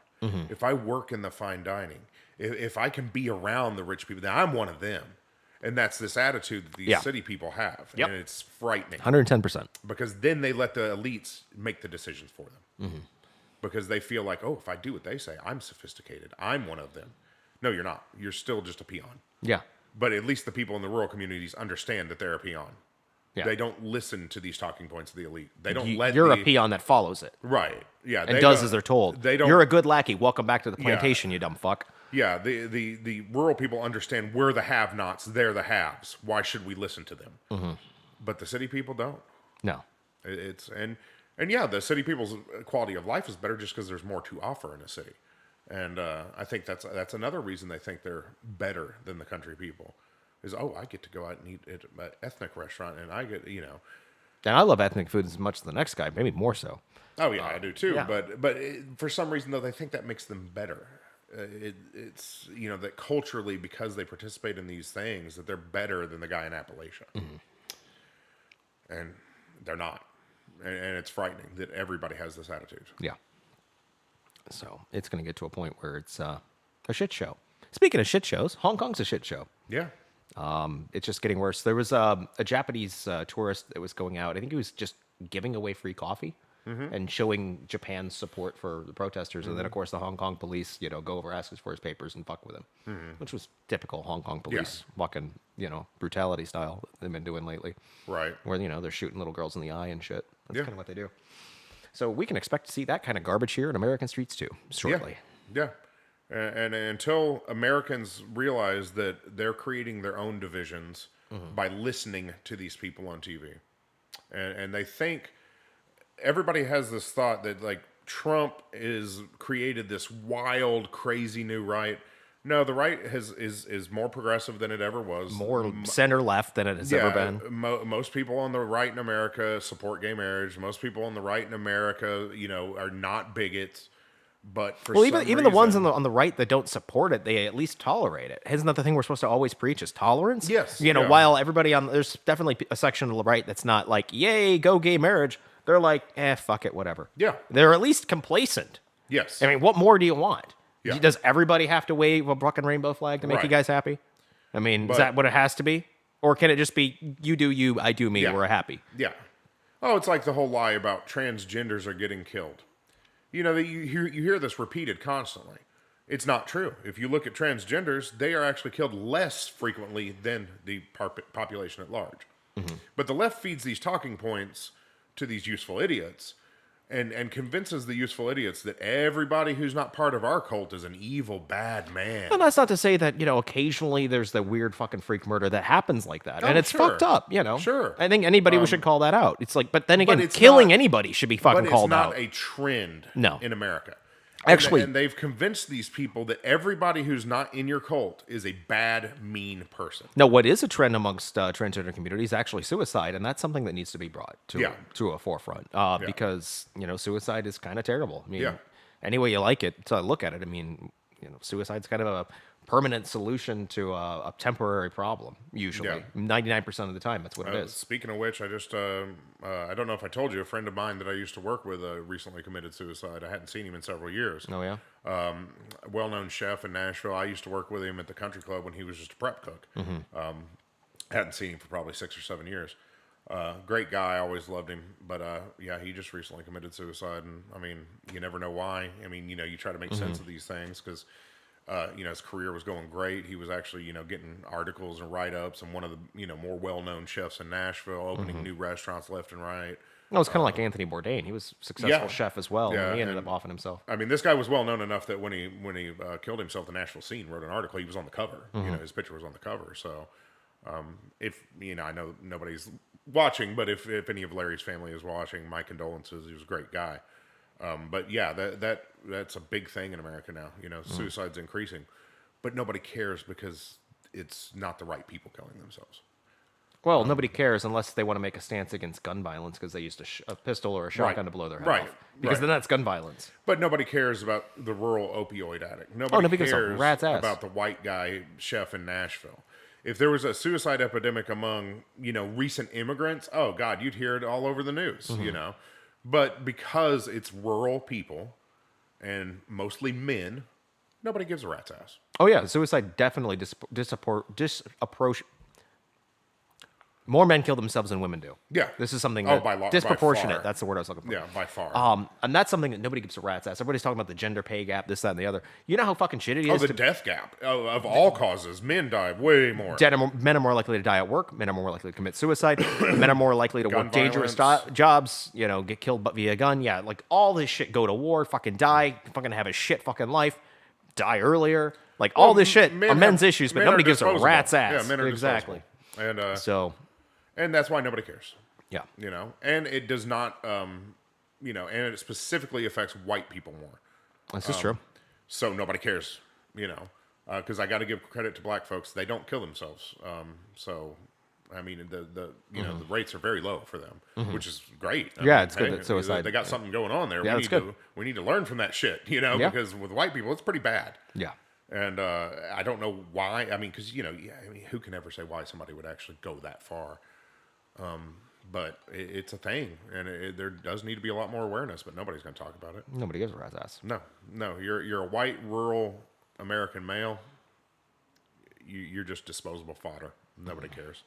[SPEAKER 2] if I work in the fine dining, if I can be around the rich people, then I'm one of them. And that's this attitude that these city people have.
[SPEAKER 1] Yep.
[SPEAKER 2] And it's frightening.
[SPEAKER 1] 110%.
[SPEAKER 2] Because then they let the elites make the decisions for them. Because they feel like, oh, if I do what they say, I'm sophisticated. I'm one of them. No, you're not. You're still just a peon.
[SPEAKER 1] Yeah.
[SPEAKER 2] But at least the people in the rural communities understand that they're a peon.
[SPEAKER 1] Yeah.
[SPEAKER 2] They don't listen to these talking points of the elite. They don't
[SPEAKER 1] You're a peon that follows it.
[SPEAKER 2] Right. Yeah.
[SPEAKER 1] And does as they're told.
[SPEAKER 2] They don't.
[SPEAKER 1] You're a good lackey. Welcome back to the plantation, you dumb fuck.
[SPEAKER 2] Yeah, the rural people understand we're the have-nots, they're the haves. Why should we listen to them? But the city people don't.
[SPEAKER 1] No.
[SPEAKER 2] And yeah, the city people's quality of life is better just because there's more to offer in a city. And I think that's another reason they think they're better than the country people. Is, I get to go out and eat at an ethnic restaurant, and I get,
[SPEAKER 1] And I love ethnic food as much as the next guy, maybe more so.
[SPEAKER 2] Oh yeah, I do too.
[SPEAKER 1] Yeah.
[SPEAKER 2] But for some reason though, they think that makes them better. It's that culturally, because they participate in these things, that they're better than the guy in Appalachia, and they're not, and it's frightening that everybody has this attitude.
[SPEAKER 1] Yeah. So it's going to get to a point where it's a shit show. Speaking of shit shows, Hong Kong's a shit show.
[SPEAKER 2] Yeah.
[SPEAKER 1] It's just getting worse. There was a Japanese tourist that was going out. I think he was just giving away free coffee. And showing Japan's support for the protesters. And then, of course, the Hong Kong police, go over, ask us for his papers, and fuck with him. Which was typical Hong Kong police, fucking, brutality style that they've been doing lately.
[SPEAKER 2] Right.
[SPEAKER 1] Where, they're shooting little girls in the eye and shit. That's kind of what they do. So we can expect to see that kind of garbage here in American streets, too, shortly.
[SPEAKER 2] Yeah. And until Americans realize that they're creating their own divisions by listening to these people on TV. And they think... Everybody has this thought that like Trump is created this wild, crazy new right. No, the right is more progressive than it ever was.
[SPEAKER 1] More center left than it has ever been.
[SPEAKER 2] Most people on the right in America support gay marriage. Most people on the right in America, are not bigots. But for
[SPEAKER 1] even the ones on the right that don't support it, they at least tolerate it. Isn't that the thing we're supposed to always preach is tolerance?
[SPEAKER 2] Yes.
[SPEAKER 1] While everybody there's definitely a section of the right that's not like, yay, go gay marriage. They're like, fuck it, whatever.
[SPEAKER 2] Yeah.
[SPEAKER 1] They're at least complacent.
[SPEAKER 2] Yes.
[SPEAKER 1] I mean, what more do you want?
[SPEAKER 2] Yeah.
[SPEAKER 1] Does everybody have to wave a fucking rainbow flag to make you guys happy? I mean, is that what it has to be? Or can it just be, you do you, I do me, we're happy?
[SPEAKER 2] Yeah. Oh, it's like the whole lie about transgenders are getting killed. You hear this repeated constantly. It's not true. If you look at transgenders, they are actually killed less frequently than the population at large. But the left feeds these talking points to these useful idiots and convinces the useful idiots that everybody who's not part of our cult is an evil, bad man.
[SPEAKER 1] And that's not to say that, occasionally there's the weird fucking freak murder that happens like that. And it's fucked up,
[SPEAKER 2] Sure.
[SPEAKER 1] I think anybody should call that out. It's like, but then again, killing anybody should be fucking called out.
[SPEAKER 2] But it's not a trend
[SPEAKER 1] No.
[SPEAKER 2] in America.
[SPEAKER 1] Actually,
[SPEAKER 2] And they've convinced these people that everybody who's not in your cult is a bad, mean person.
[SPEAKER 1] no, what is a trend amongst transgender communities is actually suicide, and that's something that needs to be brought
[SPEAKER 2] Yeah.
[SPEAKER 1] to a forefront
[SPEAKER 2] Yeah.
[SPEAKER 1] because suicide is kind of terrible. I
[SPEAKER 2] Yeah.
[SPEAKER 1] mean, any way you like it to look at it, I mean, suicide's kind of a permanent solution to a temporary problem. Usually,
[SPEAKER 2] Yeah.
[SPEAKER 1] 99% of the time, that's what it is.
[SPEAKER 2] Speaking of which, I just, I don't know if I told you, a friend of mine that I used to work with recently committed suicide. I hadn't seen him in several years.
[SPEAKER 1] Oh yeah.
[SPEAKER 2] A well-known chef in Nashville. I used to work with him at the country club when he was just a prep cook. Hadn't seen him for probably 6 or 7 years. Great guy, always loved him. But yeah, he just recently committed suicide. And I mean, you never know why. I mean, you try to make sense of these things because, his career was going great. He was actually, getting articles and write-ups and one of the, more well-known chefs in Nashville, opening new restaurants left and right.
[SPEAKER 1] No, it's kind of like Anthony Bourdain. He was a successful
[SPEAKER 2] Yeah.
[SPEAKER 1] chef as well,
[SPEAKER 2] Yeah,
[SPEAKER 1] and he ended
[SPEAKER 2] and-
[SPEAKER 1] up offing himself.
[SPEAKER 2] I mean, this guy was well known enough that when he killed himself, the Nashville Scene wrote an article. He was on the cover. His picture was on the cover. So, if I know nobody's watching, but if any of Larry's family is watching, my condolences. He was a great guy. But yeah, that's a big thing in America now. Suicide's increasing, but nobody cares because it's not the right people killing themselves.
[SPEAKER 1] Well, nobody cares unless they want to make a stance against gun violence because they used a pistol or a shotgun to blow their head
[SPEAKER 2] Right,
[SPEAKER 1] off. Because
[SPEAKER 2] right.
[SPEAKER 1] then that's gun violence.
[SPEAKER 2] But nobody cares about the rural opioid addict. Nobody
[SPEAKER 1] nobody gives a
[SPEAKER 2] cares
[SPEAKER 1] rat's ass.
[SPEAKER 2] about the white guy chef in Nashville. If there was a suicide epidemic among, recent immigrants, oh God, you'd hear it all over the news, But because it's rural people and mostly men, nobody gives a rat's ass.
[SPEAKER 1] Oh yeah, suicide definitely disapproach. More men kill themselves than women do.
[SPEAKER 2] Yeah.
[SPEAKER 1] This is something
[SPEAKER 2] Oh, by far.
[SPEAKER 1] disproportionate. That's the word I was looking for.
[SPEAKER 2] Yeah, by far.
[SPEAKER 1] And that's something that nobody gives a rat's ass. Everybody's talking about the gender pay gap, this, that, and the other. You know how fucking shitty it
[SPEAKER 2] Oh,
[SPEAKER 1] is
[SPEAKER 2] the
[SPEAKER 1] to
[SPEAKER 2] death gap of all causes. Men die way more.
[SPEAKER 1] men are more likely to die at work. Men are more likely to commit suicide. Men are more likely to
[SPEAKER 2] Gun
[SPEAKER 1] work dangerous
[SPEAKER 2] violence.
[SPEAKER 1] jobs. Get killed via gun. Yeah, like all this shit. Go to war. Fucking die. Fucking have a shit fucking life. Die earlier. Like all this shit are men's issues, but
[SPEAKER 2] men
[SPEAKER 1] nobody
[SPEAKER 2] are
[SPEAKER 1] gives a
[SPEAKER 2] disposable.
[SPEAKER 1] rat's ass.
[SPEAKER 2] Yeah, men are
[SPEAKER 1] exactly.
[SPEAKER 2] disposable. And
[SPEAKER 1] So
[SPEAKER 2] that's why nobody cares.
[SPEAKER 1] yeah,
[SPEAKER 2] And it does not, and it specifically affects white people more.
[SPEAKER 1] this is true.
[SPEAKER 2] So nobody cares, because I got to give credit to black folks. They don't kill themselves. So, I mean, the rates are very low for them, which is great. I
[SPEAKER 1] Yeah,
[SPEAKER 2] mean,
[SPEAKER 1] it's good that suicide-
[SPEAKER 2] They got something going on there.
[SPEAKER 1] Yeah,
[SPEAKER 2] we
[SPEAKER 1] that's
[SPEAKER 2] need
[SPEAKER 1] good.
[SPEAKER 2] we need to learn from that shit,
[SPEAKER 1] Yeah.
[SPEAKER 2] because with white people, it's pretty bad.
[SPEAKER 1] Yeah.
[SPEAKER 2] And I don't know why. I mean, because who can ever say why somebody would actually go that far? But it's a thing, and there does need to be a lot more awareness. But nobody's going to talk about it.
[SPEAKER 1] Nobody gives a rat's ass.
[SPEAKER 2] No. You're a white rural American male. You're just disposable fodder. Nobody cares.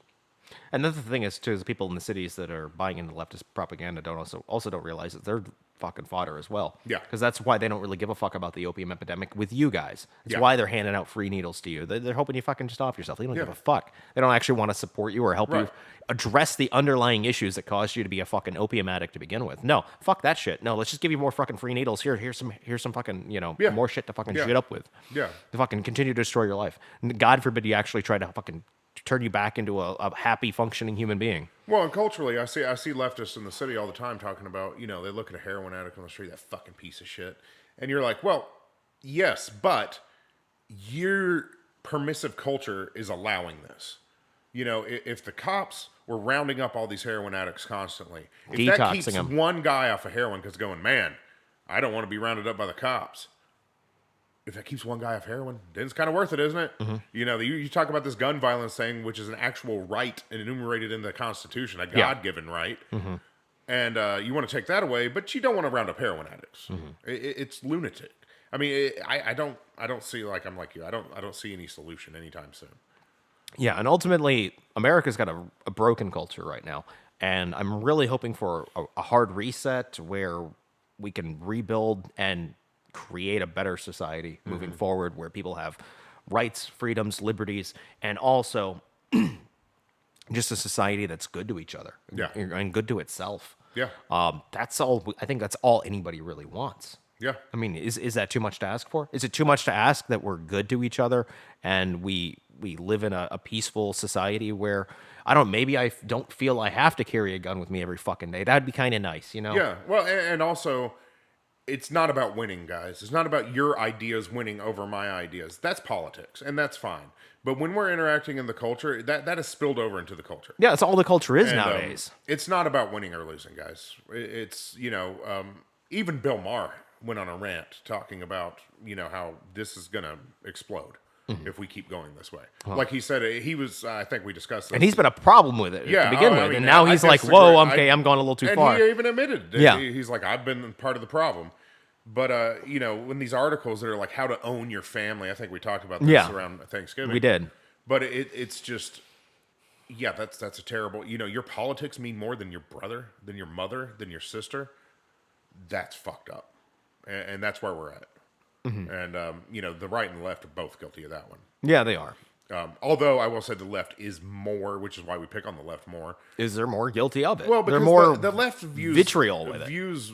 [SPEAKER 1] And the thing is, too, is the people in the cities that are buying into leftist propaganda also don't realize that they're fucking fodder as well.
[SPEAKER 2] Yeah.
[SPEAKER 1] Because that's why they don't really give a fuck about the opium epidemic with you guys. It's
[SPEAKER 2] Yeah.
[SPEAKER 1] why they're handing out free needles to you. They're hoping you fucking just off yourself. They don't give
[SPEAKER 2] Yeah.
[SPEAKER 1] a fuck. They don't actually want to support you or help
[SPEAKER 2] Right.
[SPEAKER 1] you address the underlying issues that caused you to be a fucking opium addict to begin with. No, fuck that shit. No, let's just give you more fucking free needles. Here's some fucking,
[SPEAKER 2] Yeah.
[SPEAKER 1] more shit to fucking
[SPEAKER 2] Yeah.
[SPEAKER 1] shit up with.
[SPEAKER 2] Yeah.
[SPEAKER 1] To fucking continue to destroy your life. God forbid you actually try to fucking turn you back into a happy, functioning human being.
[SPEAKER 2] Well, and culturally, I see leftists in the city all the time talking about, they look at a heroin addict on the street, that fucking piece of shit, and you're like, well, yes, but your permissive culture is allowing this. If the cops were rounding up all these heroin addicts constantly, if that
[SPEAKER 1] Detoxing
[SPEAKER 2] keeps
[SPEAKER 1] them.
[SPEAKER 2] one guy off of heroin because going, man, I don't want to be rounded up by the cops. If that keeps one guy off heroin, then it's kind of worth it, isn't it?
[SPEAKER 1] Mm-hmm.
[SPEAKER 2] You talk about this gun violence thing, which is an actual right enumerated in the Constitution, a
[SPEAKER 1] Yeah.
[SPEAKER 2] God-given right,
[SPEAKER 1] Mm-hmm.
[SPEAKER 2] and you want to take that away, but you don't want to round up heroin addicts.
[SPEAKER 1] Mm-hmm.
[SPEAKER 2] It's lunatic. I mean, I don't see, like, I'm like you. I don't see any solution anytime soon.
[SPEAKER 1] Yeah, and ultimately, America's got a broken culture right now, and I'm really hoping for a hard reset where we can rebuild and create a better society moving forward, where people have rights, freedoms, liberties, and also just a society that's good to each other,
[SPEAKER 2] Yeah.
[SPEAKER 1] and good to itself.
[SPEAKER 2] Yeah.
[SPEAKER 1] That's all. I think that's all anybody really wants.
[SPEAKER 2] Yeah.
[SPEAKER 1] I mean, is that too much to ask for? Is it too much to ask that we're good to each other and we live in a peaceful society where maybe I don't feel I have to carry a gun with me every fucking day. That'd be kind of nice,
[SPEAKER 2] Yeah. Well, and also, it's not about winning, guys. It's not about your ideas winning over my ideas. That's politics, and that's fine. But when we're interacting in the culture, that has spilled over into the culture.
[SPEAKER 1] Yeah, that's all the culture is
[SPEAKER 2] And
[SPEAKER 1] nowadays.
[SPEAKER 2] it's not about winning or losing, guys. It's, even Bill Maher went on a rant talking about, how this is going to explode if we keep going this way. Like he said, he was, I think we discussed this.
[SPEAKER 1] And he's been a problem with it
[SPEAKER 2] Yeah,
[SPEAKER 1] to begin
[SPEAKER 2] I
[SPEAKER 1] with.
[SPEAKER 2] mean,
[SPEAKER 1] And now
[SPEAKER 2] I
[SPEAKER 1] he's like,
[SPEAKER 2] disagree.
[SPEAKER 1] whoa, I'm going a little too
[SPEAKER 2] and
[SPEAKER 1] far.
[SPEAKER 2] he even admitted that
[SPEAKER 1] Yeah.
[SPEAKER 2] he's like, I've been part of the problem. But, when these articles that are like how to own your family, I think we talked about this around Thanksgiving.
[SPEAKER 1] We did.
[SPEAKER 2] But it's just, yeah, that's a terrible, your politics mean more than your brother, than your mother, than your sister. That's fucked up. And that's where we're at. Mm-hmm. And, the right and the left are both guilty of that one.
[SPEAKER 1] Yeah, they are.
[SPEAKER 2] Although I will say the left is more, which is why we pick on the left more.
[SPEAKER 1] Is there more guilty of it?
[SPEAKER 2] Well, because
[SPEAKER 1] they're more
[SPEAKER 2] the left views
[SPEAKER 1] vitriol with it.
[SPEAKER 2] Views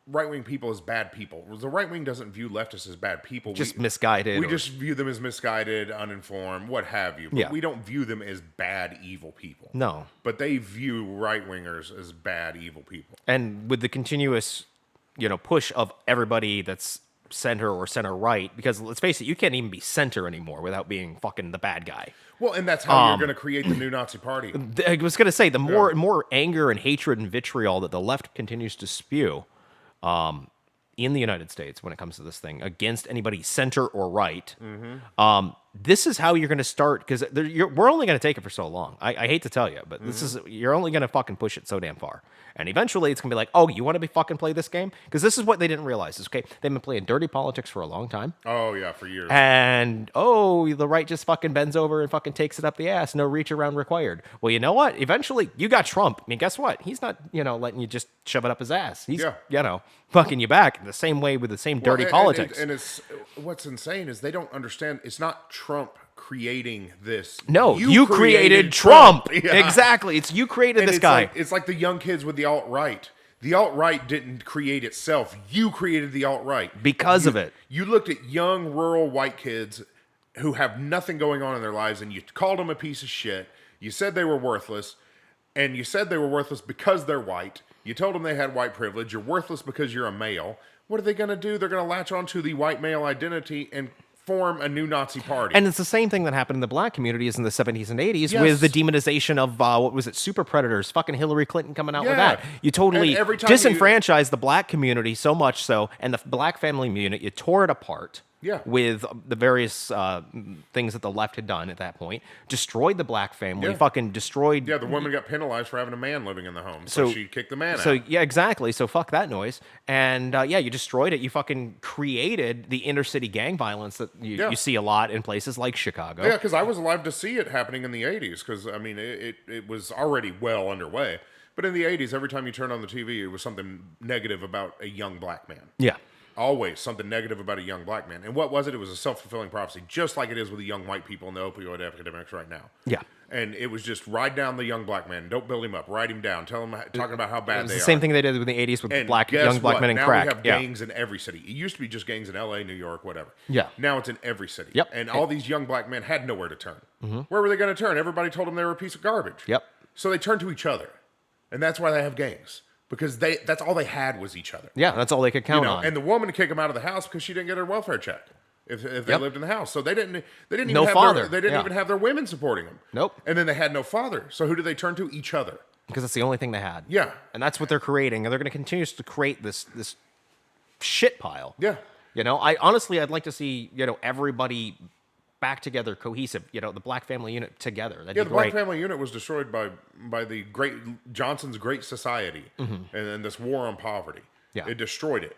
[SPEAKER 2] right-wing people as bad people. The right wing doesn't view leftists as bad people.
[SPEAKER 1] Just misguided.
[SPEAKER 2] We just view them as misguided, uninformed, what have you. But we don't view them as bad, evil people.
[SPEAKER 1] No.
[SPEAKER 2] But they view right-wingers as bad, evil people.
[SPEAKER 1] And with the continuous, push of everybody that's center or center right, because let's face it, you can't even be center anymore without being fucking the bad guy.
[SPEAKER 2] Well, and that's how you're going to create the new Nazi party.
[SPEAKER 1] I was going to say, the more anger and hatred and vitriol that the left continues to spew in the United States when it comes to this thing against anybody center or right, this is how you're going to start, because we're only going to take it for so long. I hate to tell you, but you're only going to fucking push it so damn far. And eventually it's going to be like, oh, you want to be fucking play this game? Because this is what they didn't realize. Is, okay, they've been playing dirty politics for a long time.
[SPEAKER 2] Oh, yeah, for years.
[SPEAKER 1] And, the right just fucking bends over and fucking takes it up the ass. No reach around required. Well, you know what? Eventually, you got Trump. I mean, guess what? He's not, letting you just shove it up his ass. He's, fucking you back the same way with the same dirty politics.
[SPEAKER 2] And it's what's insane is they don't understand. It's not Trump creating this.
[SPEAKER 1] No, you created Trump.
[SPEAKER 2] Yeah.
[SPEAKER 1] Exactly. It's you created this guy.
[SPEAKER 2] It's like the young kids with the alt-right. The alt-right didn't create itself. You created the alt-right.
[SPEAKER 1] Because of it.
[SPEAKER 2] You looked at young rural white kids who have nothing going on in their lives and you called them a piece of shit. You said they were worthless. And you said they were worthless because they're white. You told them they had white privilege. You're worthless because you're a male. What are they going to do? They're going to latch onto the white male identity and form a new Nazi party.
[SPEAKER 1] And it's the same thing that happened in the black communities in the 70s and 80s
[SPEAKER 2] Yes.
[SPEAKER 1] with the demonization of, what was it, super predators, fucking Hillary Clinton coming out with
[SPEAKER 2] Yeah.
[SPEAKER 1] that. You totally
[SPEAKER 2] And every time
[SPEAKER 1] disenfranchised the black community so much so, and the black family unit, you tore it apart.
[SPEAKER 2] Yeah.
[SPEAKER 1] With the various things that the left had done at that point, destroyed the black family,
[SPEAKER 2] Yeah.
[SPEAKER 1] fucking destroyed.
[SPEAKER 2] Yeah, the woman got penalized for having a man living in the home, so she kicked the man
[SPEAKER 1] So
[SPEAKER 2] out.
[SPEAKER 1] yeah, exactly. So fuck that noise. And you destroyed it. You fucking created the inner city gang violence that you see a lot in places like Chicago.
[SPEAKER 2] Yeah, because I was alive to see it happening in the 80s, because, I mean, it was already well underway. But in the 80s, every time you turned on the TV, it was something negative about a young black man.
[SPEAKER 1] Yeah.
[SPEAKER 2] Always something negative about a young black man. And what was it? It was a self-fulfilling prophecy, just like it is with the young white people in the opioid epidemics right now.
[SPEAKER 1] Yeah.
[SPEAKER 2] And it was just ride down the young black man. Don't build him up. Ride him down. Tell him, talking about how bad
[SPEAKER 1] It's
[SPEAKER 2] they
[SPEAKER 1] the
[SPEAKER 2] are.
[SPEAKER 1] same thing they did in the 80s with
[SPEAKER 2] And
[SPEAKER 1] young black men and
[SPEAKER 2] now
[SPEAKER 1] crack.
[SPEAKER 2] we have gangs in every city. It used to be just gangs in L.A., New York, whatever.
[SPEAKER 1] Yeah.
[SPEAKER 2] Now it's in every city.
[SPEAKER 1] Yep.
[SPEAKER 2] And all these young black men had nowhere to turn. Where were they going to turn? Everybody told them they were a piece of garbage.
[SPEAKER 1] Yep.
[SPEAKER 2] So they turned to each other. And that's why they have gangs. Because that's all they had was each other.
[SPEAKER 1] Yeah, that's all they could count on.
[SPEAKER 2] And the woman to kick them out of the house because she didn't get her welfare check if they lived in the house. So they didn't even
[SPEAKER 1] No
[SPEAKER 2] have
[SPEAKER 1] father.
[SPEAKER 2] they didn't
[SPEAKER 1] Yeah.
[SPEAKER 2] even have their women supporting them.
[SPEAKER 1] Nope.
[SPEAKER 2] And then they had no father. So who did they turn to? Each other.
[SPEAKER 1] Because it's the only thing they had.
[SPEAKER 2] Yeah.
[SPEAKER 1] And that's what they're creating. And they're going to continue to create this shit pile.
[SPEAKER 2] Yeah.
[SPEAKER 1] I'd like to see, everybody back together, cohesive, the black family unit together. That'd
[SPEAKER 2] Yeah,
[SPEAKER 1] be
[SPEAKER 2] the Black
[SPEAKER 1] great.
[SPEAKER 2] Family Unit was destroyed by the great Johnson's Great Society and then this war on poverty.
[SPEAKER 1] Yeah.
[SPEAKER 2] It destroyed it.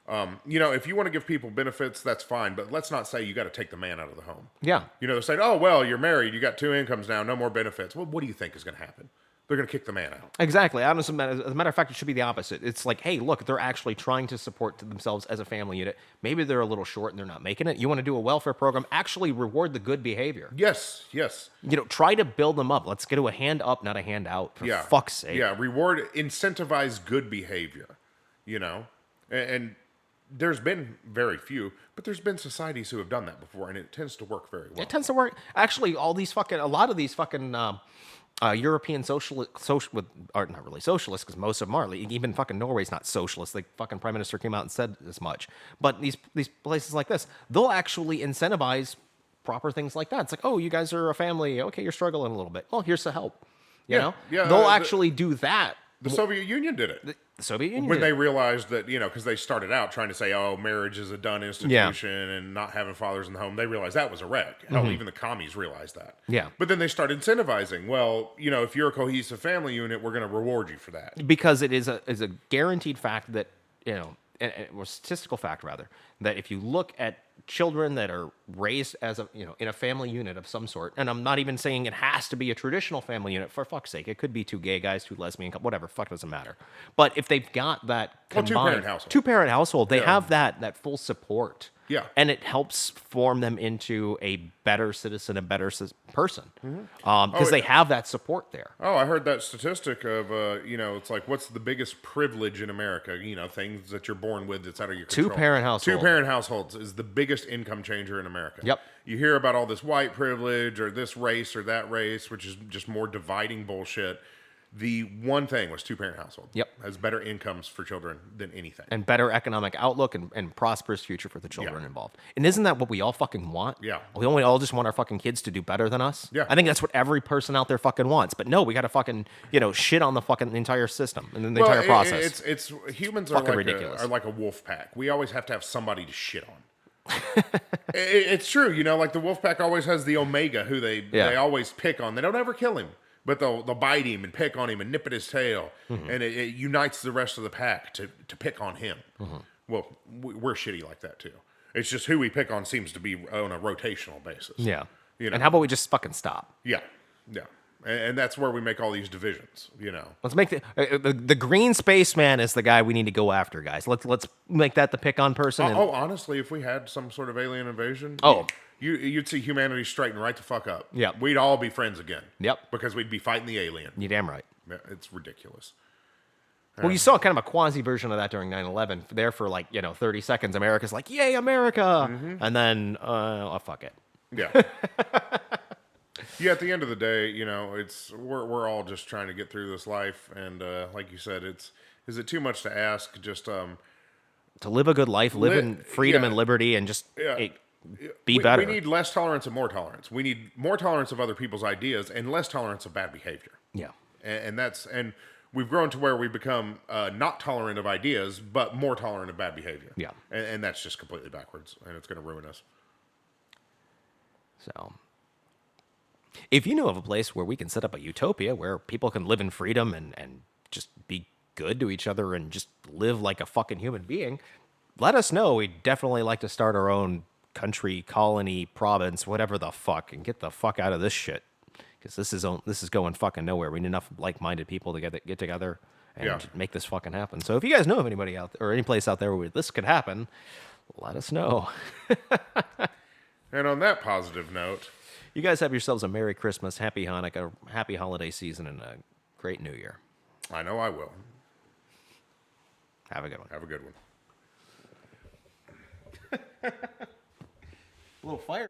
[SPEAKER 2] If you want to give people benefits, that's fine, but let's not say you got to take the man out of the home.
[SPEAKER 1] Yeah.
[SPEAKER 2] They're saying, oh, well, you're married, you got 2 incomes now, no more benefits. Well, what do you think is going to happen? They're going to kick the man out.
[SPEAKER 1] Exactly. As a matter of fact, it should be the opposite. It's like, hey, look, they're actually trying to support themselves as a family unit. Maybe they're a little short and they're not making it. You want to do a welfare program, actually reward the good behavior.
[SPEAKER 2] Yes.
[SPEAKER 1] Try to build them up. Let's get to a hand up, not a hand out, for fuck's sake.
[SPEAKER 2] Yeah, incentivize good behavior, And there's been very few, but there's been societies who have done that before, and it tends to work very well.
[SPEAKER 1] It tends to work. Actually, a lot of these fucking European social with are not really socialist because most of them are. Like, even fucking Norway's not socialist. Like fucking prime minister came out and said as much. But these places like this, they'll actually incentivize proper things like that. It's like, oh, you guys are a family. Okay, you're struggling a little bit. Well, here's the help. You
[SPEAKER 2] Yeah,
[SPEAKER 1] know,
[SPEAKER 2] yeah.
[SPEAKER 1] they'll actually do that.
[SPEAKER 2] The Soviet Union did it.
[SPEAKER 1] The Soviet Union
[SPEAKER 2] When
[SPEAKER 1] did.
[SPEAKER 2] they realized that, because they started out trying to say, oh, marriage is a done institution and not having fathers in the home, they realized that was a wreck. Hell, even the commies realized that.
[SPEAKER 1] Yeah.
[SPEAKER 2] But then they started incentivizing, well, if you're a cohesive family unit, we're going to reward you for that.
[SPEAKER 1] Because it is a guaranteed fact that or statistical fact rather, that if you look at children that are raised as in a family unit of some sort, and I'm not even saying it has to be a traditional family unit, for fuck's sake, it could be two gay guys, two lesbian, whatever, fuck, doesn't matter. But if they've got that combined two-parent household, they have that full support.
[SPEAKER 2] Yeah.
[SPEAKER 1] And it helps form them into a better citizen, a better person. Because they have that support there.
[SPEAKER 2] Oh, I heard that statistic of, it's like, what's the biggest privilege in America? Things that you're born with that's out of your control.
[SPEAKER 1] Two-parent household.
[SPEAKER 2] Two-parent households is the biggest income changer in America.
[SPEAKER 1] Yep.
[SPEAKER 2] You hear about all this white privilege or this race or that race, which is just more dividing bullshit. The one thing was two-parent household.
[SPEAKER 1] Yep.
[SPEAKER 2] Has better incomes for children than anything.
[SPEAKER 1] And better economic outlook and prosperous future for the children involved. And isn't that what we all fucking want?
[SPEAKER 2] Yeah.
[SPEAKER 1] We all just want our fucking kids to do better than us.
[SPEAKER 2] Yeah.
[SPEAKER 1] I think that's what every person out there fucking wants. But no, we got to fucking, shit on the fucking entire system and the entire process.
[SPEAKER 2] It's humans
[SPEAKER 1] Fucking
[SPEAKER 2] are
[SPEAKER 1] ridiculous.
[SPEAKER 2] are like a wolf pack. We always have to have somebody to shit on. It's true, like the wolf pack always has the omega who they always pick on. They don't ever kill him. But they'll bite him and pick on him and nip at his tail, and it unites the rest of the pack to pick on him. Well, we're shitty like that too. It's just who we pick on seems to be on a rotational basis.
[SPEAKER 1] Yeah. And how about we just fucking stop?
[SPEAKER 2] Yeah, yeah, and that's where we make all these divisions.
[SPEAKER 1] Let's make the green spaceman is the guy we need to go after, guys. Let's make that the pick on person.
[SPEAKER 2] Honestly, if we had some sort of alien invasion, you'd see humanity straighten right the fuck up.
[SPEAKER 1] Yeah.
[SPEAKER 2] We'd all be friends again.
[SPEAKER 1] Yep.
[SPEAKER 2] Because we'd be fighting the alien.
[SPEAKER 1] You're damn right.
[SPEAKER 2] Yeah, it's ridiculous.
[SPEAKER 1] Well, you saw kind of a quasi version of that during 9/11. There for 30 seconds, America's like, "Yay, America!" And then, fuck it.
[SPEAKER 2] Yeah. Yeah. At the end of the day, we're all just trying to get through this life, and like you said, is it too much to ask? Just
[SPEAKER 1] to live a good life, live in freedom and liberty, and just be better.
[SPEAKER 2] We need less tolerance and more tolerance. We need more tolerance of other people's ideas and less tolerance of bad behavior.
[SPEAKER 1] Yeah.
[SPEAKER 2] And we've grown to where we become not tolerant of ideas, but more tolerant of bad behavior.
[SPEAKER 1] Yeah.
[SPEAKER 2] And that's just completely backwards, and it's going to ruin us.
[SPEAKER 1] So, if you know of a place where we can set up a utopia where people can live in freedom and just be good to each other and just live like a fucking human being, let us know. We'd definitely like to start our own country, colony, province, whatever the fuck, and get the fuck out of this shit. Because this is going fucking nowhere. We need enough like-minded people to get together and make this fucking happen. So if you guys know of anybody out there, or any place out there where this could happen, let us know.
[SPEAKER 2] And on that positive note,
[SPEAKER 1] you guys have yourselves a Merry Christmas, Happy Hanukkah, Happy Holiday Season, and a great New Year.
[SPEAKER 2] I know I will.
[SPEAKER 1] Have a good one.
[SPEAKER 2] Have a good one.
[SPEAKER 1] A little fire.